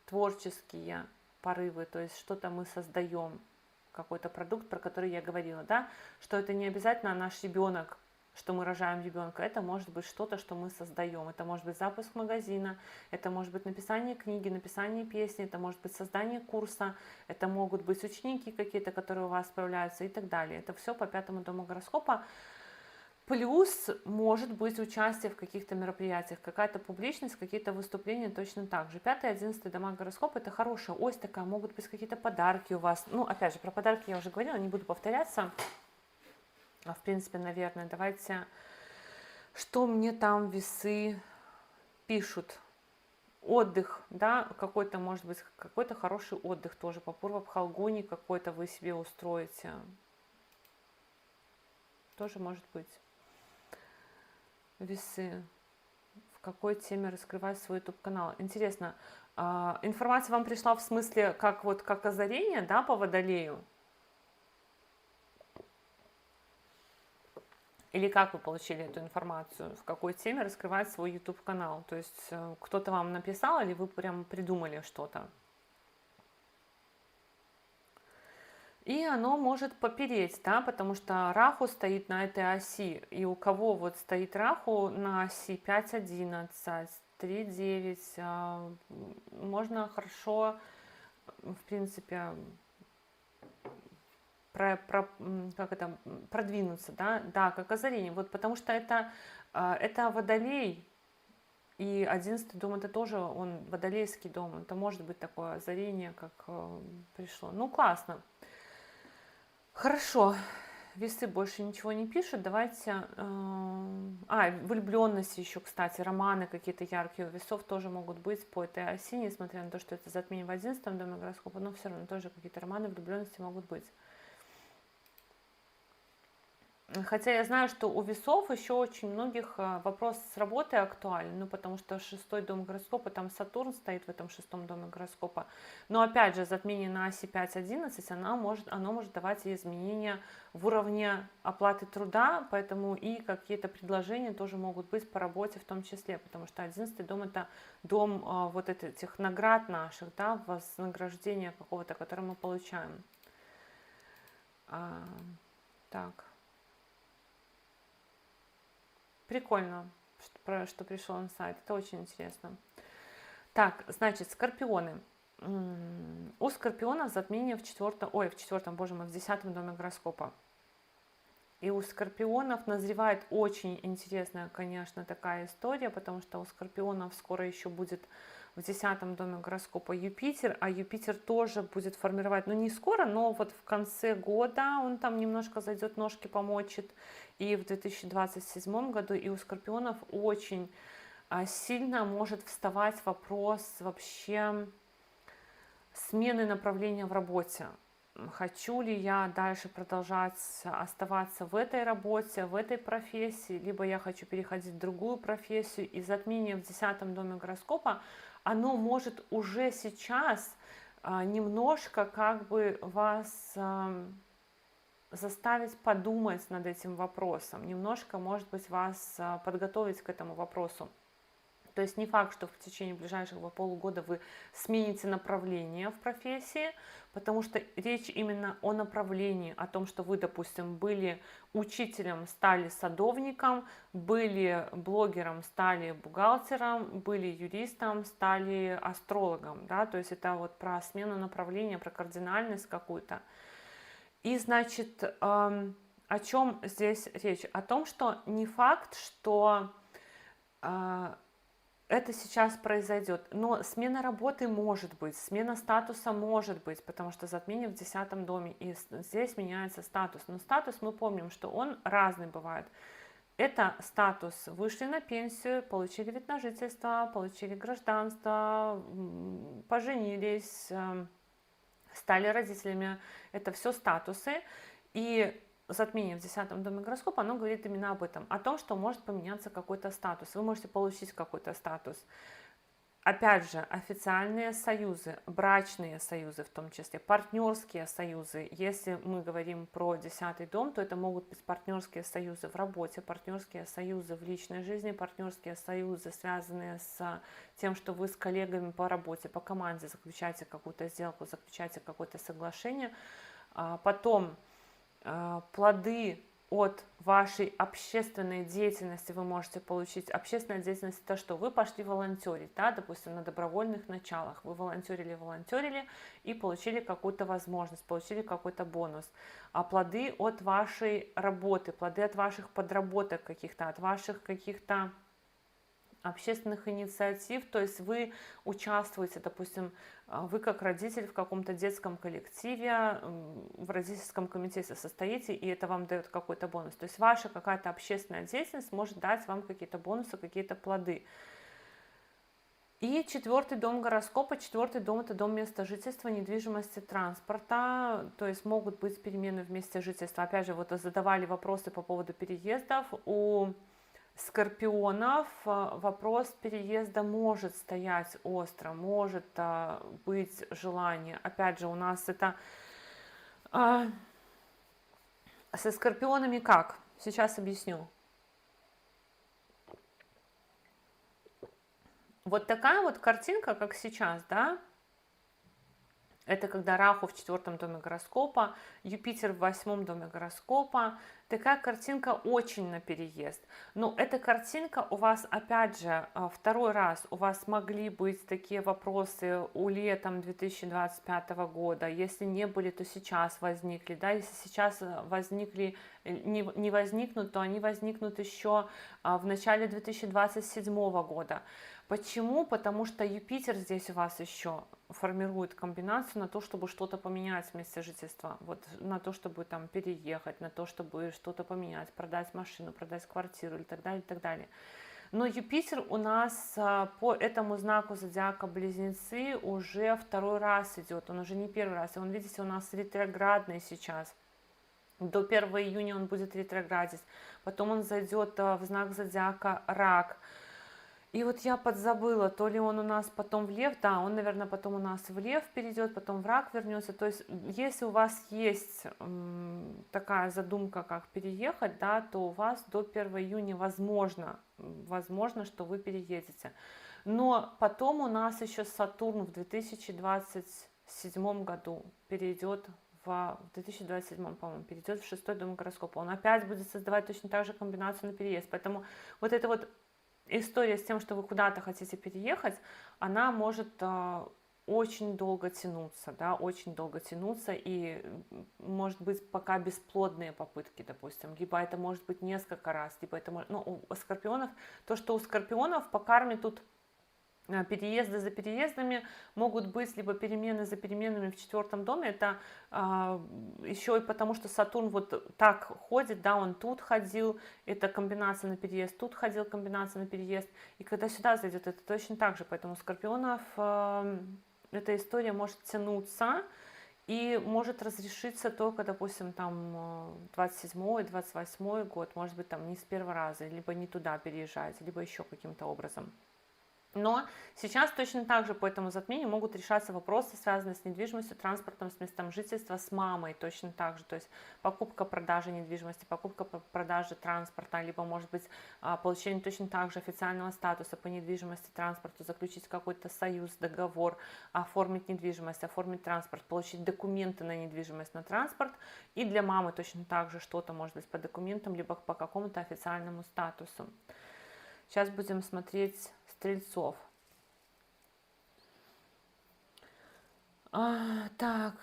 творческие порывы, то есть что-то мы создаем, какой-то продукт, про который я говорила, да, что это не обязательно наш ребенок, что мы рожаем ребенка, это может быть что-то, что мы создаем, это может быть запуск магазина, это может быть написание книги, написание песни, это может быть создание курса, это могут быть ученики какие-то, которые у вас справляются и так далее. Это все по 5 дому гороскопа. Плюс может быть участие в каких-то мероприятиях, какая-то публичность, какие-то выступления точно так же. 5 и 11 дома гороскопа — это хорошая ось такая, могут быть какие-то подарки у вас. Ну, опять же, про подарки я уже говорила, не буду повторяться. В принципе, наверное, давайте, что мне там весы пишут. Отдых, да, какой-то, может быть, какой-то хороший отдых тоже. По Пурва Пхалгуни какой-то вы себе устроите. Тоже может быть. Весы. В какой теме раскрывать свой YouTube-канал? Интересно, информация вам пришла в смысле как вот как озарение, да, по Водолею? Или как вы получили эту информацию? В какой теме раскрывать свой YouTube-канал? То есть кто-то вам написал или вы прям придумали что-то? И оно может попереть, да, потому что Раху стоит на этой оси. И у кого вот стоит Раху на оси 5.11, 3.9, можно хорошо, в принципе, продвинуться, да, да, как озарение. Вот потому что это Водолей, и 11-й дом это тоже, он водолейский дом, это может быть такое озарение, как пришло. Ну, классно. Хорошо, весы больше ничего не пишут, давайте... влюбленности еще, кстати, романы какие-то яркие у весов тоже могут быть по этой оси, несмотря на то, что это затмение в 11-м доме гороскопа, но все равно тоже какие-то романы влюбленности могут быть. Хотя я знаю, что у весов еще очень многих вопрос с работой актуален, ну потому что 6-й дом гороскопа, там Сатурн стоит в этом 6-м доме гороскопа. Но опять же, затмение на оси 5-11, оно может давать и изменения в уровне оплаты труда, поэтому и какие-то предложения тоже могут быть по работе в том числе, потому что 11-й дом это дом вот этих наград наших, да, вознаграждения какого-то, которое мы получаем. Так. Прикольно, что пришел на сайт. Это очень интересно. Так, значит, скорпионы. У скорпионов затмение в 4-м, боже мой, в 10-м доме гороскопа. И у скорпионов назревает очень интересная, конечно, такая история, потому что у скорпионов скоро еще будет в 10-м доме гороскопа Юпитер, а Юпитер тоже будет формировать, ну не скоро, но вот в конце года он там немножко зайдет, ножки помочит, и в 2027 году, и у скорпионов очень сильно может вставать вопрос вообще смены направления в работе. Хочу ли я дальше продолжать оставаться в этой работе, в этой профессии, либо я хочу переходить в другую профессию. И затмение в 10-м доме гороскопа, оно может уже сейчас немножко как бы вас заставить подумать над этим вопросом, немножко, может быть, вас подготовить к этому вопросу. То есть не факт, что в течение ближайшего полугода вы смените направление в профессии, потому что речь именно о направлении, о том, что вы, допустим, были учителем, стали садовником, были блогером, стали бухгалтером, были юристом, стали астрологом, да, то есть это вот про смену направления, про кардинальность какую-то. И, значит, о чем здесь речь? О том, что не факт, что это сейчас произойдет, но смена работы может быть, смена статуса может быть, потому что затмение в 10-м доме, и здесь меняется статус. Но статус, мы помним, что он разный бывает. Это статус: вышли на пенсию, получили вид на жительство, получили гражданство, поженились, стали родителями. Это все статусы. И затмение в 10-м доме гороскопа, оно говорит именно об этом, о том, что может поменяться какой-то статус. Вы можете получить какой-то статус. Опять же, официальные союзы, брачные союзы в том числе, партнерские союзы. Если мы говорим про 10-й дом, то это могут быть партнерские союзы в работе, партнерские союзы в личной жизни, партнерские союзы, связанные с тем, что вы с коллегами по работе, по команде заключаете какую-то сделку, заключаете какое-то соглашение. Потом плоды от вашей общественной деятельности вы можете получить. Общественная деятельность — это что? Вы пошли волонтерить, да, допустим, на добровольных началах. Вы волонтерили и получили какую-то возможность, получили какой-то бонус. А плоды от вашей работы, плоды от ваших подработок каких-то, от ваших каких-то общественных инициатив, то есть вы участвуете, допустим, вы как родитель в каком-то детском коллективе, в родительском комитете состоите, и это вам дает какой-то бонус. То есть ваша какая-то общественная деятельность может дать вам какие-то бонусы, какие-то плоды. И четвертый дом гороскопа. Четвертый дом — это дом места жительства, недвижимости, транспорта. То есть могут быть перемены в месте жительства. Опять же, вот задавали вопросы по поводу переездов. У скорпионов вопрос переезда может стоять остро, может быть желание. Опять же, у нас это со скорпионами как? Сейчас объясню. Вот такая вот картинка, как сейчас, да? Это когда Раху в 4-м доме гороскопа, Юпитер в 8-м доме гороскопа. Такая картинка очень на переезд. Но эта картинка у вас, опять же, второй раз, у вас могли быть такие вопросы у летом 2025 года. Если не были, то сейчас возникли. Да? Если сейчас возникли, не возникнут, то они возникнут еще в начале 2027 года. Почему? Потому что Юпитер здесь у вас еще формирует комбинацию на то, чтобы что-то поменять в месте жительства, вот на то, чтобы там переехать, на то, чтобы что-то поменять, продать машину, продать квартиру и так далее, и так далее. Но Юпитер у нас по этому знаку зодиака Близнецы уже второй раз идет, он уже не первый раз, и он, видите, у нас ретроградный сейчас. До 1 июня он будет ретроградить, потом он зайдет в знак зодиака Рак. И вот я подзабыла, то ли он у нас потом в Лев, да, он, наверное, потом у нас в Лев перейдет, потом в Рак вернется. То есть, если у вас есть такая задумка, как переехать, да, то у вас до 1 июня возможно, что вы переедете. Но потом у нас еще Сатурн в 2027 году перейдет в 2027, по-моему, перейдет в 6-й дом гороскопа. Он опять будет создавать точно так же комбинацию на переезд. Поэтому вот это вот история с тем, что вы куда-то хотите переехать, она может очень долго тянуться, да, очень долго тянуться, и может быть пока бесплодные попытки, допустим, либо это может быть несколько раз, либо это может, ну, у скорпионов, то, что у скорпионов по карме тут переезды за переездами могут быть, либо перемены за переменами в 4-м доме, это еще и потому, что Сатурн вот так ходит, да, он тут ходил, это комбинация на переезд, тут ходил, комбинация на переезд, и когда сюда зайдет, это точно так же, поэтому у скорпионов эта история может тянуться и может разрешиться только, допустим, там 27-й, 28-й год, может быть, там не с первого раза, либо не туда переезжать, либо еще каким-то образом. Но сейчас точно так же по этому затмению могут решаться вопросы, связанные с недвижимостью, транспортом, с местом жительства, с мамой точно так же. То есть покупка, продажа недвижимости, покупка, продажа транспорта, либо, может быть, получение точно так же официального статуса по недвижимости, транспорту, заключить какой-то союз, договор, оформить недвижимость, оформить транспорт, получить документы на недвижимость, на транспорт. И для мамы точно так же что-то может быть по документам, либо по какому-то официальному статусу. Сейчас будем смотреть Стрельцов. Так,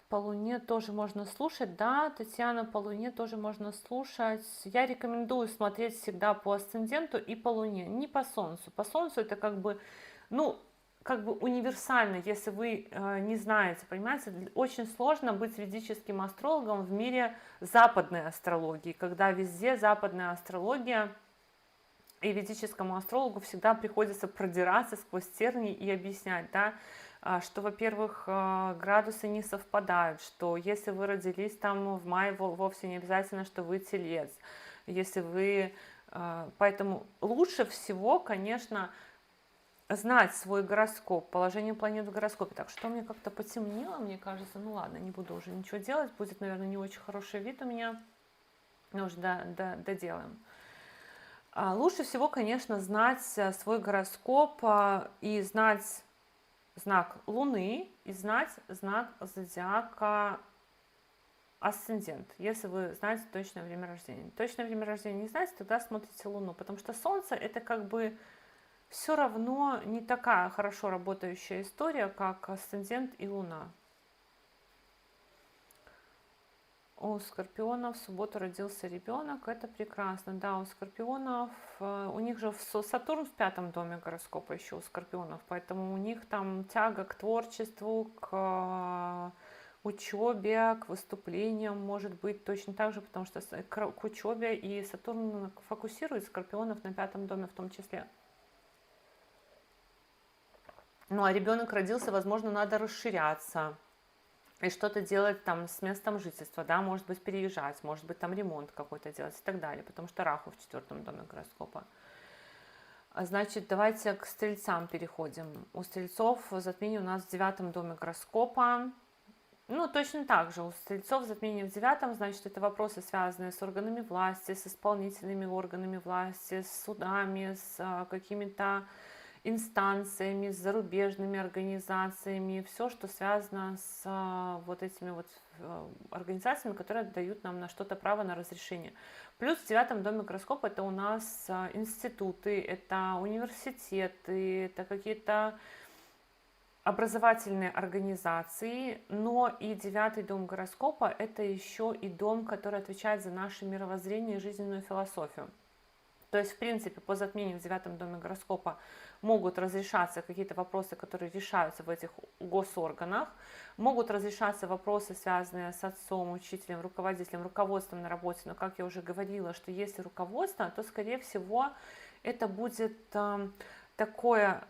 по Луне тоже можно слушать, да, Татьяна, по Луне тоже можно слушать. Я рекомендую смотреть всегда по асценденту и по Луне, не по Солнцу. По Солнцу это как бы, ну, как бы универсально, если вы не знаете, понимаете, очень сложно быть ведическим астрологом в мире западной астрологии, когда везде западная астрология, и ведическому астрологу всегда приходится продираться сквозь тернии и объяснять, да, что, во-первых, градусы не совпадают, что если вы родились там в мае, вовсе не обязательно, что вы телец. Если вы... Поэтому лучше всего, конечно, знать свой гороскоп, положение планет в гороскопе. Так, что мне как-то потемнело, мне кажется, ну ладно, не буду уже ничего делать, будет, наверное, не очень хороший вид у меня, но уже доделаем. Лучше всего, конечно, знать свой гороскоп и знать знак Луны, и знать знак зодиака асцендент, если вы знаете точное время рождения. Точное время рождения не знаете, тогда смотрите Луну, потому что Солнце это как бы все равно не такая хорошо работающая история, как асцендент и Луна. У скорпионов в субботу родился ребенок, это прекрасно. Да, у скорпионов, у них же Сатурн в 5-м доме гороскопа еще у скорпионов, поэтому у них там тяга к творчеству, к учебе, к выступлениям может быть точно так же, потому что к учебе и Сатурн фокусирует скорпионов на 5-м доме в том числе. Ну а ребенок родился, возможно, надо расширяться и что-то делать там с местом жительства, да, может быть, переезжать, может быть, там ремонт какой-то делать и так далее, потому что Раху в 4-м доме гороскопа. Значит, давайте к стрельцам переходим. У стрельцов затмение у нас в 9-м доме гороскопа. Ну, точно так же. У стрельцов затмение в 9-м, значит, это вопросы, связанные с органами власти, с исполнительными органами власти, с судами, с какими-то инстанциями, с зарубежными организациями, все, что связано с вот этими вот организациями, которые дают нам на что-то право на разрешение. Плюс в 9-м доме гороскопа это у нас институты, это университеты, это какие-то образовательные организации, но и 9-й дом гороскопа это еще и дом, который отвечает за наше мировоззрение и жизненную философию. То есть, в принципе, по затмению в 9-м доме гороскопа могут разрешаться какие-то вопросы, которые решаются в этих госорганах, могут разрешаться вопросы, связанные с отцом, учителем, руководителем, руководством на работе. Но, как я уже говорила, что если руководство, то, скорее всего, это будет такое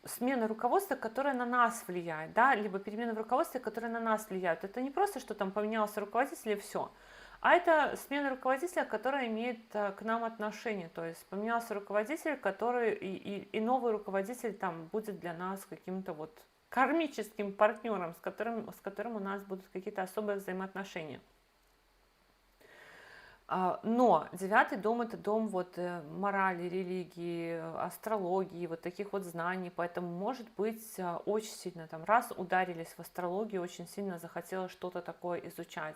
смена руководства, которая на нас влияет, да, либо перемена в руководстве, которые на нас влияют. Это не просто, что там поменялся руководитель и все, а это смена руководителя, которая имеет к нам отношение. То есть поменялся руководитель, который и новый руководитель там будет для нас каким-то вот кармическим партнером, с которым у нас будут какие-то особые взаимоотношения. Но 9-й дом это дом вот морали, религии, астрологии, вот таких вот знаний, поэтому может быть очень сильно там раз ударились в астрологию, очень сильно захотелось что-то такое изучать,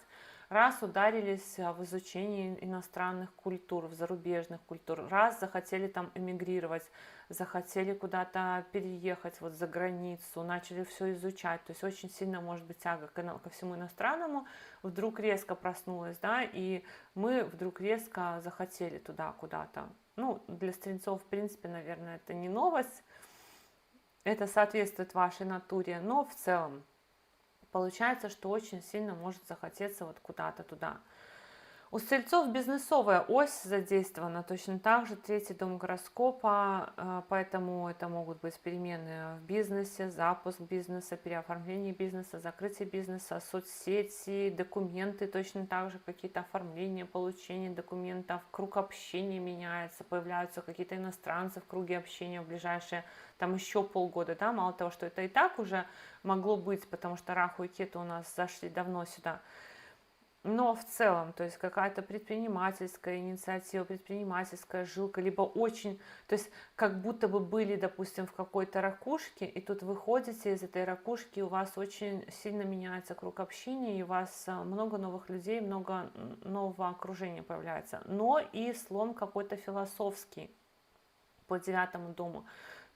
раз ударились в изучении иностранных культур, в зарубежных культур, раз захотели там эмигрировать, захотели куда-то переехать вот за границу, начали все изучать, то есть очень сильно может быть тяга ко всему иностранному, вдруг резко проснулась, да, и мы вдруг резко захотели туда куда-то. Ну, для стрельцов, в принципе, наверное, это не новость, это соответствует вашей натуре, но в целом получается, что очень сильно может захотеться вот куда-то туда. У стрельцов бизнесовая ось задействована точно так же, 3-й дом гороскопа, поэтому это могут быть перемены в бизнесе, запуск бизнеса, переоформление бизнеса, закрытие бизнеса, соцсети, документы, точно так же какие-то оформления, получение документов, круг общения меняется, появляются какие-то иностранцы в круге общения в ближайшие там еще полгода, да, мало того, что это и так уже могло быть, потому что Раху и Кету у нас зашли давно сюда. Но в целом, то есть какая-то предпринимательская инициатива, предпринимательская жилка, либо очень, то есть как будто бы были, допустим, в какой-то ракушке, и тут выходите из этой ракушки, у вас очень сильно меняется круг общения, и у вас много новых людей, много нового окружения появляется. Но и слом какой-то философский по 9-му дому.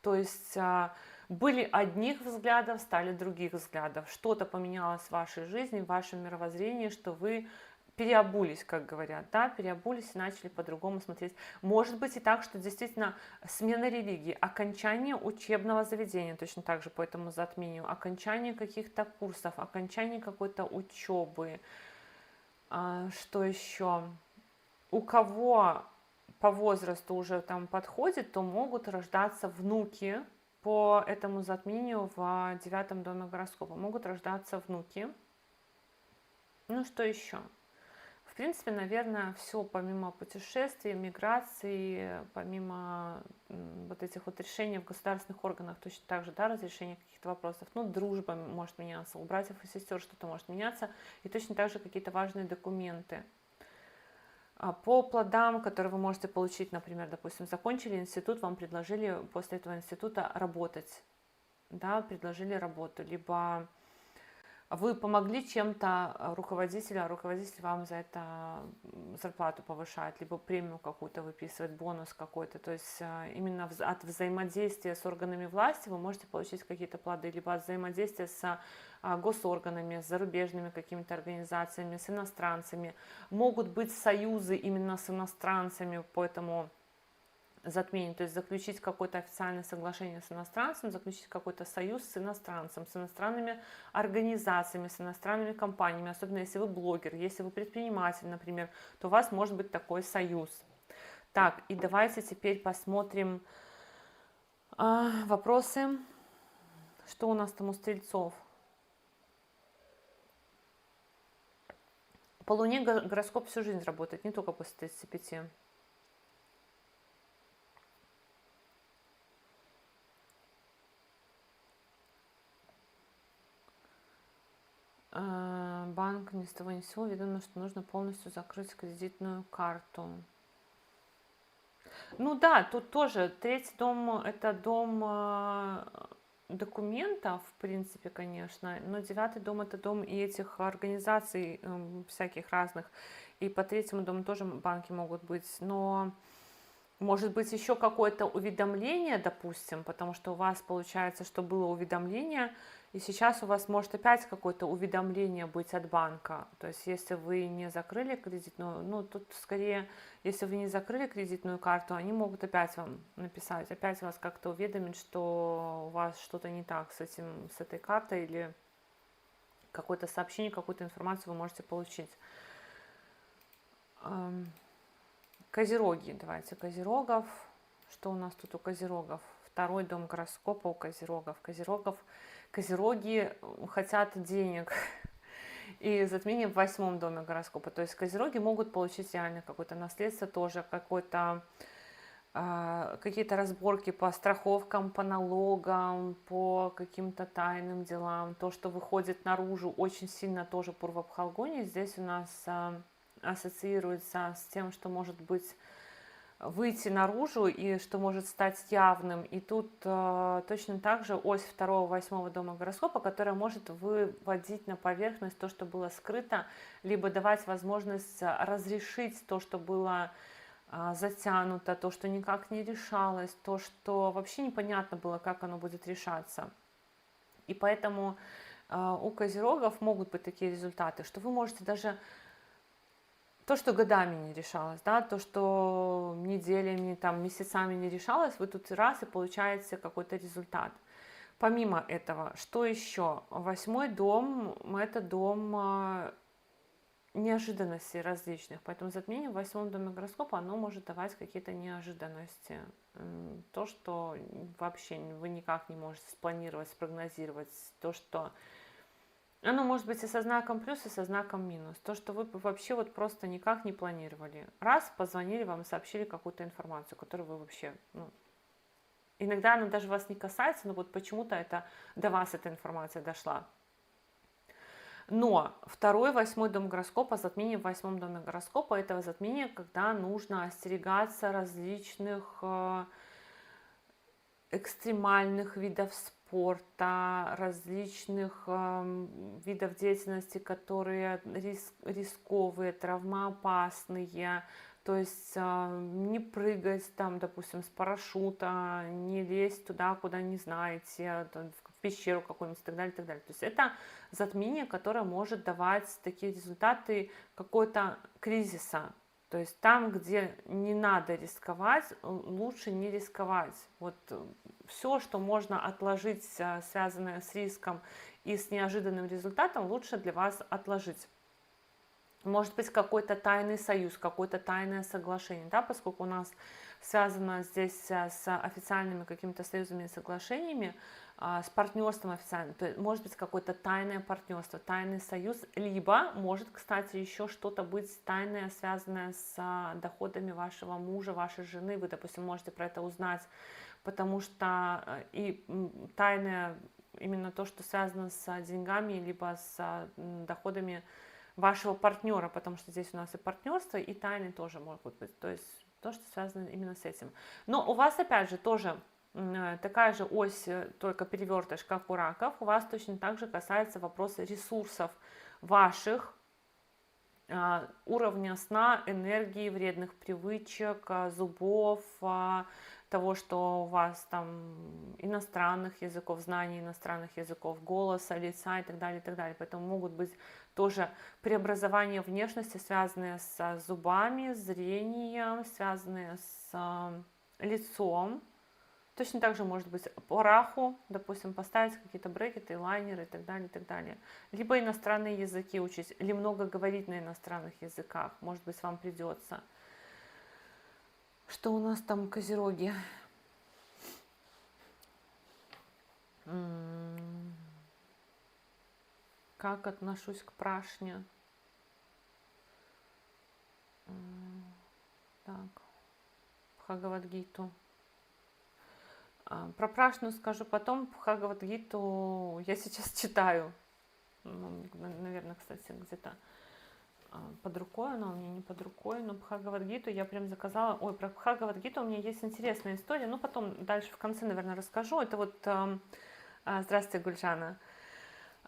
То есть были одних взглядов, стали других взглядов. Что-то поменялось в вашей жизни, в вашем мировоззрении, что вы переобулись, как говорят, да, переобулись и начали по-другому смотреть. Может быть и так, что действительно смена религии, окончание учебного заведения, точно так же по этому затмению, окончание каких-то курсов, окончание какой-то учебы. Что еще? У кого по возрасту уже там подходит, то могут рождаться внуки по этому затмению в 9-м доме гороскопа. Могут рождаться внуки. Ну, что еще? В принципе, наверное, все помимо путешествий, миграции, помимо вот этих вот решений в государственных органах, точно так же, да, разрешение каких-то вопросов. Ну, дружба может меняться, у братьев и сестер что-то может меняться, и точно так же какие-то важные документы. По плодам, которые вы можете получить, например, допустим, закончили институт, вам предложили после этого института работать, да, предложили работу, либо вы помогли чем-то руководителю, а руководитель вам за это зарплату повышает, либо премию какую-то выписывает, бонус какой-то. То есть именно от взаимодействия с органами власти вы можете получить какие-то плоды, либо от взаимодействия с госорганами, с зарубежными какими-то организациями, с иностранцами. Могут быть союзы именно с иностранцами по этому затмению, то есть заключить какое-то официальное соглашение с иностранцем, заключить какой-то союз с иностранцем, с иностранными организациями, с иностранными компаниями, особенно если вы блогер, если вы предприниматель, например, то у вас может быть такой союз. Так, и давайте теперь посмотрим вопросы, что у нас там у стрельцов. По Луне гороскоп всю жизнь работает, не только после 35. Банк ни с того ни с сего уведомил, что нужно полностью закрыть кредитную карту. Ну да, тут тоже третий дом – это дом документов, в принципе, конечно, но девятый дом – это дом и этих организаций всяких разных, и по третьему дому тоже банки могут быть, но может быть еще какое-то уведомление, допустим, потому что у вас получается, что было уведомление, и сейчас у вас может опять какое-то уведомление быть от банка. То есть если вы не закрыли кредитную, ну тут скорее, если вы не закрыли кредитную карту, они могут опять вам написать, опять вас как-то уведомить, что у вас что-то не так с этой картой, или какое-то сообщение, какую-то информацию вы можете получить. Козероги, давайте козерогов. Что у нас тут у козерогов? Второй дом гороскопа у козерогов. Козероги хотят денег. И затмение в 8 доме гороскопа. То есть козероги могут получить реально какое-то наследство тоже, какие-то разборки по страховкам, по налогам, по каким-то тайным делам. То, что выходит наружу, очень сильно тоже Пурва-Бхалгуни. Здесь у нас ассоциируется с тем, что может быть выйти наружу и что может стать явным. И тут точно так же ось 2-8 дома гороскопа, которая может выводить на поверхность то, что было скрыто, либо давать возможность разрешить то, что было затянуто, то, что никак не решалось, то, что вообще непонятно было, как оно будет решаться. И поэтому у козерогов могут быть такие результаты, что вы можете даже то, что годами не решалось, да, то, что неделями, там, месяцами не решалось, вы тут раз и получаете какой-то результат. Помимо этого, что еще? 8 дом – это дом неожиданностей различных, поэтому затмение в 8 доме гороскопа, оно может давать какие-то неожиданности. То, что вообще вы никак не можете спланировать, спрогнозировать, то, что оно может быть и со знаком плюс, и со знаком минус. То, что вы вообще вот просто никак не планировали. Раз, позвонили вам и сообщили какую-то информацию, которую вы вообще... иногда она даже вас не касается, но вот почему-то до вас эта информация дошла. Но 2-8 дом гороскопа, затмение в 8 доме гороскопа, этого затмения, когда нужно остерегаться различных экстремальных видов спорта, различных видов деятельности, которые рисковые, травмоопасные. То есть не прыгать там, допустим, с парашюта, не лезть туда, куда не знаете, в пещеру какую-нибудь и так далее, и так далее. То есть это затмение, которое может давать такие результаты какого-то кризиса. То есть там, где не надо рисковать, лучше не рисковать. Вот все, что можно отложить, связанное с риском и с неожиданным результатом, лучше для вас отложить. Может быть, какой-то тайный союз, какое-то тайное соглашение, да, поскольку у нас связано здесь с официальными какими-то союзами и соглашениями, с партнерством официальным, то есть может быть какое-то тайное партнерство, тайный союз, либо может, кстати, еще что-то быть тайное, связанное с доходами вашего мужа, вашей жены, вы, допустим, можете про это узнать, потому что и тайное именно то, что связано с деньгами, либо с доходами вашего партнера, потому что здесь у нас и партнерство, и тайны тоже могут быть, то есть то, что связано именно с этим. Но у вас, опять же, тоже такая же ось, только перевертыш, как у раков, у вас точно так же касается вопроса ресурсов ваших, уровня сна, энергии, вредных привычек, зубов, того, что у вас там иностранных языков, знаний иностранных языков, голоса, лица и так далее, и так далее. Поэтому могут быть тоже преобразования внешности, связанные с зубами, зрением, связанные с лицом. Точно так же может быть по раху, допустим, поставить какие-то брекеты, лайнеры и так далее, и так далее. Либо иностранные языки учить, или много говорить на иностранных языках, может быть, вам придется. Что у нас там козероги? Как отношусь к прашне? Так, Бхагавад-гиту. Про прашну скажу потом. Бхагавад-гиту я сейчас читаю. Ну, наверное, кстати, где-то под рукой, но у меня не под рукой. Но Бхагавад-гиту я прям заказала. Ой, про Бхагавад-гиту у меня есть интересная история. Ну, потом дальше в конце, наверное, расскажу. Это вот... Здравствуйте, Гульжана.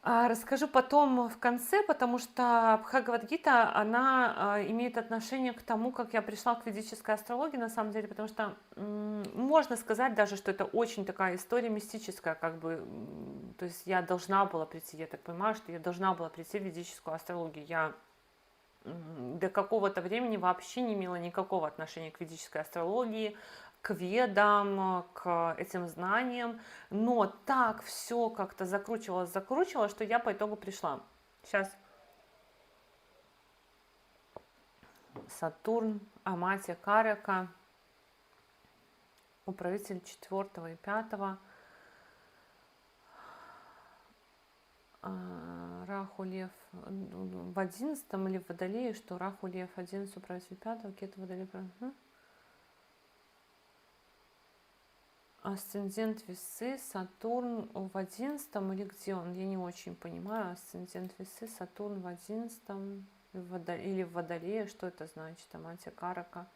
Расскажу потом в конце, потому что Бхагавад-гита, она имеет отношение к тому, как я пришла к ведической астрологии, на самом деле, потому что можно сказать даже, что это очень такая история мистическая, как бы, то есть я должна была прийти, я так понимаю, что я должна была прийти в ведическую астрологию. Я до какого-то времени вообще не имела никакого отношения к ведической астрологии, к ведам, к этим знаниям, но так все как-то закручивалось, что я по итогу пришла. Сейчас Сатурн, Аматия Карака, управитель 4 и 5, Раху Лев в 11 или в Водолее, что Раху Лев 11, управитель 5, Кету Водолей. Асцендент Весы, Сатурн в 11 или где он? Я не очень понимаю. Асцендент Весы, Сатурн в 11 или в Водолее. Что это значит? Аматия Карака.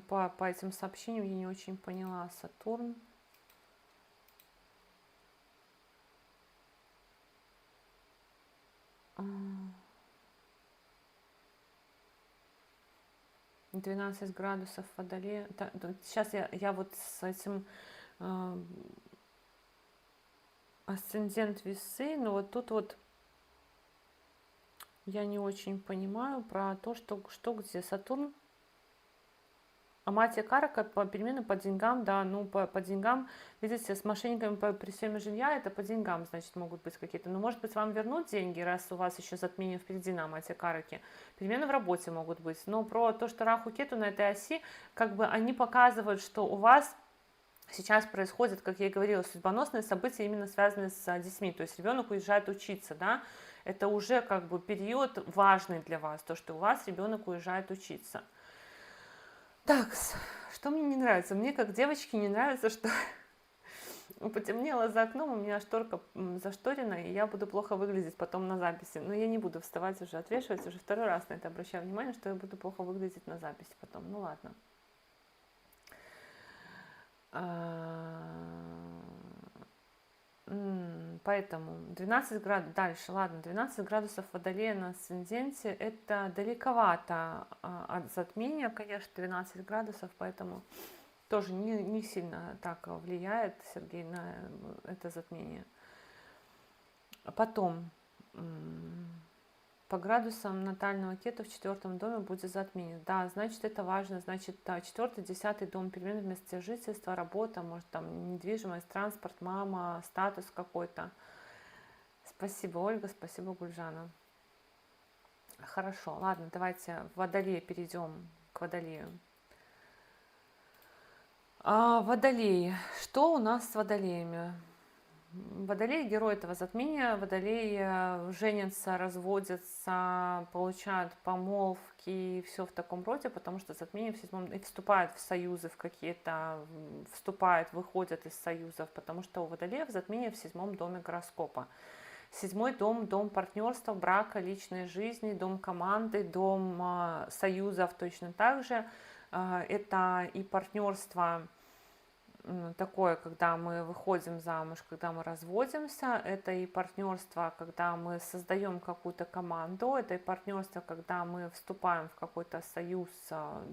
По этим сообщениям я не очень поняла. Сатурн. А... 12 градусов в Водолее. Сейчас я вот с этим асцендент Весы, но вот тут вот я не очень понимаю про то, что где Сатурн. Аматия Карака по переменам, по деньгам, да, ну по деньгам, видите, с мошенниками при съеме жилья, это по деньгам, значит, могут быть какие-то, но может быть вам вернуть деньги, раз у вас еще затмение впереди на Аматия Караке, перемены в работе могут быть, но про то, что Раху Кету на этой оси, как бы они показывают, что у вас сейчас происходит, как я и говорила, судьбоносные события, именно связанные с детьми, то есть ребенок уезжает учиться, да, это уже как бы период важный для вас, то, что у вас ребенок уезжает учиться. Так, что мне не нравится? Мне, как девочке, не нравится, что потемнело за окном, у меня шторка зашторена, и я буду плохо выглядеть потом на записи. Но я не буду вставать уже, отвешивать, уже второй раз на это обращаю внимание, что я буду плохо выглядеть на записи потом. Ну ладно. Поэтому 12 градусов, дальше, ладно, 12 градусов Водолея на асценденте, это далековато от затмения, конечно, 12 градусов, поэтому тоже не сильно так влияет, Сергей, на это затмение. А потом, по градусам натального Кету в 4 доме будет затмение. Да, значит, это важно. Значит, 4-й, 10-й дом, перемены в месте жительства, работа, может, там, недвижимость, транспорт, мама, статус какой-то. Спасибо, Ольга, спасибо, Гульжана. Хорошо, ладно, давайте в Водолей перейдем к Водолею. Водолей. Что у нас с Водолеями? Водолей — герой этого затмения. Водолей женятся, разводятся, получают помолвки и все в таком роде, потому что затмение в 7-м и вступают в союзы в какие-то, вступают, выходят из союзов, потому что у Водолея в затмение в 7-м доме гороскопа. 7-й дом — дом партнерства, брака, личной жизни, дом команды, дом союзов точно так же. Это и партнерство такое, когда мы выходим замуж, когда мы разводимся, это и партнерство, когда мы создаем какую-то команду, это и партнерство, когда мы вступаем в какой-то союз,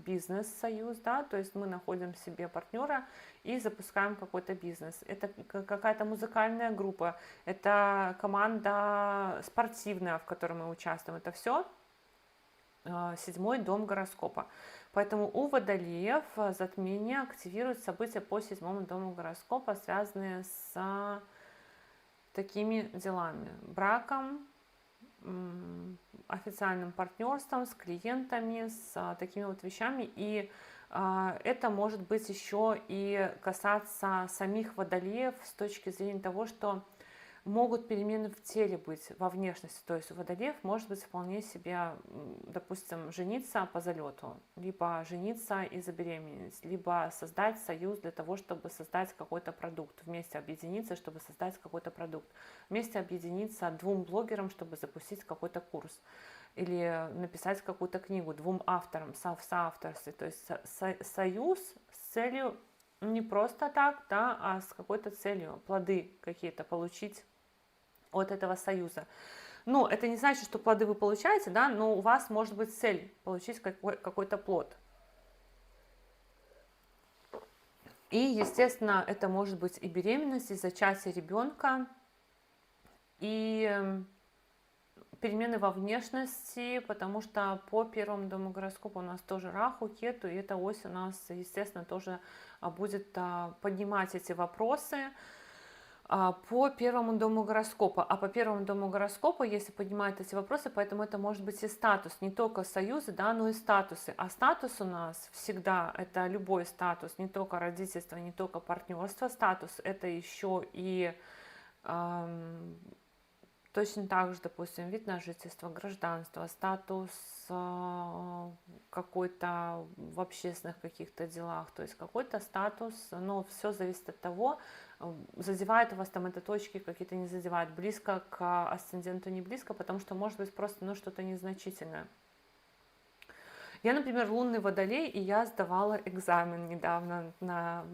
бизнес-союз, да, то есть мы находим себе партнера и запускаем какой-то бизнес. Это какая-то музыкальная группа, это команда спортивная, в которой мы участвуем, это все 7-й дом гороскопа. Поэтому у водолеев затмение активирует события по 7-му дому гороскопа, связанные с такими делами: браком, официальным партнерством, с клиентами, с такими вот вещами. И это может быть еще и касаться самих водолеев с точки зрения того, что могут перемены в теле быть, во внешности. То есть у водолеев может быть вполне себе, допустим, жениться по залету, либо жениться и забеременеть, либо создать союз для того, чтобы создать какой-то продукт, вместе объединиться, чтобы создать какой-то продукт, вместе объединиться 2 блогерам, чтобы запустить какой-то курс, или написать какую-то книгу 2 авторам в соавторстве. То есть союз с целью не просто так, да, а с какой-то целью, плоды какие-то получить от этого союза. Ну, это не значит, что плоды вы получаете, да, но у вас может быть цель получить какой-то плод. И, естественно, это может быть и беременность, и зачатие ребенка, и перемены во внешности, потому что по 1-му дому гороскопа у нас тоже Раху, Кету, и эта ось у нас, естественно, тоже будет поднимать эти вопросы по 1-му дому гороскопа. А по 1-му дому гороскопа, если поднимают эти вопросы, поэтому это может быть и статус, не только союзы, да, но и статусы. А статус у нас всегда, это любой статус, не только родительство, не только партнерство. Статус это еще и точно так же, допустим, вид на жительство, гражданство, статус какой-то в общественных каких-то делах, то есть какой-то статус, но все зависит от того, задевает у вас там это точки какие-то, не задевает, близко к асценденту, не близко, потому что может быть просто что-то незначительное. Я, например, лунный водолей, и я сдавала экзамен недавно, на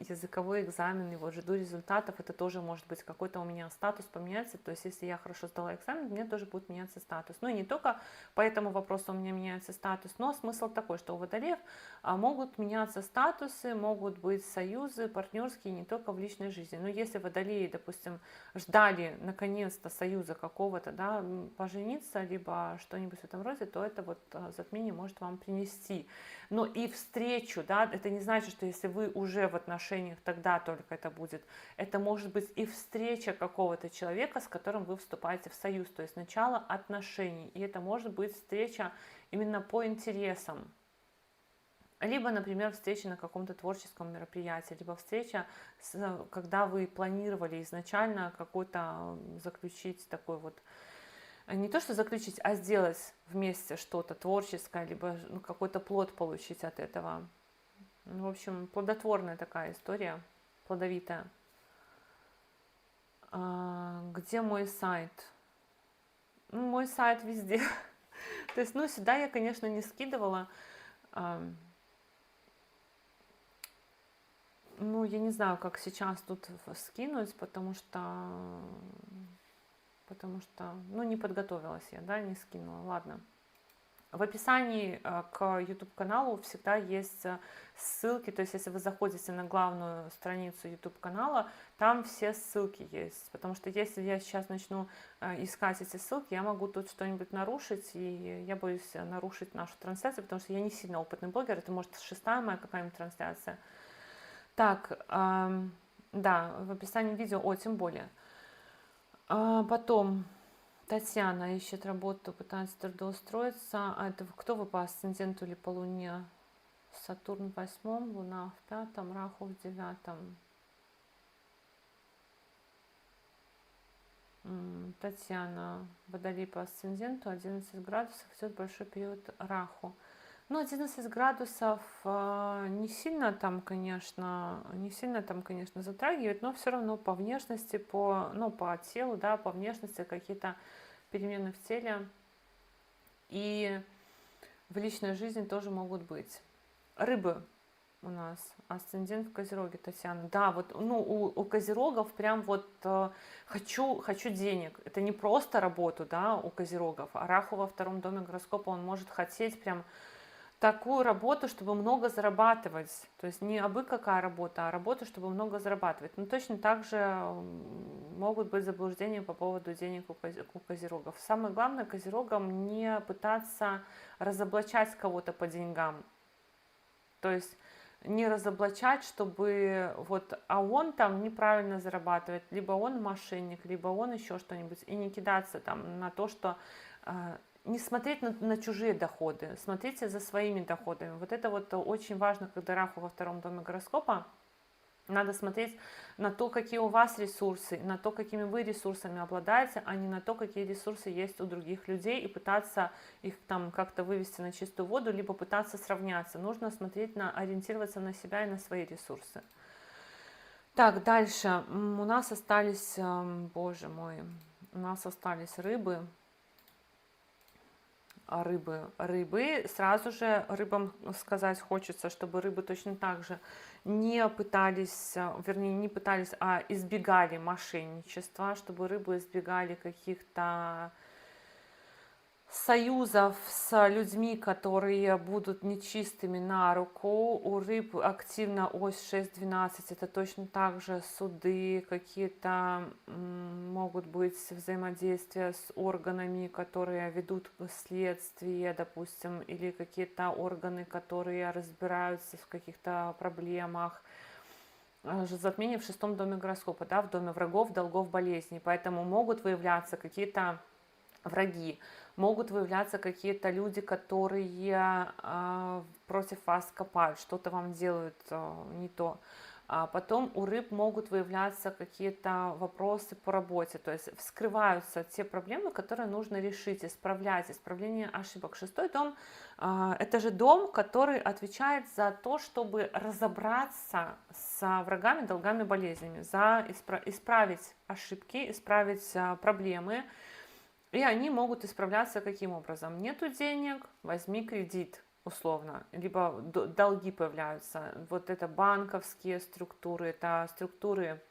языковой экзамен, и вот жду результатов. Это тоже может быть какой-то у меня статус поменяется. То есть если я хорошо сдала экзамен, у меня тоже будет меняться статус. Ну и не только по этому вопросу у меня меняется статус, но смысл такой, что у водолеев могут меняться статусы, могут быть союзы партнерские не только в личной жизни. Но если водолеи, допустим, ждали наконец-то союза какого-то, да, пожениться, либо что-нибудь в этом роде, то это вот затмение может вам принести. Но и встречу, да, это не значит, что если вы уже в отношениях, тогда только это будет. Это может быть и встреча какого-то человека, с которым вы вступаете в союз, то есть начало отношений. И это может быть встреча именно по интересам. Либо, например, встреча на каком-то творческом мероприятии, либо встреча, когда вы планировали изначально какой-то заключить такой вот, не то что заключить, а сделать вместе что-то творческое, либо какой-то плод получить от этого. В общем, плодотворная такая история, плодовитая. Где мой сайт? Мой сайт везде. То есть, сюда я, конечно, не скидывала. Я не знаю, как сейчас тут скинуть, потому что, не подготовилась я, да, не скинула. Ладно. В описании к YouTube-каналу всегда есть ссылки, то есть если вы заходите на главную страницу YouTube-канала, там все ссылки есть, потому что если я сейчас начну искать эти ссылки, я могу тут что-нибудь нарушить, и я боюсь нарушить нашу трансляцию, потому что я не сильно опытный блогер, это может 6-я моя какая-нибудь трансляция. Так, да, в описании видео, тем более. Потом Татьяна ищет работу, пытается трудоустроиться. А это кто вы по асценденту или по луне? Сатурн в 8, Луна в 5, Раху в 9. Татьяна, Водолей по асценденту, 11 градусов, идет большой период Раху. 11 градусов не сильно там, конечно, затрагивает, но все равно по внешности, по телу, да, по внешности какие-то перемены в теле и в личной жизни тоже могут быть. Рыбы. у нас? Асцендент в Козероге, Татьяна. Да, вот, ну, у Козерогов прям вот хочу денег. Это не просто работу, да, у Козерогов. А Раху во втором доме гороскопа, он может хотеть прям такую работу, чтобы много зарабатывать. То есть не абы какая работа, а работа, чтобы много зарабатывать. Но точно так же могут быть заблуждения по поводу денег у козерогов. Самое главное козерогам не пытаться разоблачать кого-то по деньгам. То есть не разоблачать, чтобы вот, а он там неправильно зарабатывает, либо он мошенник, либо он еще что-нибудь, и не кидаться там на то, что не смотреть на чужие доходы, смотрите за своими доходами. Вот это вот очень важно, когда Раху во втором доме гороскопа. Надо смотреть на то, какие у вас ресурсы, на то, какими вы ресурсами обладаете, а не на то, какие ресурсы есть у других людей, и пытаться их там как-то вывести на чистую воду, либо пытаться сравняться. Нужно смотреть ориентироваться на себя и на свои ресурсы. Так, дальше. У нас остались, боже мой, у нас остались рыбы. Рыбы. Сразу же рыбам сказать хочется, чтобы рыбы точно так же не пытались, вернее, не пытались, а избегали мошенничества, чтобы рыбы избегали каких-то союзов с людьми, которые будут нечистыми на руку. У рыб активно ось 6-12, это точно так же суды, какие-то могут быть взаимодействия с органами, которые ведут следствие, допустим, или какие-то органы, которые разбираются в каких-то проблемах. Затмение в 6-м доме гороскопа, да, в доме врагов, долгов, болезней, поэтому могут выявляться какие-то враги, могут выявляться какие-то люди, которые против вас копают, что-то вам делают не то. А потом у рыб могут выявляться какие-то вопросы по работе, то есть вскрываются те проблемы, которые нужно решить, исправление ошибок. 6-й дом это же дом, который отвечает за то, чтобы разобраться с врагами, долгами, болезнями, за исправить ошибки, исправить проблемы. И они могут исправляться каким образом? Нету денег, возьми кредит, условно, либо долги появляются. Вот это банковские структуры, это структуры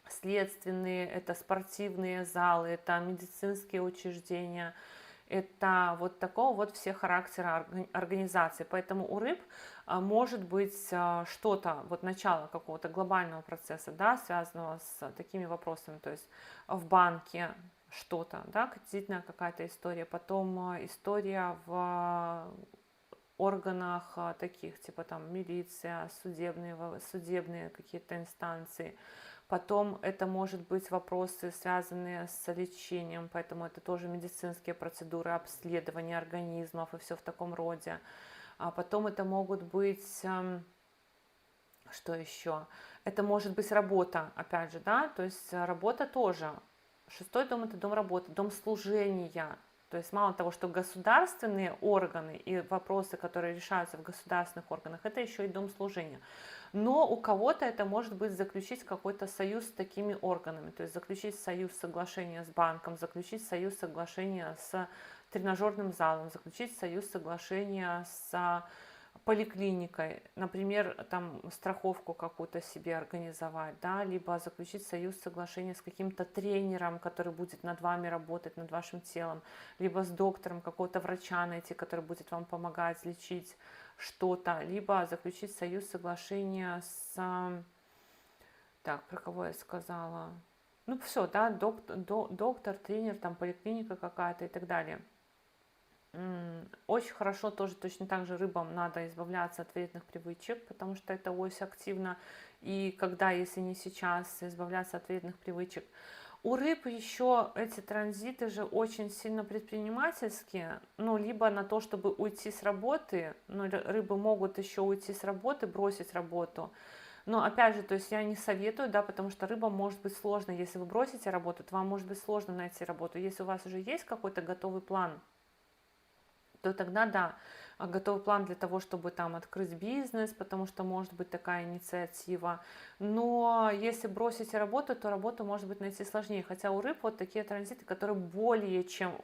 следственные, это спортивные залы, это медицинские учреждения, это вот такого вот все характера организации. Поэтому у рыб может быть что-то, вот начало какого-то глобального процесса, да, связанного с такими вопросами, то есть в банке что-то, да, кредитная какая-то история, потом история в органах таких, типа там милиция, судебные какие-то инстанции. Потом это может быть вопросы, связанные с лечением, поэтому это тоже медицинские процедуры, обследование организмов и все в таком роде. А потом это могут быть, что еще? Это может быть работа, опять же, да, то есть работа тоже. 6-й дом – это дом работы, дом служения. То есть мало того, что государственные органы и вопросы, которые решаются в государственных органах, это еще и дом служения. Но у кого-то это может быть заключить какой-то союз с такими органами, то есть заключить союз, соглашение с банком, заключить союз, соглашение с тренажерным залом, заключить союз, соглашение с поликлиникой, например, там страховку какую-то себе организовать, да, либо заключить союз, соглашение с каким-то тренером, который будет над вами работать, над вашим телом, либо с доктором какого-то врача найти, который будет вам помогать лечить что-то, либо заключить союз, соглашение с... Так, про кого я сказала? Ну, все, да, доктор, тренер, там, поликлиника какая-то и так далее. Очень хорошо тоже точно так же рыбам надо избавляться от вредных привычек, потому что это ось активно, и когда, если не сейчас, избавляться от вредных привычек. У рыб еще эти транзиты же очень сильно предпринимательские, ну, либо на то, чтобы уйти с работы, но рыбы могут еще уйти с работы, бросить работу. Но опять же, то есть я не советую, да, потому что рыбам может быть сложно, если вы бросите работу, то вам может быть сложно найти работу. Если у вас уже есть какой-то готовый план, то тогда да, готовый план для того, чтобы там открыть бизнес, потому что может быть такая инициатива. Но если бросите работу, то работу может быть найти сложнее. Хотя у рыб вот такие транзиты, которые более чем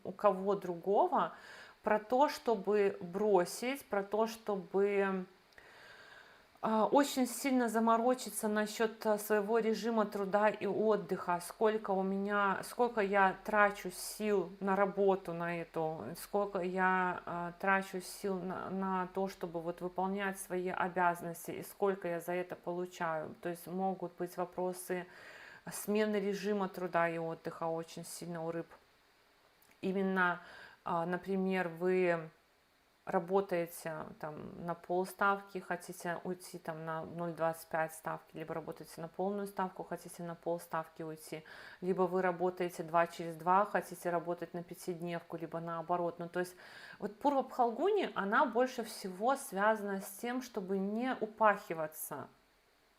у кого другого, про то, чтобы бросить, про то, чтобы Очень сильно заморочиться насчет своего режима труда и отдыха, сколько я трачу сил на работу на эту, сколько я трачу сил на то, чтобы вот выполнять свои обязанности, и сколько я за это получаю. То есть могут быть вопросы смены режима труда и отдыха очень сильно у рыб. Именно, например, вы работаете там на полставки, хотите уйти там на 0,25 ставки, либо работаете на полную ставку, хотите на полставки уйти, либо вы работаете 2 через 2, хотите работать на пятидневку, либо наоборот. Ну, то есть вот Пурва Пхалгуни, она больше всего связана с тем, чтобы не упахиваться,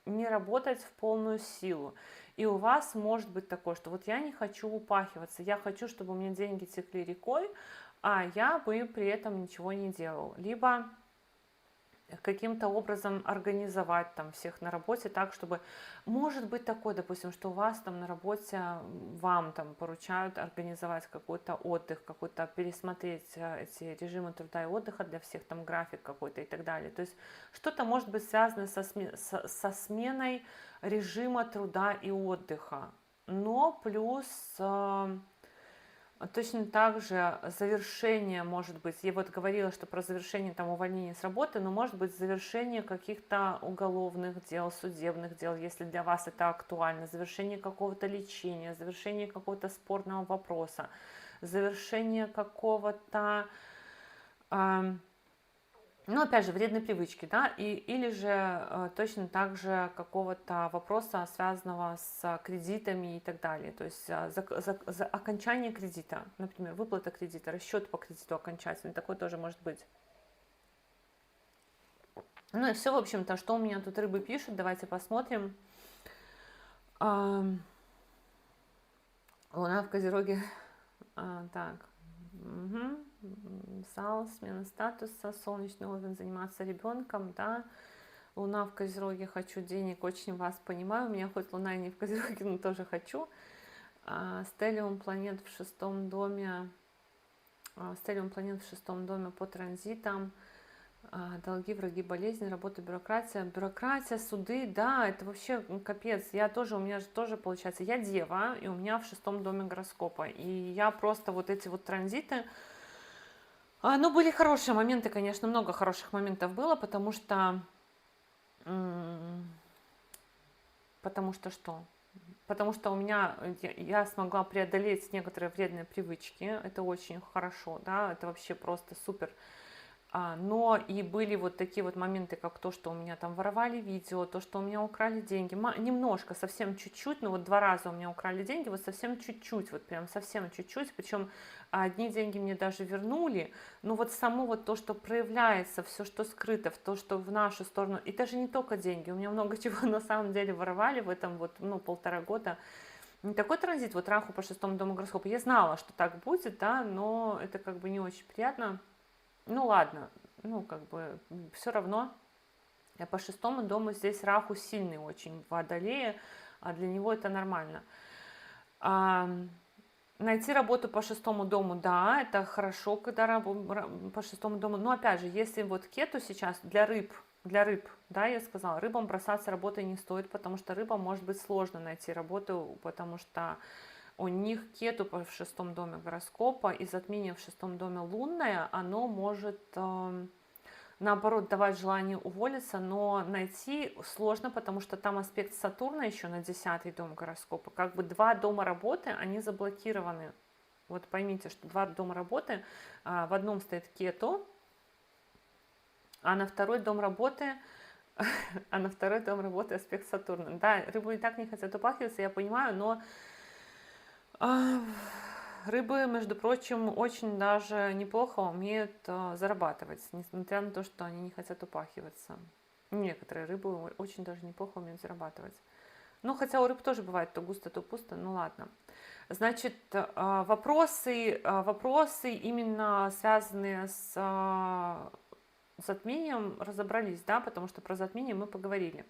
не работать в полную силу. И у вас может быть такое, что вот я не хочу упахиваться, я хочу, чтобы у меня деньги текли рекой, а я бы при этом ничего не делал. Либо каким-то образом организовать там всех на работе так, чтобы... Может быть такое, допустим, что у вас там на работе, вам там поручают организовать какой-то отдых, какой-то пересмотреть эти режимы труда и отдыха для всех, там график какой-то и так далее. То есть что-то может быть связано со сменой режима труда и отдыха. Но плюс... Точно так же завершение может быть, я вот говорила, что про завершение там увольнения с работы, но может быть завершение каких-то уголовных дел, судебных дел, если для вас это актуально, завершение какого-то лечения, завершение какого-то спорного вопроса, завершение какого-то, ну, опять же, вредной привычки, да, или же точно так же какого-то вопроса, связанного с кредитами и так далее. То есть за окончание кредита, например, выплата кредита, расчет по кредиту окончательный, такой тоже может быть. Ну и все, в общем-то, что у меня тут рыбы пишут, давайте посмотрим. Луна в Козероге, так. Угу. САЛ, смена статуса, солнечный овен, заниматься ребенком, да. Луна в Козероге, хочу денег, очень вас понимаю. У меня хоть Луна и не в Козероге, но тоже хочу. Стеллиум планет в 6-м доме. Стеллиум планет в 6-м доме по транзитам. Долги, враги, болезни, работа, бюрократия. Бюрократия, суды, да, это вообще капец. У меня же тоже получается, я дева, и у меня в 6-м доме гороскопа. И я просто вот эти вот транзиты, ну, были хорошие моменты, конечно, много хороших моментов было, потому что что? Потому что я смогла преодолеть некоторые вредные привычки, это очень хорошо, да, это вообще просто супер. Но и были вот такие вот моменты, как то, что у меня там воровали видео, то, что у меня украли деньги, немножко, совсем чуть-чуть, но вот 2 раза у меня украли деньги, вот совсем чуть-чуть, вот прям совсем чуть-чуть, причем одни деньги мне даже вернули, но вот само вот то, что проявляется, все, что скрыто, то, что в нашу сторону, и даже не только деньги, у меня много чего на самом деле воровали в этом вот, 1,5 года. Не такой транзит, вот Раху по 6-му дому гороскопа, я знала, что так будет, да, но это как бы не очень приятно. Ну ладно, как бы все равно я по 6-му дому здесь Раху сильный очень в Водолее, а для него это нормально. Найти работу по 6-му дому, да, это хорошо, когда по 6-му дому, но опять же, если вот Кету сейчас для рыб, да, я сказала, рыбам бросаться работой не стоит, потому что рыбам может быть сложно найти работу, потому что у них Кету в 6-м доме гороскопа и затмение в 6-м доме лунное, оно может наоборот давать желание уволиться, но найти сложно, потому что там аспект Сатурна еще на 10-й дом гороскопа. Как бы 2 дома работы, они заблокированы. Вот поймите, что 2 дома работы, в одном стоит Кету, а на второй дом работы аспект Сатурна. Да, рыбы и так не хотят упахиваться, я понимаю, но рыбы, между прочим, очень даже неплохо умеют зарабатывать, несмотря на то, что они не хотят упахиваться. Некоторые рыбы очень даже неплохо умеют зарабатывать. Ну, хотя у рыб тоже бывает то густо, то пусто, ну ладно. Значит, вопросы именно связанные с затмением разобрались, да, потому что про затмение мы поговорили.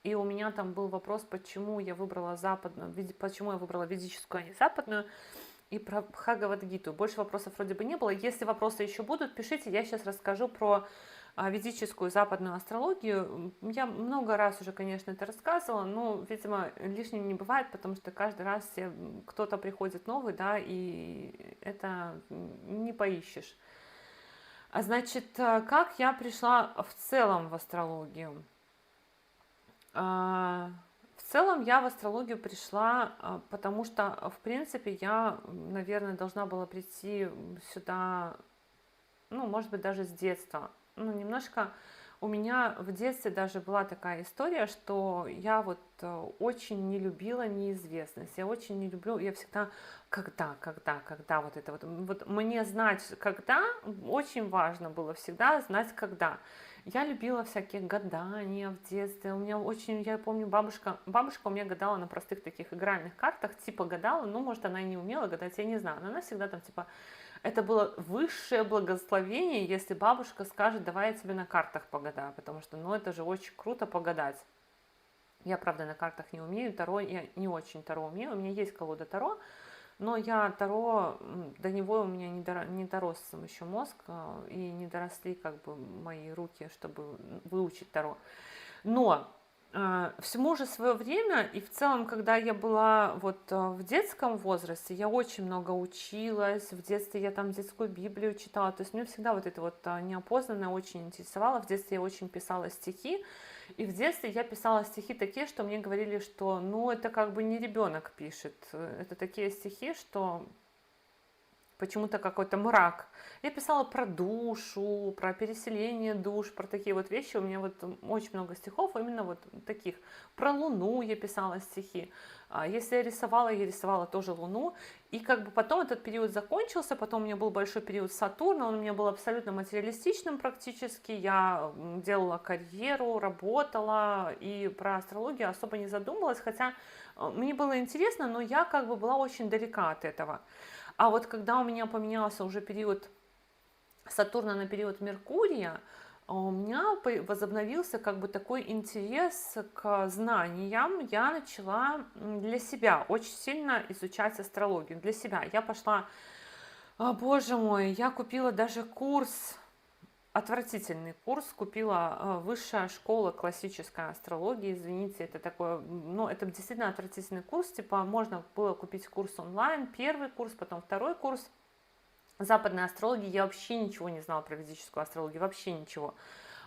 И у меня там был вопрос, почему я выбрала ведическую, а не западную, и про Бхагавад-гиту. Больше вопросов вроде бы не было. Если вопросы еще будут, пишите, я сейчас расскажу про ведическую западную астрологию. Я много раз уже, конечно, это рассказывала, но, видимо, лишним не бывает, потому что каждый раз кто-то приходит новый, да, и это не поищешь. Значит, как я пришла в целом в астрологию? В целом я в астрологию пришла, потому что, в принципе, я, наверное, должна была прийти сюда, ну, может быть, даже с детства. Ну, немножко у меня в детстве даже была такая история, что я вот очень не любила неизвестность. Я очень не люблю, я всегда, когда, вот это вот мне знать, когда, очень важно было всегда знать, когда. Я любила всякие гадания в детстве. У меня очень, я помню, бабушка у меня гадала на простых таких игральных картах, типа гадала, ну, может, она и не умела гадать, я не знаю, но она всегда там, типа, это было высшее благословение, если бабушка скажет, давай я тебе на картах погадаю, потому что, ну, это же очень круто погадать. Я, правда, на картах не умею, таро, я не очень таро умею, у меня есть колода таро, но я таро, до него у меня не дорос сам еще мозг, и не доросли как бы мои руки, чтобы выучить таро. Но всему же свое время, и в целом, когда я была вот в детском возрасте, я очень много училась, в детстве я там детскую Библию читала, то есть меня всегда вот это вот неопознанное очень интересовало, в детстве я очень писала стихи, и в детстве я писала стихи такие, что мне говорили, что ну это как бы не ребенок пишет, это такие стихи, что почему-то какой-то мрак. Я писала про душу, про переселение душ, про такие вот вещи. У меня вот очень много стихов именно вот таких. Про Луну я писала стихи. Если я рисовала тоже Луну. И как бы потом этот период закончился, потом у меня был большой период Сатурна, он у меня был абсолютно материалистичным практически. Я делала карьеру, работала и про астрологию особо не задумывалась, хотя мне было интересно, но я как бы была очень далека от этого. А вот когда у меня поменялся уже период Сатурна на период Меркурия, у меня возобновился как бы такой интерес к знаниям. Я начала для себя очень сильно изучать астрологию. Для себя. Я пошла, боже мой, я купила даже курс, отвратительный курс, купила высшая школа классической астрологии, извините, это такое, ну, это действительно отвратительный курс, типа можно было купить курс онлайн, первый курс, потом второй курс западной астрологии, я вообще ничего не знала про ведическую астрологию, вообще ничего.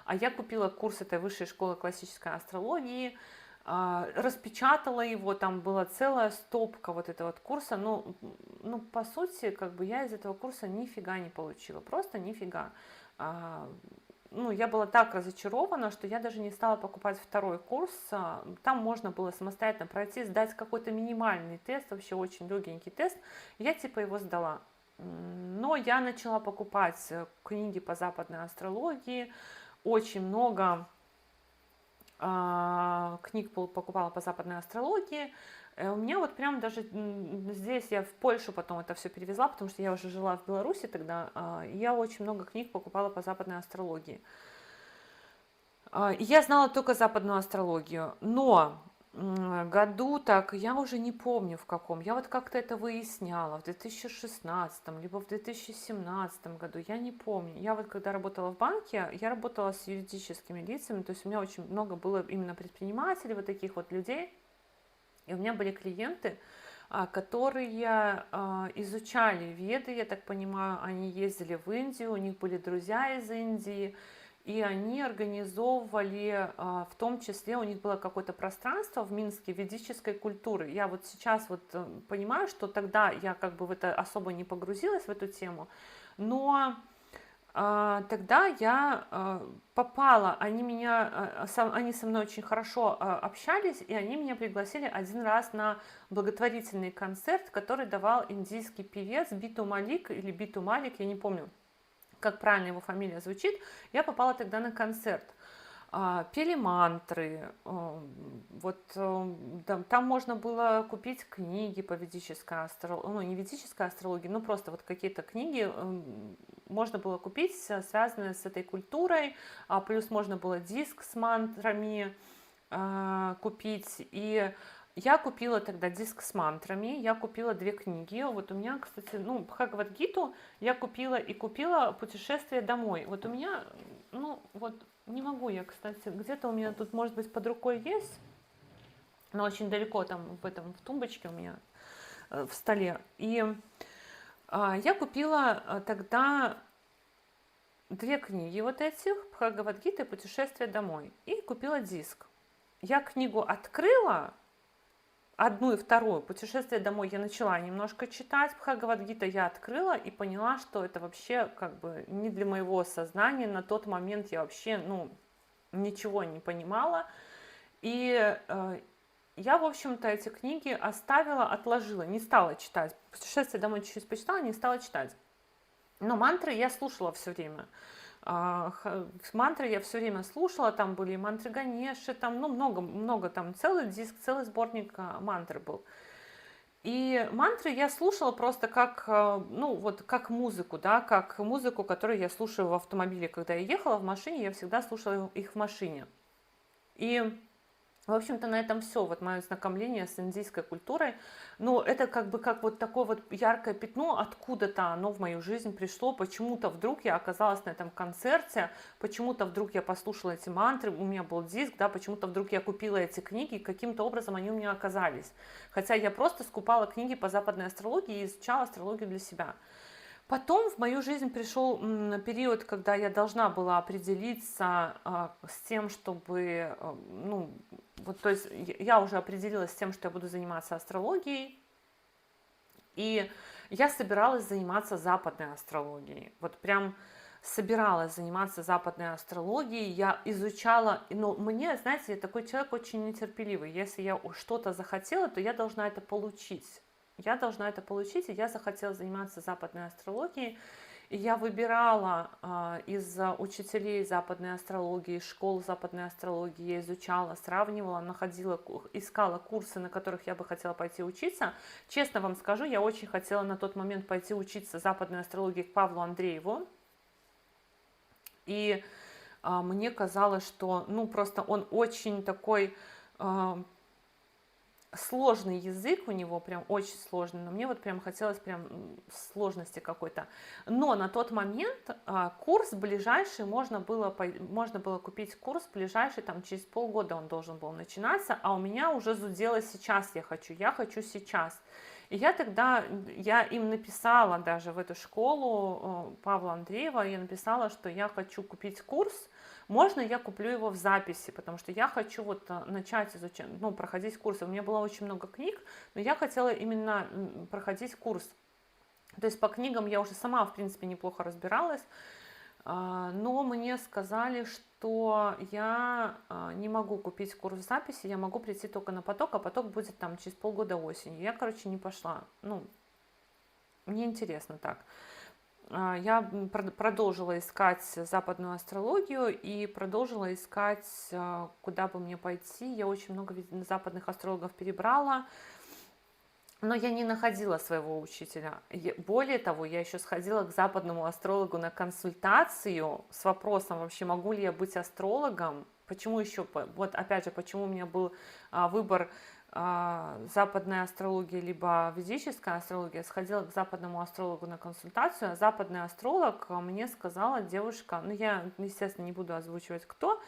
А я купила курс этой высшей школы классической астрологии, распечатала его, там была целая стопка вот этого вот курса, но, ну, по сути, как бы я из этого курса нифига не получила, просто нифига. Ну, я была так разочарована, что я даже не стала покупать второй курс. Там можно было самостоятельно пройти, сдать какой-то минимальный тест, вообще очень легенький тест. Я типа его сдала. Но я начала покупать книги по западной астрологии, очень много книг покупала по западной астрологии. У меня вот прям даже здесь, я в Польшу потом это все перевезла, потому что я уже жила в Беларуси тогда, и я очень много книг покупала по западной астрологии. И я знала только западную астрологию, но году так, я уже не помню в каком, я вот как-то это выясняла, в 2016, либо в 2017 году, я не помню. Я вот когда работала в банке, я работала с юридическими лицами, то есть у меня очень много было именно предпринимателей, вот таких вот людей, и у меня были клиенты, которые изучали веды, я так понимаю, они ездили в Индию, у них были друзья из Индии, и они организовывали, в том числе у них было какое-то пространство в Минске ведической культуры. Я вот сейчас вот понимаю, что тогда я как бы в это особо не погрузилась, в эту тему, но тогда я попала, они со мной очень хорошо общались, и они меня пригласили один раз на благотворительный концерт, который давал индийский певец Биту Малик или Биту Малик, я не помню, как правильно его фамилия звучит. Я попала тогда на концерт. Пели мантры, вот там можно было купить книги по ведической астрологии, ну не ведической астрологии, но просто вот какие-то книги можно было купить, связанные с этой культурой, плюс можно было диск с мантрами купить, и я купила тогда диск с мантрами, я купила 2 книги, вот у меня, кстати, ну, Бхагавад-гиту я купила и купила «Путешествие домой», вот у меня ну, вот не могу я, кстати, где-то у меня тут, может быть, под рукой есть, но очень далеко там в тумбочке у меня в столе. И я купила тогда две книги вот этих, Бхагавад-гита и «Путешествие домой», и купила диск. Я книгу открыла, одну и вторую, «Путешествие домой» я начала немножко читать, Бхагавад-гита я открыла и поняла, что это вообще как бы не для моего сознания. На тот момент я вообще, ну, ничего не понимала. И я, в общем-то, эти книги оставила, отложила, не стала читать. «Путешествие домой» чуть-чуть почитала, не стала читать. Но мантры я слушала все время. Мантры я все время слушала, там были мантры Ганеши, там, ну, много, там целый диск, целый сборник мантр был. И мантры я слушала просто как, ну, вот как музыку, да, как музыку, которую я слушаю в автомобиле. Когда я ехала в машине, я всегда слушала их в машине. И в общем-то, на этом все. Вот мое знакомление с индийской культурой. Ну, это как бы как вот такое вот яркое пятно, откуда-то оно в мою жизнь пришло. Почему-то вдруг я оказалась на этом концерте, почему-то вдруг я послушала эти мантры, у меня был диск, да, почему-то вдруг я купила эти книги, и каким-то образом они у меня оказались. Хотя я просто скупала книги по западной астрологии и изучала астрологию для себя. Потом в мою жизнь пришел период, когда я должна была определиться с тем, чтобы, ну, вот, то есть я уже определилась с тем, что я буду заниматься астрологией, и я собиралась заниматься западной астрологией. Вот прям собиралась заниматься западной астрологией, я изучала, но мне, знаете, я такой человек очень нетерпеливый. Если я что-то захотела, то я должна это получить. Я должна это получить, и я захотела заниматься западной астрологией. И я выбирала из учителей западной астрологии, школ западной астрологии, я изучала, сравнивала, находила, искала курсы, на которых я бы хотела пойти учиться. Честно вам скажу, я очень хотела на тот момент пойти учиться западной астрологии к Павлу Андрееву. И мне казалось, что, ну, просто он очень такой сложный язык у него, прям очень сложный, но мне вот прям хотелось прям сложности какой-то. Но на тот момент курс ближайший, можно было купить курс ближайший, там через полгода он должен был начинаться, а у меня уже зудело сейчас я хочу сейчас. И я им написала даже в эту школу Павла Андреева, я написала, что я хочу купить курс, можно я куплю его в записи, потому что я хочу вот начать изучать, ну, проходить курсы. У меня было очень много книг, но я хотела именно проходить курс. То есть по книгам я уже сама, в принципе, неплохо разбиралась, но мне сказали, что я не могу купить курс в записи, я могу прийти только на поток, а поток будет там через полгода осенью. Я, короче, не пошла. Ну, мне интересно так. Я продолжила искать западную астрологию и продолжила искать, куда бы мне пойти. Я очень много западных астрологов перебрала, но я не находила своего учителя. Более того, я еще сходила к западному астрологу на консультацию с вопросом, вообще могу ли я быть астрологом. Почему еще, вот опять же, почему у меня был выбор западная астрология либо ведическая астрология. Я сходила к западному астрологу на консультацию, а западный астролог мне сказала, девушка, ну я, естественно, не буду озвучивать кто,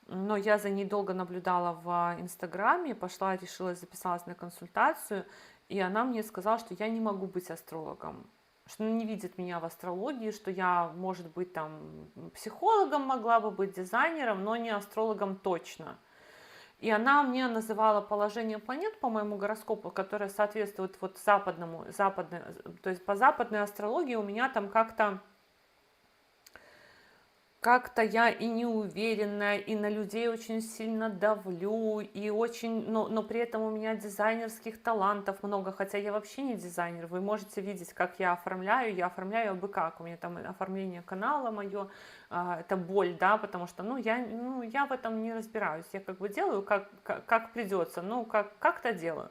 но я за ней долго наблюдала в Инстаграме, пошла, решила, записалась на консультацию, и она мне сказала, что я не могу быть астрологом, что она не видит меня в астрологии, что я, может быть, там психологом могла бы быть, дизайнером, но не астрологом точно. И она мне называла положение планет по моему гороскопу, которое соответствует вот то есть по западной астрологии у меня там как-то я и неуверенная, и на людей очень сильно давлю, и очень, но при этом у меня дизайнерских талантов много, хотя я вообще не дизайнер. Вы можете видеть, как я оформляю абы как. У меня там оформление канала мое, это боль, да, потому что, я в этом не разбираюсь. Я как бы делаю, как придется, как-то делаю.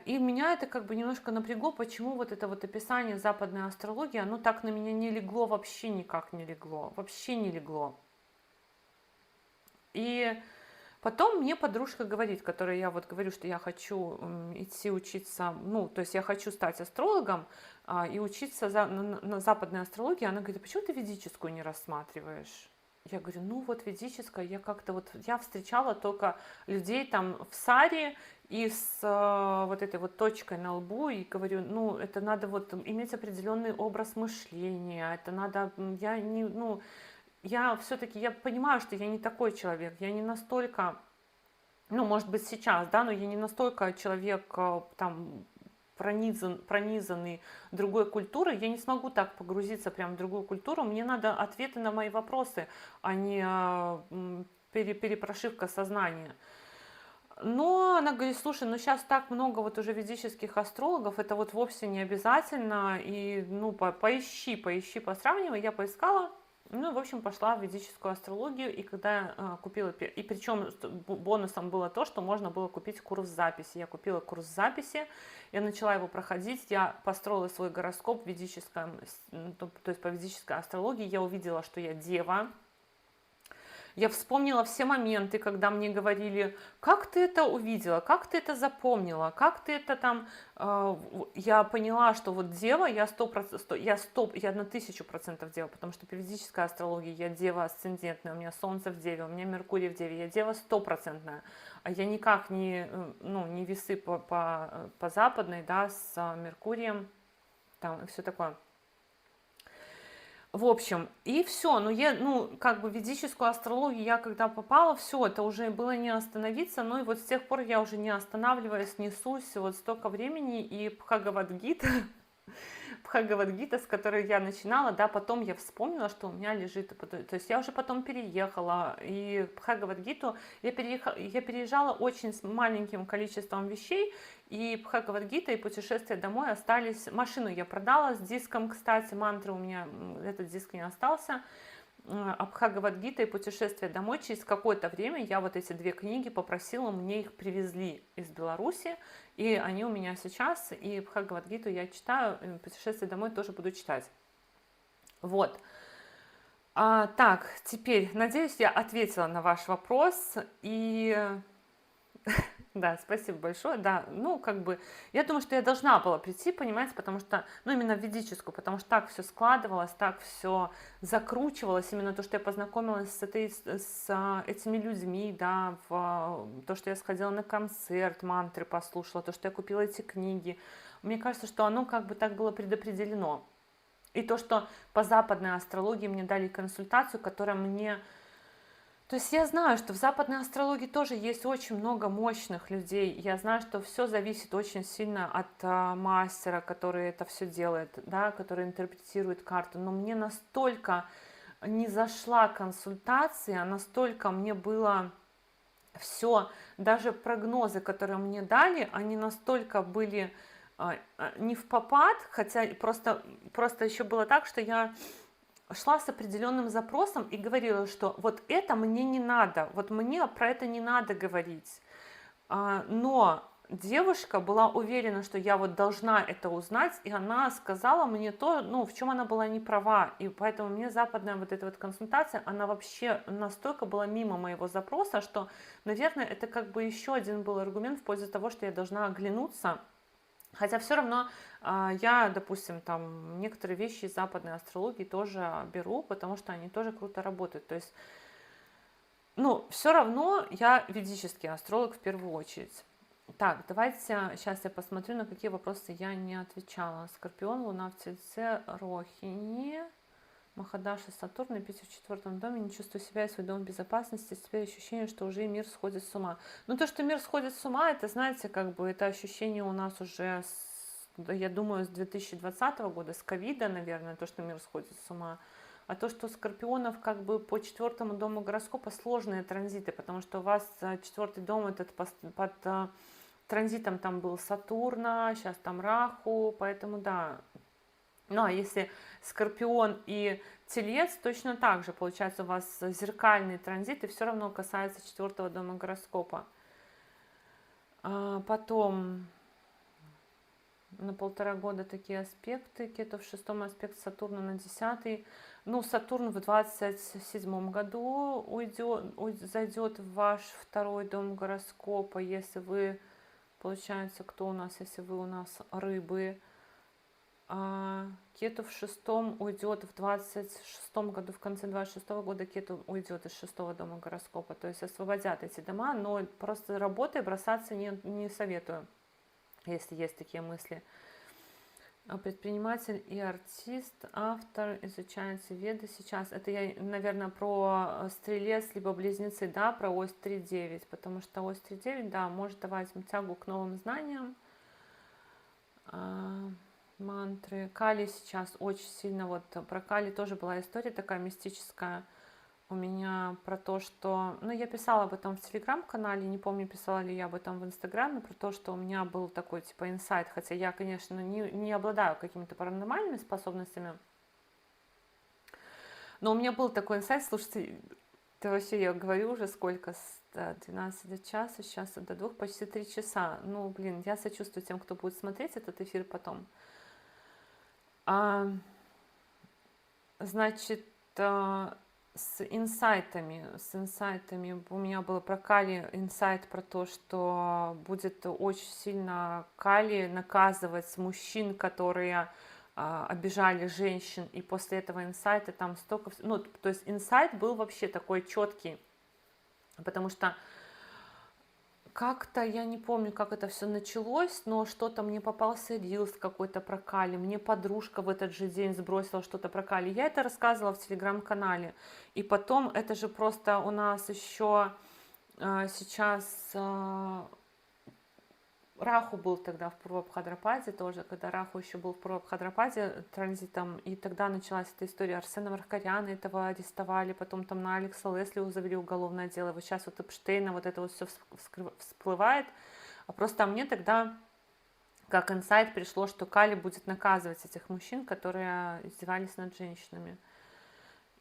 И меня это как бы немножко напрягло, почему вот это вот описание западной астрологии, оно так на меня не легло, вообще никак не легло, вообще не легло. И Потом мне подружка говорит, которой я вот говорю, что я хочу идти учиться, ну, то есть я хочу стать астрологом и учиться на западной астрологии. Она говорит: а почему ты ведическую не рассматриваешь? Я говорю: ну вот ведическая, я как-то вот, я встречала только людей там в саре и с вот этой вот точкой на лбу, и говорю: ну это надо вот иметь определенный образ мышления, это надо, я не, ну, я все-таки, я понимаю, что я не такой человек, я не настолько, ну, может быть, сейчас, да, но я не настолько человек там пронизанный другой культурой, я не смогу так погрузиться прямо в другую культуру, мне надо ответы на мои вопросы, а не перепрошивка сознания. Но она говорит: слушай, ну сейчас так много вот уже ведических астрологов, это вот вовсе не обязательно, и ну поищи, посравнивай. Я поискала, ну, в общем, пошла в ведическую астрологию, и когда я купила, и причем бонусом было то, что можно было купить курс записи. Я купила курс записи, я начала его проходить, я построила свой гороскоп в ведическом, то есть по ведической астрологии, я увидела, что я дева. Я вспомнила все моменты, когда мне говорили: как ты это увидела, как ты это запомнила, как ты это там... Я поняла, что вот дева, я 100%, я на 1000% дева, потому что по ведической астрологии я дева асцендентная, у меня солнце в деве, у меня Меркурий в деве, я дева 100%, а я никак не, ну, не весы по западной, да, с Меркурием, там, и все такое. В общем, и все, ну я, ну, как бы ведическую астрологию я когда попала, все, это уже было не остановиться, ну и вот с тех пор я уже не останавливаюсь, несусь вот столько времени, и Бхагавад-гита, Бхагавад-гита, с которой я начинала, да, потом я вспомнила, что у меня лежит, то есть я уже потом переехала, и Бхагавад-гиту я переезжала очень с маленьким количеством вещей, и Бхагавад-гита, и путешествие домой остались. Машину я продала с диском, кстати, мантры у меня, этот диск не остался. А Бхагавад-гита и путешествие домой, через какое-то время я вот эти две книги попросила, мне их привезли из Беларуси, и они у меня сейчас, и Бхагавад-гиту я читаю, и путешествие домой тоже буду читать. Вот. Так, теперь, надеюсь, я ответила на ваш вопрос, и да, спасибо большое. Да, ну, как бы, я думаю, что я должна была прийти, понимаете, потому что, ну, именно в ведическую, потому что так все складывалось, так все закручивалось, именно то, что я познакомилась с этими людьми, да, то, что я сходила на концерт, мантры послушала, то, что я купила эти книги. Мне кажется, что оно как бы так было предопределено. И то, что по западной астрологии мне дали консультацию, которая мне... То есть я знаю, что в западной астрологии тоже есть очень много мощных людей. Я знаю, что все зависит очень сильно от мастера, который это все делает, да, который интерпретирует карту. Но мне настолько не зашла консультация, настолько мне было все, даже прогнозы, которые мне дали, они настолько были не в попад, хотя просто еще было так, что я шла с определенным запросом и говорила, что вот это мне не надо, вот мне про это не надо говорить. Но девушка была уверена, что я вот должна это узнать, и она сказала мне то, ну, в чем она была не права. И поэтому мне западная вот эта вот консультация, она вообще настолько была мимо моего запроса, что, наверное, это как бы еще один был аргумент в пользу того, что я должна оглянуться. Хотя все равно я, допустим, там некоторые вещи из западной астрологии тоже беру, потому что они тоже круто работают. То есть, ну, все равно я ведический астролог в первую очередь. Так, давайте сейчас я посмотрю, на какие вопросы я не отвечала. Скорпион, Луна в Тельце, Рохини, Махадаша, Сатурн, Юпитер в 4 доме, не чувствую себя и свой дом в безопасности, теперь ощущение, что уже мир сходит с ума. Ну, то, что мир сходит с ума, это, знаете, как бы, это ощущение у нас уже, я думаю, с 2020 года, с ковида, наверное, то, что мир сходит с ума. А то, что Скорпионов как бы по 4 дому гороскопа сложные транзиты, потому что у вас 4 дом этот под транзитом там был Сатурна, сейчас там Раху, поэтому да. Ну, а если Скорпион и Телец, точно так же, получается, у вас зеркальный транзит, и все равно касается 4 дома гороскопа. Потом на 1,5 года такие аспекты. Кету в 6-м, аспект Сатурна на 10-й. Ну, Сатурн в 27-м году зайдет в ваш 2-й дом гороскопа, если вы, получается, кто у нас, если вы у нас рыбы. Кету в 6-м уйдет в 26-м году, в конце 26-го года Кету уйдет из 6-го дома гороскопа, то есть освободят эти дома, но просто работой бросаться не советую, если есть такие мысли. Предприниматель и артист, автор, изучается Веды сейчас. Это я, наверное, про Стрелец, либо Близнецы, да, про ось 3-9, потому что ось 3-9, да, может давать тягу к новым знаниям. Мантры. Кали сейчас очень сильно, вот про Кали тоже была история такая мистическая у меня про то, что, ну, я писала об этом в телеграм-канале, не помню, писала ли я об этом в инстаграме, про то, что у меня был такой, типа, инсайт, хотя я, конечно, не обладаю какими-то паранормальными способностями, но у меня был такой инсайт, слушайте, это вообще, я говорю уже сколько, с 12 до часа, сейчас до 2, почти 3 часа, ну, блин, я сочувствую тем, кто будет смотреть этот эфир потом. Значит, с инсайтами у меня было про Кали инсайт про то, что будет очень сильно Кали наказывать мужчин, которые обижали женщин, и после этого инсайта там столько, ну, то есть инсайт был вообще такой четкий, потому что как-то, я не помню, как это все началось, но что-то мне попался рилс какой-то про Кали, мне подружка в этот же день сбросила что-то про Кали. Я это рассказывала в телеграм-канале. И потом, это же просто у нас еще сейчас Раху был тогда в Пурва-Бхадрападе тоже, когда Раху еще был в Пурва-Бхадрападе транзитом, и тогда началась эта история. Арсена Маркаряна этого арестовали, потом там на Алекса Лесли завели уголовное дело, вот сейчас вот Эпштейна, вот это вот все всплывает. А просто мне тогда как инсайт пришло, что Кали будет наказывать этих мужчин, которые издевались над женщинами.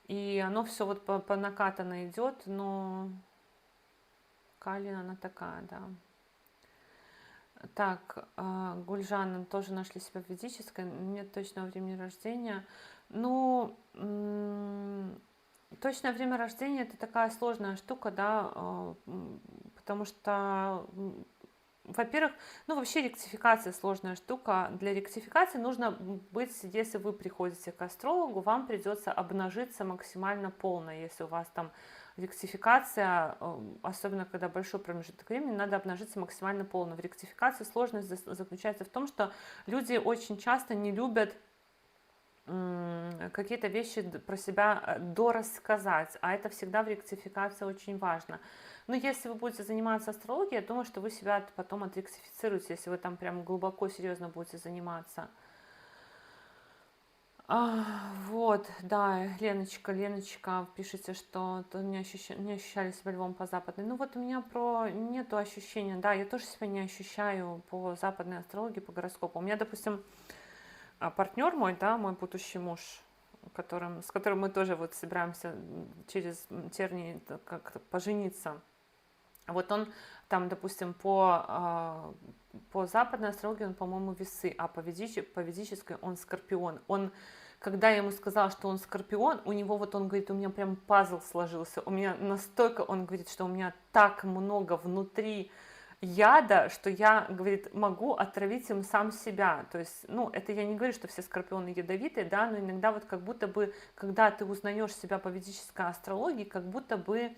И оно все вот по накатанной идет, но Кали она такая, да. Так, Гульжан тоже нашли себя в ведической, нет точного времени рождения. Ну, точное время рождения это такая сложная штука, да, потому что, во-первых, ну вообще ректификация сложная штука. Для ректификации нужно быть, если вы приходите к астрологу, вам придется обнажиться максимально полно, если у вас там ректификация, особенно когда большой промежуток времени, надо обнажиться максимально полно. В ректификации сложность заключается в том, что люди очень часто не любят какие-то вещи про себя дорассказать, а это всегда в ректификации очень важно. Но если вы будете заниматься астрологией, я думаю, что вы себя потом отректифицируете, если вы там прям глубоко, серьезно будете заниматься. Вот, да, Леночка, пишите, что не ощущали себя львом по западной. Ну вот у меня нету ощущения, да, я тоже себя не ощущаю по западной астрологии, по гороскопу. У меня, допустим, партнер мой, да, мой будущий муж, с которым мы тоже вот собираемся через тернии как пожениться. Вот он там, допустим, по западной астрологии он, по-моему, весы, а по ведической он скорпион. Когда я ему сказала, что он скорпион, у него вот он говорит, у меня прям пазл сложился, у меня настолько, он говорит, что у меня так много внутри яда, что я, говорит, могу отравить им сам себя. То есть, ну, это я не говорю, что все скорпионы ядовитые, да, но иногда вот как будто бы, когда ты узнаешь себя по ведической астрологии, как будто бы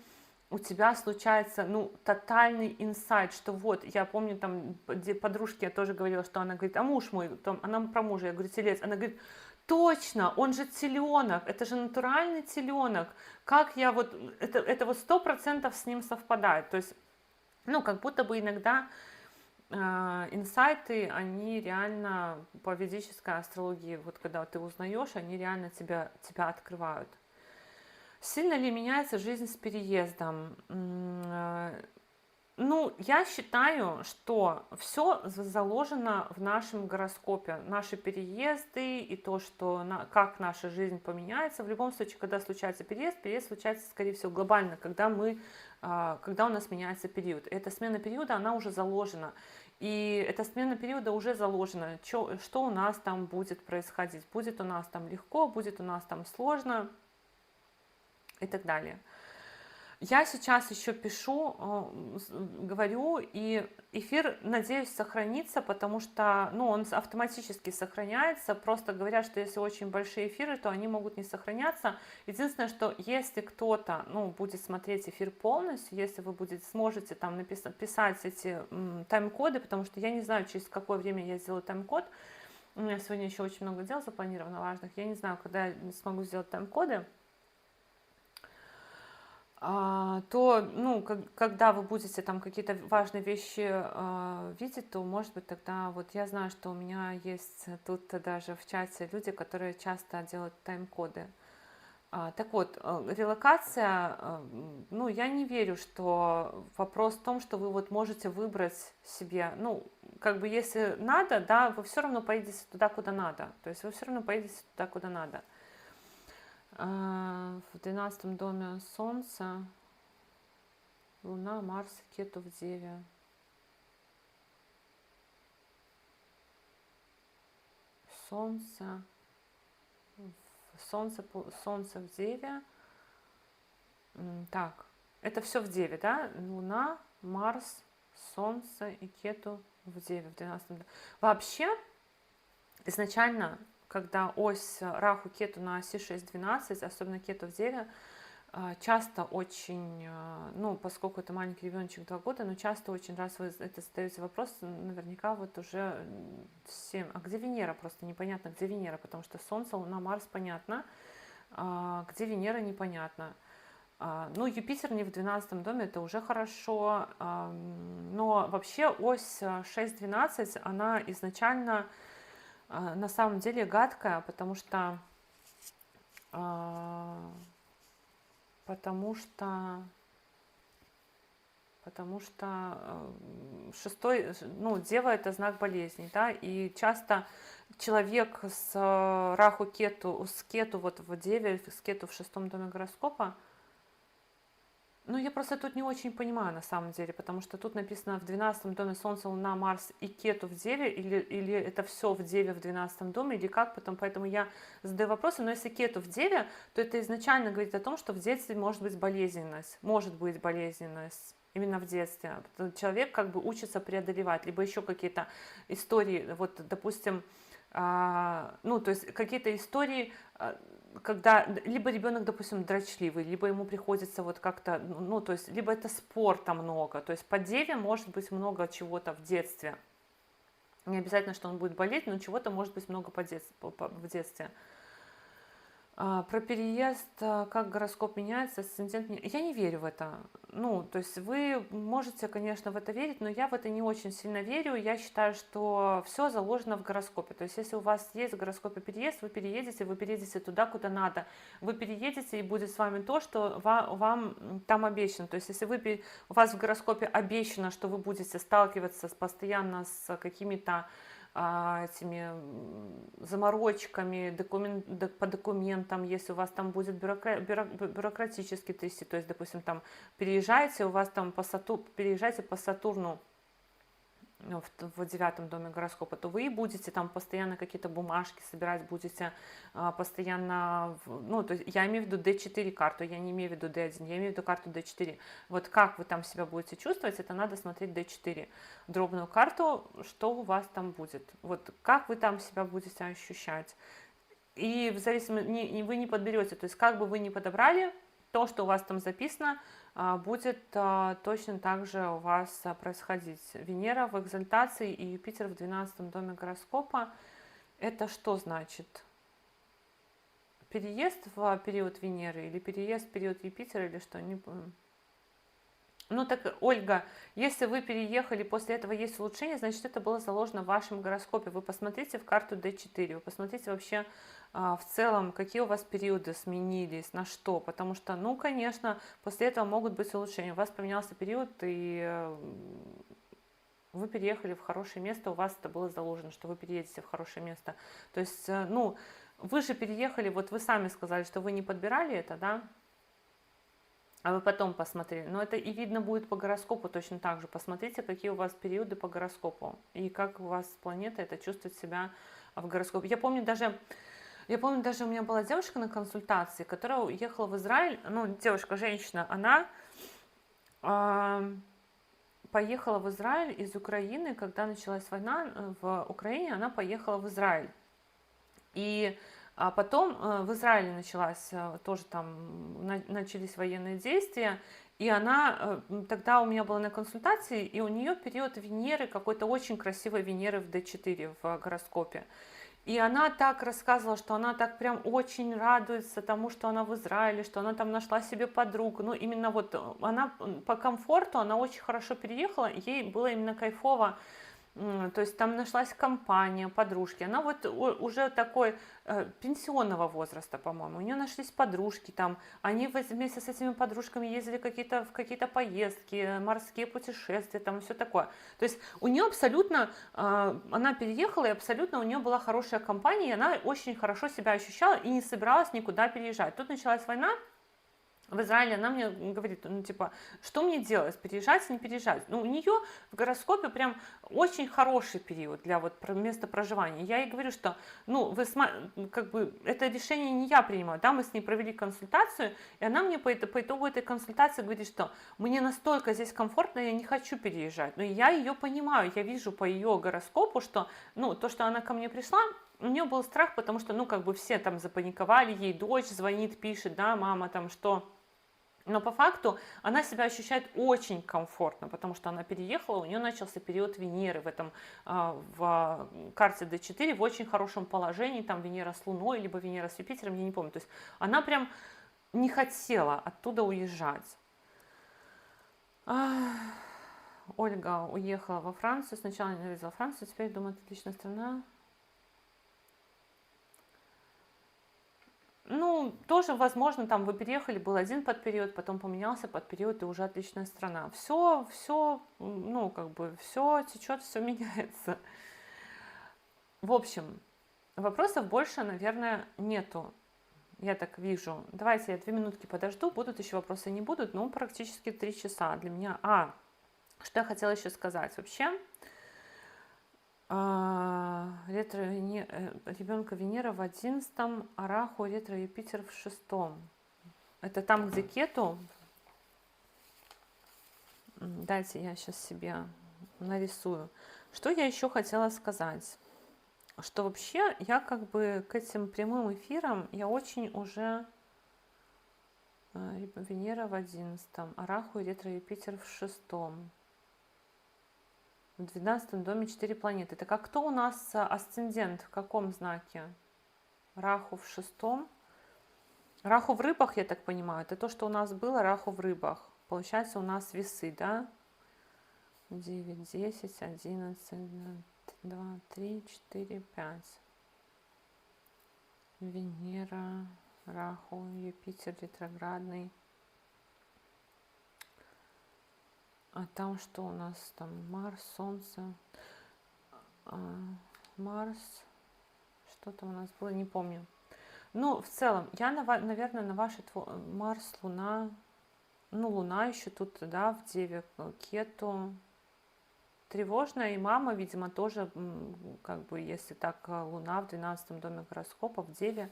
у тебя случается, ну, тотальный инсайт, что вот, я помню, там, подружке я тоже говорила, что она говорит, а муж мой, там, она про мужа, я говорю, телец, она говорит, точно, он же теленок, это же натуральный теленок, как я вот, это вот 100% с ним совпадает, то есть, ну, как будто бы иногда инсайты, они реально по ведической астрологии, вот когда ты узнаешь, они реально тебя открывают. Сильно ли меняется жизнь с переездом? Ну, я считаю, что все заложено в нашем гороскопе. Наши переезды и то, что как наша жизнь поменяется. В любом случае, когда случается переезд случается, скорее всего, глобально, когда у нас меняется период. Эта смена периода, она уже заложена. И эта смена периода уже заложена. Что у нас там будет происходить? Будет у нас там легко, будет у нас там сложно и так далее. Я сейчас еще пишу, говорю, и эфир, надеюсь, сохранится, потому что, ну, он автоматически сохраняется. Просто говорят, что если очень большие эфиры, то они могут не сохраняться. Единственное, что если кто-то, ну, будет смотреть эфир полностью, если вы сможете там писать эти тайм-коды, потому что я не знаю, через какое время я сделаю тайм-код. У меня сегодня еще очень много дел запланировано важных. Я не знаю, когда я смогу сделать тайм-коды. То, ну, когда вы будете там какие-то важные вещи видеть, то, может быть, тогда вот я знаю, что у меня есть тут даже в чате люди, которые часто делают тайм-коды. Так вот, релокация, ну, я не верю, что вопрос в том, что вы вот можете выбрать себе, ну, как бы если надо, да, вы все равно поедете туда, куда надо. То есть вы все равно поедете туда, куда надо. В 12 доме Солнца. Луна, Марс, Кету в Деве. Солнце. Солнце в Деве. Так, это все в Деве, да? Луна, Марс, Солнце и Кету в Деве в 12-м. Вообще, изначально, когда ось Раху Кету на оси 6-12, особенно Кету в Деве, часто очень, ну, поскольку это маленький ребеночек 2 года, но часто очень, раз вы это задаете вопрос, наверняка вот уже всем, а где Венера? Просто непонятно, где Венера, потому что Солнце, Луна, Марс понятно, где Венера непонятно. Ну, Юпитер не в 12 доме, это уже хорошо, но вообще ось 6-12, она изначально на самом деле гадкая, потому что шестой, ну, Дева это знак болезней, да, и часто человек с Раху Кету, с Кету вот в Деве, с Кету в 6 доме гороскопа, ну, я просто тут не очень понимаю на самом деле, потому что тут написано в 12 доме Солнце, Луна, Марс и Кету в Деве, или это все в Деве в 12 доме, или как, поэтому я задаю вопросы, но если Кету в Деве, то это изначально говорит о том, что в детстве может быть болезненность, именно в детстве. Человек как бы учится преодолевать, либо еще какие-то истории, вот, допустим, ну, то есть какие-то истории, когда либо ребенок, допустим, дрочливый, либо ему приходится вот как-то, ну, то есть, либо это спорта много, то есть по Деве может быть много чего-то в детстве. Не обязательно, что он будет болеть, но чего-то может быть много в детстве. Про переезд, как гороскоп меняется, асцендент... Я не верю в это. Ну, то есть вы можете, конечно, в это верить, но я в это не очень сильно верю. Я считаю, что все заложено в гороскопе. То есть если у вас есть в гороскопе переезд, вы переедете туда, куда надо. Вы переедете, и будет с вами то, что вам там обещано. То есть если у вас в гороскопе обещано, что вы будете сталкиваться постоянно с какими-то этими заморочками по документам, если у вас там будет бюрократически трясти, то есть, допустим, там переезжаете, у вас там переезжаете по Сатурну в 9 доме гороскопа, то вы будете там постоянно какие-то бумажки собирать, будете постоянно, ну, то есть я имею в виду D4 карту, я не имею в виду D1, я имею в виду карту D4. Вот как вы там себя будете чувствовать, это надо смотреть D4. Дробную карту, что у вас там будет, вот как вы там себя будете ощущать. И в зависимости, вы не подберете, то есть как бы вы ни подобрали, то, что у вас там записано, будет точно так же у вас происходить. Венера в экзальтации и Юпитер в 12 доме гороскопа. Это что значит? Переезд в период Венеры или переезд в период Юпитера или что? Не помню. Ну так, Ольга, если вы переехали, после этого есть улучшение, значит, это было заложено в вашем гороскопе. Вы посмотрите в карту D4, вы посмотрите вообще в целом, какие у вас периоды сменились, на что. Потому что, ну, конечно, после этого могут быть улучшения. У вас поменялся период, и вы переехали в хорошее место, у вас это было заложено, что вы переедете в хорошее место. То есть, ну, вы же переехали, вот вы сами сказали, что вы не подбирали это, да? А вы потом посмотрели. Но это и видно будет по гороскопу точно так же. Посмотрите, какие у вас периоды по гороскопу. И как у вас планета это чувствует себя в гороскопе. Я помню даже у меня была девушка на консультации, которая уехала в Израиль. Ну, девушка, женщина, она поехала в Израиль из Украины. Когда началась война в Украине, она поехала в Израиль. И потом в Израиле началась, тоже там начались военные действия, и она, тогда у меня была на консультации, и у нее период Венеры, какой-то очень красивой Венеры в D4 в гороскопе. И она так рассказывала, что она так прям очень радуется тому, что она в Израиле, что она там нашла себе подругу. Ну, именно вот она по комфорту, она очень хорошо переехала, ей было именно кайфово. То есть там нашлась компания, подружки. Она вот уже такой пенсионного возраста, по-моему. У нее нашлись подружки там. Они вместе с этими подружками ездили в какие-то поездки, морские путешествия, там и все такое. То есть у нее абсолютно, она переехала, и абсолютно у нее была хорошая компания, и она очень хорошо себя ощущала и не собиралась никуда переезжать. Тут началась война в Израиле, она мне говорит, ну, типа, что мне делать, переезжать, не переезжать? Ну, у нее в гороскопе прям очень хороший период для вот места проживания. Я ей говорю, что, ну, как бы, это решение не я принимаю, да, мы с ней провели консультацию, и она мне по итогу этой консультации говорит, что мне настолько здесь комфортно, я не хочу переезжать. Но я ее понимаю, я вижу по ее гороскопу, что, ну, то, что она ко мне пришла, у нее был страх, потому что, ну, как бы все там запаниковали, ей дочь звонит, пишет, да, мама там, что... Но по факту она себя ощущает очень комфортно, потому что она переехала, у нее начался период Венеры в карте D4 в очень хорошем положении, там Венера с Луной, либо Венера с Юпитером, я не помню. То есть она прям не хотела оттуда уезжать. Ольга уехала во Францию, сначала ненавидела Францию, теперь думает, отличная страна. Ну, тоже, возможно, там вы переехали, был один подпериод, потом поменялся подпериод, и уже отличная страна. Все, ну, как бы, все течет, все меняется. В общем, вопросов больше, наверное, нету. Я так вижу. Давайте я 2 минутки подожду, будут еще вопросы, не будут, ну, практически 3 часа для меня. Что я хотела еще сказать вообще. Ретро ребенка Венера в 11, а Раху ретро Юпитер в 6. Это там, где Кету. Дайте я сейчас себе нарисую. Что я еще хотела сказать? Что вообще я как бы к этим прямым эфирам, я очень уже... Венера в 11, а Раху и ретро Юпитер в 6. В 12 доме 4 планеты. Так а кто у нас асцендент? В каком знаке? Раху в 6. Раху в рыбах, я так понимаю. Это то, что у нас было, Раху в рыбах. Получается, у нас весы, да? 9, 10, 11, 2, 3, 4, 5. Венера, Раху, Юпитер ретроградный. А там что у нас? Там Марс, Солнце. Марс. Что-то у нас было, не помню. Ну, в целом, я, наверное, на ваши Марс, Луна. Ну, Луна еще тут, да, в Деве, Кету. Тревожная, и мама, видимо, тоже, как бы, если так, Луна в 12 доме гороскопа, в Деве,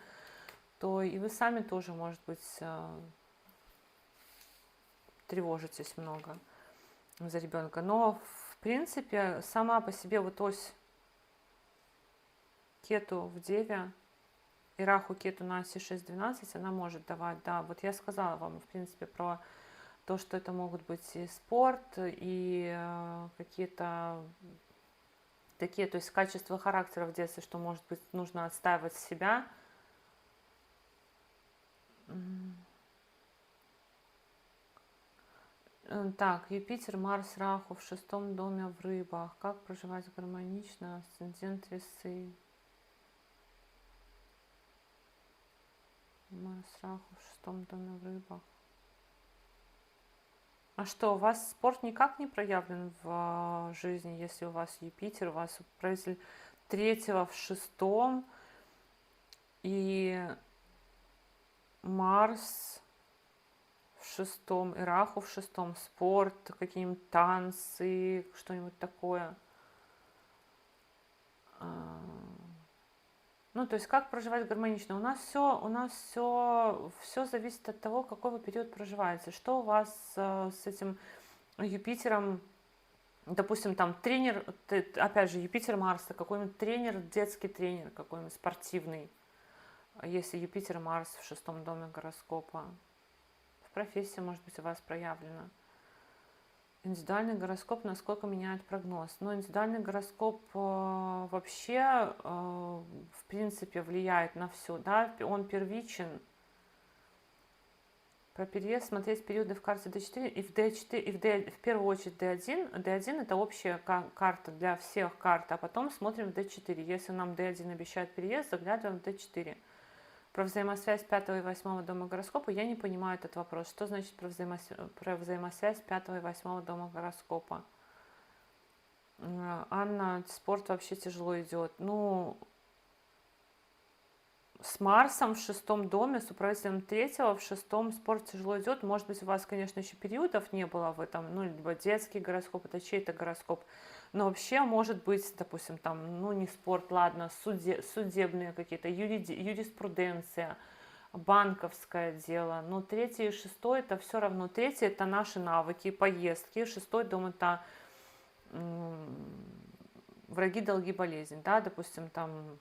то и вы сами тоже, может быть, тревожитесь много за ребенка. Но, в принципе, сама по себе вот ось Кету в Деве и Раху Кету на оси 6-12, она может давать, да, вот я сказала вам, в принципе, про то, что это могут быть и спорт, и какие-то такие, то есть качества характера в детстве, что, может быть, нужно отстаивать себя. Так, Юпитер, Марс, Раху в 6-м доме в рыбах. Как проживать гармонично? Асцендент Весы. Марс, Раху в 6-м доме в рыбах. А что, у вас спорт никак не проявлен в жизни, если у вас Юпитер, у вас управитель 3-го в 6-м и Марс в 6-м и Раху в 6-м, спорт, какие-нибудь танцы, что-нибудь такое. Ну, то есть как проживать гармонично? У нас все зависит от того, какой вы период проживаете. Что у вас с этим Юпитером, допустим, там тренер, опять же, Юпитер, Марс, какой-нибудь тренер, детский тренер какой-нибудь спортивный, если Юпитер, Марс в 6-м доме гороскопа. В профессии, может быть, у вас проявлено. Индивидуальный гороскоп, насколько меняет прогноз. Но индивидуальный гороскоп вообще, в принципе, влияет на все. Да? Он первичен. Про переезд смотреть периоды в карте D4 и в D4, в первую очередь D1. D1 это общая карта для всех карт, а потом смотрим в D4. Если нам D1 обещает переезд, заглядываем в D4. Про взаимосвязь 5 и 8 дома гороскопа я не понимаю этот вопрос. Что значит про взаимосвязь 5 и 8 дома гороскопа? Анна, спорт вообще тяжело идет. Ну, с Марсом в 6-м доме, с управителем 3-го в 6-м спорт тяжело идет. Может быть, у вас, конечно, еще периодов не было в этом, ну, либо детский гороскоп, это чей-то гороскоп. Но вообще, может быть, допустим, там, ну, не спорт, ладно, судебные какие-то, юриспруденция, банковское дело. Но 3-й и 6-й это все равно. 3-й это наши навыки, поездки. 6-й дом это враги, долги, болезнь. Да, допустим, там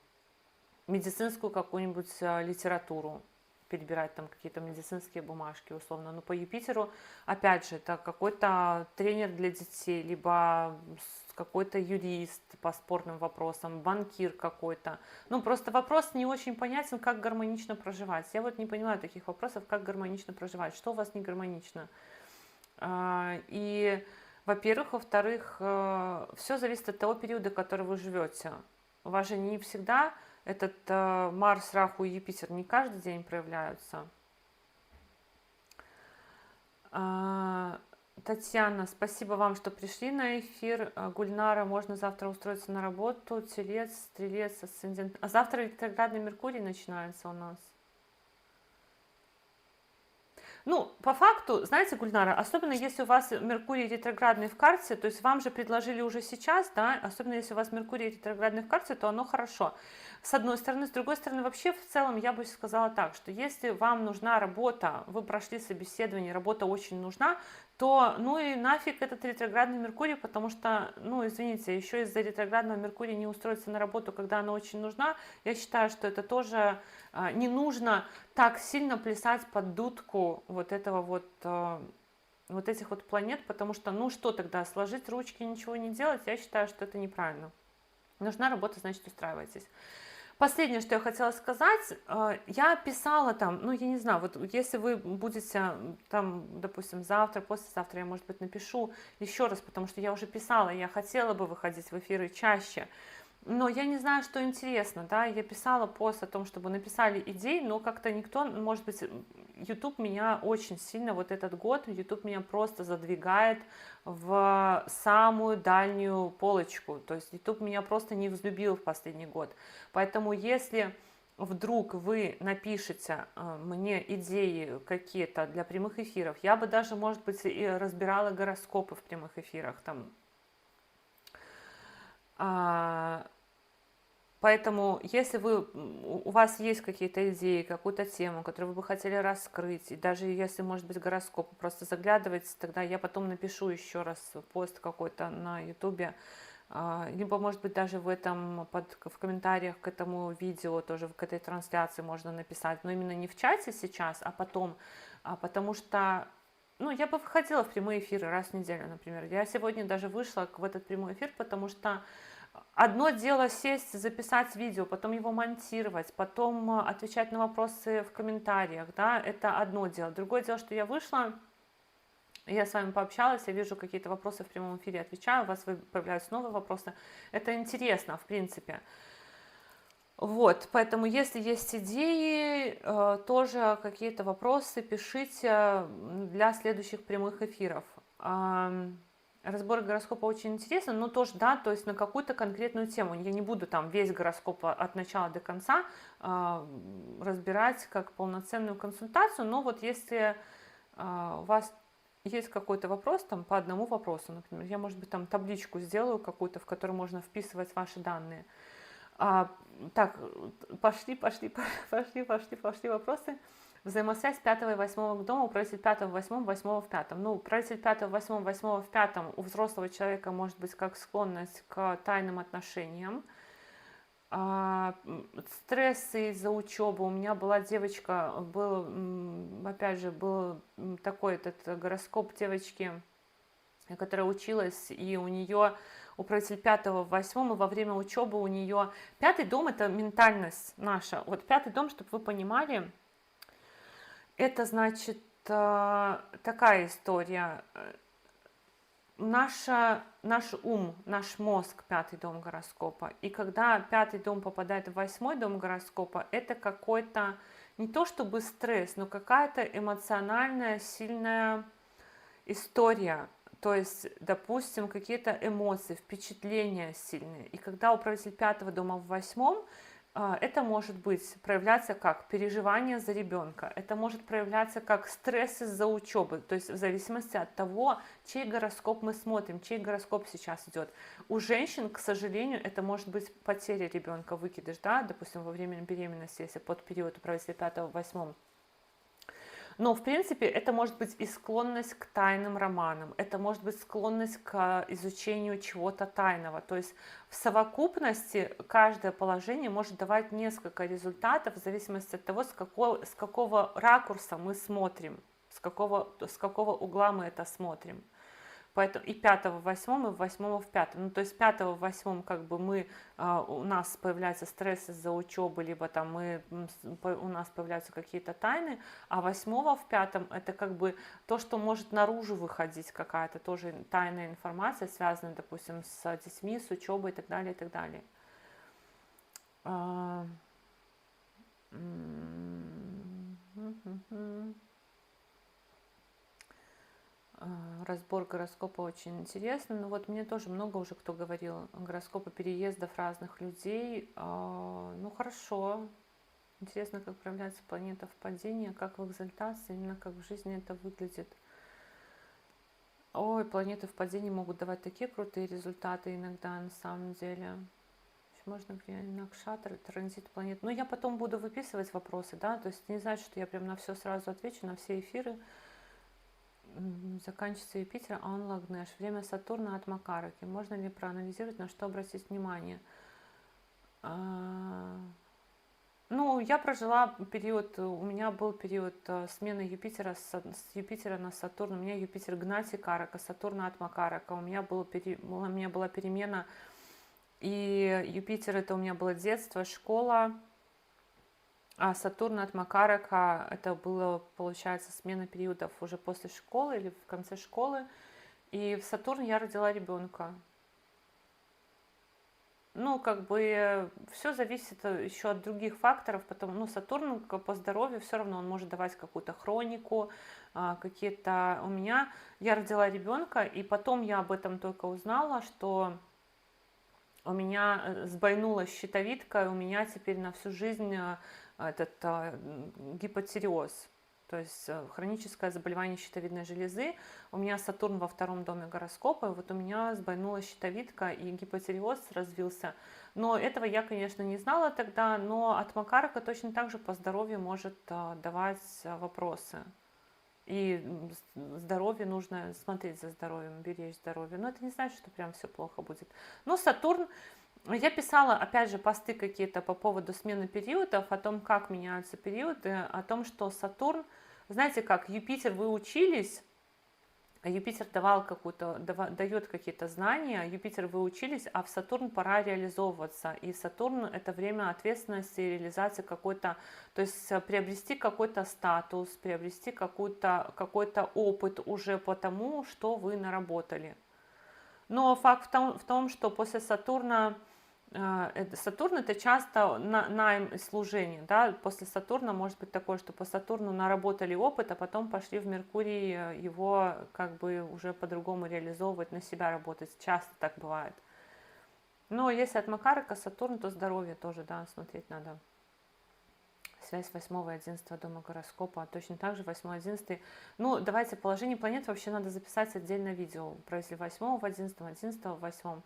медицинскую какую-нибудь литературу, перебирать там какие-то медицинские бумажки условно. Но по Юпитеру, опять же, это какой-то тренер для детей, либо какой-то юрист по спорным вопросам, банкир какой-то. Ну, просто вопрос не очень понятен, как гармонично проживать. Я вот не понимаю таких вопросов, как гармонично проживать, что у вас не гармонично. И, во-первых, во-вторых, все зависит от того периода, который вы живете. У вас же не всегда этот Марс, Раху и Юпитер не каждый день проявляются. Татьяна, спасибо вам, что пришли на эфир. Гульнара, можно завтра устроиться на работу. Телец, Стрелец, Асцендент. А завтра ретроградный Меркурий начинается у нас. Ну, по факту, знаете, Гульнара, особенно если у вас Меркурий ретроградный в карте, то есть вам же предложили уже сейчас, да, особенно если у вас Меркурий ретроградный в карте, то оно хорошо. С одной стороны, с другой стороны, вообще в целом я бы сказала так, что если вам нужна работа, вы прошли собеседование, работа очень нужна, то ну и нафиг этот ретроградный Меркурий, потому что, ну, извините, еще из-за ретроградного Меркурия не устроиться на работу, когда она очень нужна, я считаю, что это тоже не нужно так сильно плясать под дудку вот этого вот этих вот планет, потому что, ну что тогда, сложить ручки и ничего не делать, я считаю, что это неправильно. Нужна работа, значит, устраивайтесь. Последнее, что я хотела сказать, я писала там, ну, я не знаю, вот если вы будете там, допустим, завтра, послезавтра, я, может быть, напишу еще раз, потому что я уже писала, я хотела бы выходить в эфиры чаще, но я не знаю, что интересно, да, я писала пост о том, чтобы написали идеи, но как-то никто, может быть, YouTube меня очень сильно, вот этот год, YouTube меня просто задвигает в самую дальнюю полочку, то есть YouTube меня просто не взлюбил в последний год, поэтому если вдруг вы напишете мне идеи какие-то для прямых эфиров, я бы даже, может быть, и разбирала гороскопы в прямых эфирах, там, поэтому, если у вас есть какие-то идеи, какую-то тему, которую вы бы хотели раскрыть, и даже если, может быть, гороскоп, просто заглядывайте, тогда я потом напишу еще раз пост какой-то на ютубе, либо, может быть, даже в комментариях к этому видео, тоже к этой трансляции можно написать, но именно не в чате сейчас, а потом, потому что, ну, я бы выходила в прямые эфиры раз в неделю, например. Я сегодня даже вышла в этот прямой эфир, потому что одно дело сесть, записать видео, потом его монтировать, потом отвечать на вопросы в комментариях, да, это одно дело. Другое дело, что я вышла Я с вами пообщалась, я вижу какие-то вопросы в прямом эфире, отвечаю, у вас появляются новые вопросы. Это интересно, в принципе. Вот, поэтому если есть идеи, тоже какие-то вопросы пишите для следующих прямых эфиров. Разбор гороскопа очень интересен, но тоже, да, то есть на какую-то конкретную тему. Я не буду там весь гороскоп от начала до конца разбирать как полноценную консультацию, но вот если у вас есть какой-то вопрос, там по одному вопросу, например, я, может быть, там табличку сделаю какую-то, в которую можно вписывать ваши данные. Так, пошли вопросы. Взаимосвязь 5 и 8 дома, управитель 5 в 8, 8 в 5. Ну, управитель 5 в 8, 8 в 5 у взрослого человека может быть как склонность к тайным отношениям. Стрессы из-за учебы. У меня была девочка, опять же, был такой этот гороскоп девочки, которая училась, и у нее управитель 5 в 8, и во время учебы у нее... 5-й дом – это ментальность наша. Вот 5-й дом, чтобы вы понимали, это значит такая история. Наш ум, наш мозг, 5-й дом гороскопа. И когда 5-й дом попадает в 8-й дом гороскопа, это какой-то, не то чтобы стресс, но какая-то эмоциональная, сильная история. То есть, допустим, какие-то эмоции, впечатления сильные. И когда управитель 5-го дома в 8-м, это может быть проявляться как переживание за ребенка, это может проявляться как стресс из-за учебы, то есть в зависимости от того, чей гороскоп мы смотрим, чей гороскоп сейчас идет. У женщин, к сожалению, это может быть потеря ребенка, выкидыш, да, допустим, во время беременности, если под период управителя 5-го в 8-м. Но, в принципе, это может быть и склонность к тайным романам, это может быть склонность к изучению чего-то тайного. То есть в совокупности каждое положение может давать несколько результатов в зависимости от того, с какого ракурса мы смотрим, с какого угла мы это смотрим. Поэтому и 5 в 8, и 8 в 5. Ну, то есть 5 в 8 как бы у нас появляется стресс из-за учебы, либо там у нас появляются какие-то тайны, а 8 в 5 это как бы то, что может наружу выходить, какая-то тоже тайная информация, связанная, допустим, с детьми, с учебой и так далее, и так далее. Разбор гороскопа очень интересный. Но вот мне тоже много уже кто говорил гороскопы переездов разных людей. Ну хорошо. Интересно, как проявляется планета в падении, как в экзальтации, именно как в жизни это выглядит. Ой, планеты в падении могут давать такие крутые результаты иногда, на самом деле. Можно влиять на Накшатра, транзит планет. Но я потом буду выписывать вопросы, да, то есть не значит, что я прям на все сразу отвечу, на все эфиры. Заканчивается Юпитер, а он Лагнеш. Время Сатурна от Макараки. Можно ли проанализировать, на что обратить внимание? Ну, я прожила период, у меня был период смены Юпитера с Юпитера на Сатурн. У меня Юпитер Гнати Карака, Сатурна от Макарака. У меня была перемена, и Юпитер это у меня было детство, школа. А Сатурн от Макарака, это было, получается, смена периодов уже после школы или в конце школы. И в Сатурн я родила ребенка. Ну, как бы все зависит еще от других факторов, потому, ну, Сатурн по здоровью все равно он может давать какую-то хронику, какие-то... Я родила ребенка, и потом я об этом только узнала, что у меня сбойнулась щитовидка, и у меня теперь на всю жизнь гипотиреоз, то есть хроническое заболевание щитовидной железы. У меня Сатурн во 2-м доме гороскопа, и вот у меня сбойнулась щитовидка, и гипотиреоз развился. Но этого я, конечно, не знала тогда, но от Макарака точно так же по здоровью может давать вопросы. И здоровье нужно смотреть за здоровьем, беречь здоровье. Но это не значит, что прям все плохо будет. Но Сатурн, я писала, опять же, посты какие-то по поводу смены периодов, о том, как меняются периоды, о том, что Сатурн, знаете как, Юпитер, вы учились, Юпитер давал дает какие-то знания, Юпитер вы учились, а в Сатурн пора реализовываться. И Сатурн это время ответственности и реализации какой-то, то есть приобрести какой-то статус, приобрести какой-то опыт уже по тому, что вы наработали. Но факт в том, что после Сатурна Сатурн это часто найм и служение, да, после Сатурна может быть такое, что по Сатурну наработали опыт, а потом пошли в Меркурий его как бы уже по-другому реализовывать, на себя работать, часто так бывает. Но если от Макарика Сатурн, то здоровье тоже, да, смотреть надо. Связь 8 и 11 дома гороскопа, точно так же 8-11. Ну, давайте положение планет вообще надо записать отдельное видео, про если 8 в 11, 11 в 8.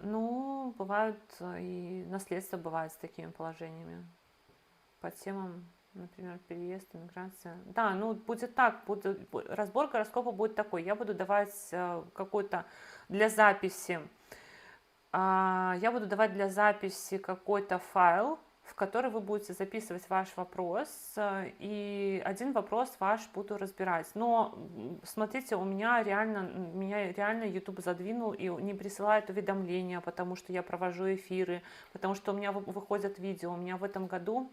Ну, бывают и наследство бывает с такими положениями. По темам, например, переезд, иммиграция. Да, ну будет так, разбор гороскопа будет такой. Я буду давать какой-то для записи, какой-то файл, в который вы будете записывать ваш вопрос, и один вопрос ваш буду разбирать. Но смотрите, меня реально YouTube задвинул и не присылает уведомления, потому что я провожу эфиры, потому что у меня выходят видео. У меня в этом году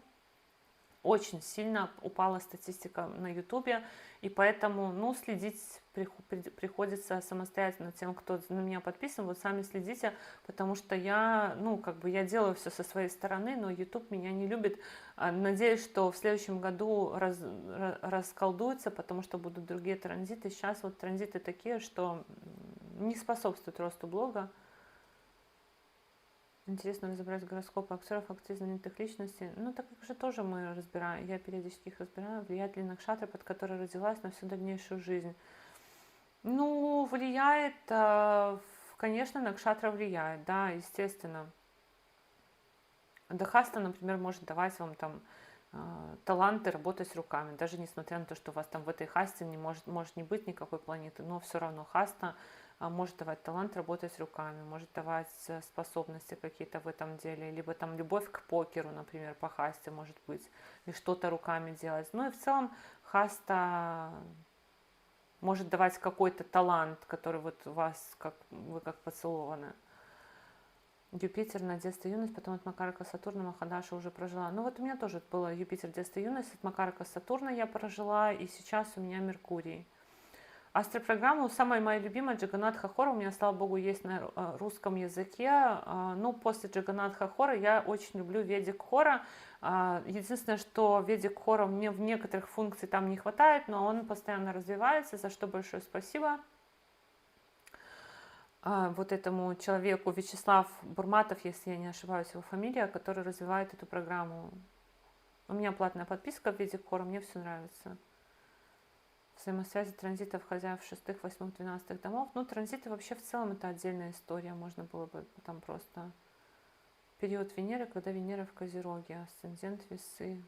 очень сильно упала статистика на Ютубе, и поэтому, ну, следить приходится самостоятельно тем, кто на меня подписан, вот сами следите, потому что я, ну, как бы я делаю все со своей стороны, но YouTube меня не любит. Надеюсь, что в следующем году расколдуется, потому что будут другие транзиты. Сейчас вот транзиты такие, что не способствуют росту блога. Интересно разобрать гороскопы актеров, актрис, знаменитых личностей. Ну, так как же тоже мы разбираем, я периодически их разбираю, влияет ли накшатра, под которой родилась, на всю дальнейшую жизнь. Ну, влияет, конечно, накшатра влияет, да, естественно. Дахаста, например, может давать вам там таланты работать руками, даже несмотря на то, что у вас там в этой хасте может не быть никакой планеты, но все равно хаста может давать талант работать руками, может давать способности какие-то в этом деле, либо там любовь к покеру, например, по хасте может быть, и что-то руками делать. Ну и в целом хаста может давать какой-то талант, который вот у вас, вы как поцелованы. Юпитер на детство и юность, потом от Макарака Сатурна Махадаша уже прожила. Ну вот у меня тоже было Юпитер, детство и юность, от Макарака Сатурна я прожила, и сейчас у меня Меркурий. Астропрограмму, самая моя любимая Джаганатха Хора, у меня, слава богу, есть на русском языке. Ну, после Джаганатха Хора я очень люблю Ведик Хора. Единственное, что Ведик Хора мне в некоторых функций там не хватает, но он постоянно развивается, за что большое спасибо вот этому человеку, Вячеслав Бурматов, если я не ошибаюсь, его фамилия, который развивает эту программу. У меня платная подписка в Ведик Хора, мне все нравится. Взаимосвязи транзитов хозяев 6, 8, 12 домов. Ну, транзиты вообще в целом это отдельная история. Можно было бы там просто период Венеры, когда Венера в Козероге, асцендент Весы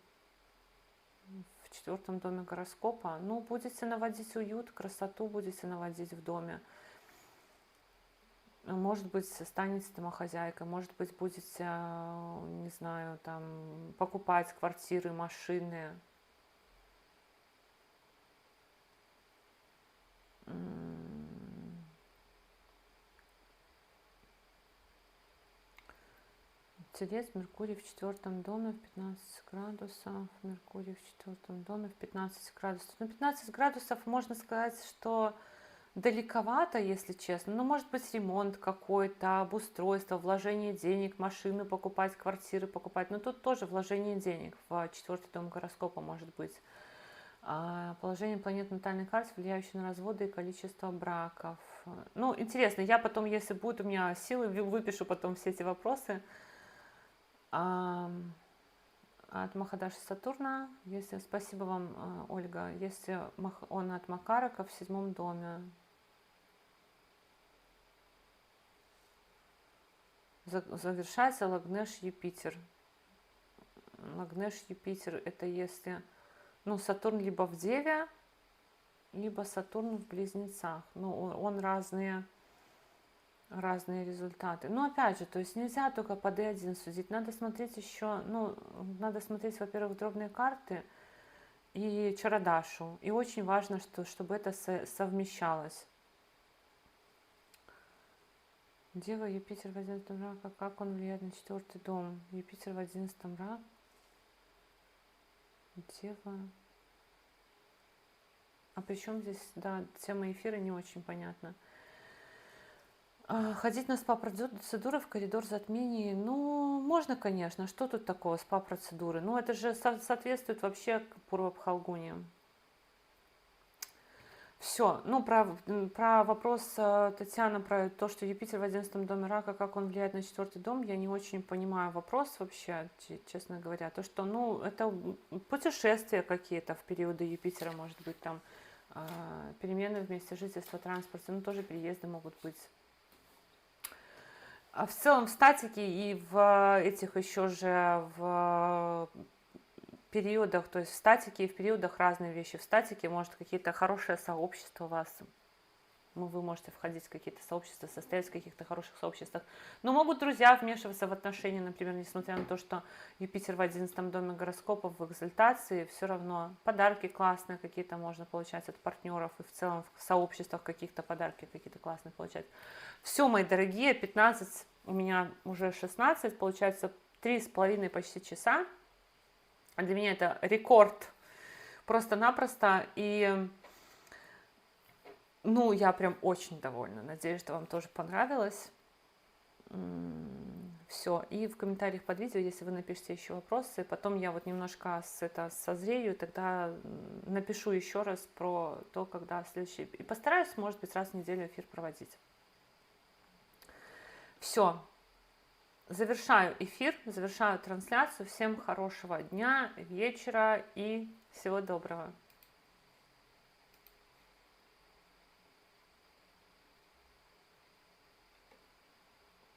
в 4 доме гороскопа. Ну, будете наводить уют, красоту будете наводить в доме. Может быть, станете домохозяйкой, может быть, будете, не знаю, там, покупать квартиры, машины. Телец, Меркурий в 4 доме в 15 градусов, Меркурий в 4 доме в 15 градусов. Ну, 15 градусов, можно сказать, что далековато, если честно. Ну, может быть, ремонт какой-то, обустройство, вложение денег, машины покупать, квартиры покупать. Но тут тоже вложение денег в 4 дом гороскопа может быть. Положение планет в натальной карте, влияющее на разводы и количество браков. Ну, интересно, я потом, если будет у меня силы, выпишу потом все эти вопросы. От Махадаши Сатурна, если, спасибо вам, Ольга, если он от Макарака в 7 доме. Завершается Лагнеш Юпитер. Лагнеш Юпитер это если, ну, Сатурн либо в Деве, либо Сатурн в Близнецах. Ну, он разные результаты. Но опять же, то есть нельзя только по D1 судить, надо смотреть еще, ну, надо смотреть, во-первых, дробные карты, и Чарадашу. И очень важно, чтобы это совмещалось. Дева, Юпитер в 11 рака, как он влияет на 4-й дом? Юпитер в 11 рак. Дева. А при чем здесь, да, тема эфира не очень понятна. Ходить на СПА-процедуры в коридор затмений, ну, можно, конечно. Что тут такого, СПА-процедуры? Ну, это же соответствует вообще Пурва-Пхалгуни. Все. Ну, про вопрос Татьяны, про то, что Юпитер в 11 доме рака, как он влияет на 4-й дом, я не очень понимаю вопрос вообще, честно говоря. То, что, ну, это путешествия какие-то в периоды Юпитера, может быть, там, перемены в месте жительства, транспорта, ну, тоже переезды могут быть. А в целом в статике и в этих еще же в периодах, то есть в статике и в периодах разные вещи. В статике может какие-то хорошие сообщества у вас, ну, вы можете входить в какие-то сообщества, состоять в каких-то хороших сообществах. Но могут друзья вмешиваться в отношения, например, несмотря на то, что Юпитер в 11 доме гороскопа в экзальтации, все равно подарки классные какие-то можно получать от партнеров, и в целом в сообществах каких-то подарки какие-то классные получать. Все, мои дорогие, 15, у меня уже 16, получается 3,5 почти часа. Для меня это рекорд просто-напросто. И, ну, я прям очень довольна. Надеюсь, что вам тоже понравилось. Все. И в комментариях под видео, если вы напишите еще вопросы, потом я вот немножко созрею, тогда напишу еще раз про то, когда следующий. И постараюсь, может быть, раз в неделю эфир проводить. Все. Завершаю эфир, завершаю трансляцию. Всем хорошего дня, вечера и всего доброго.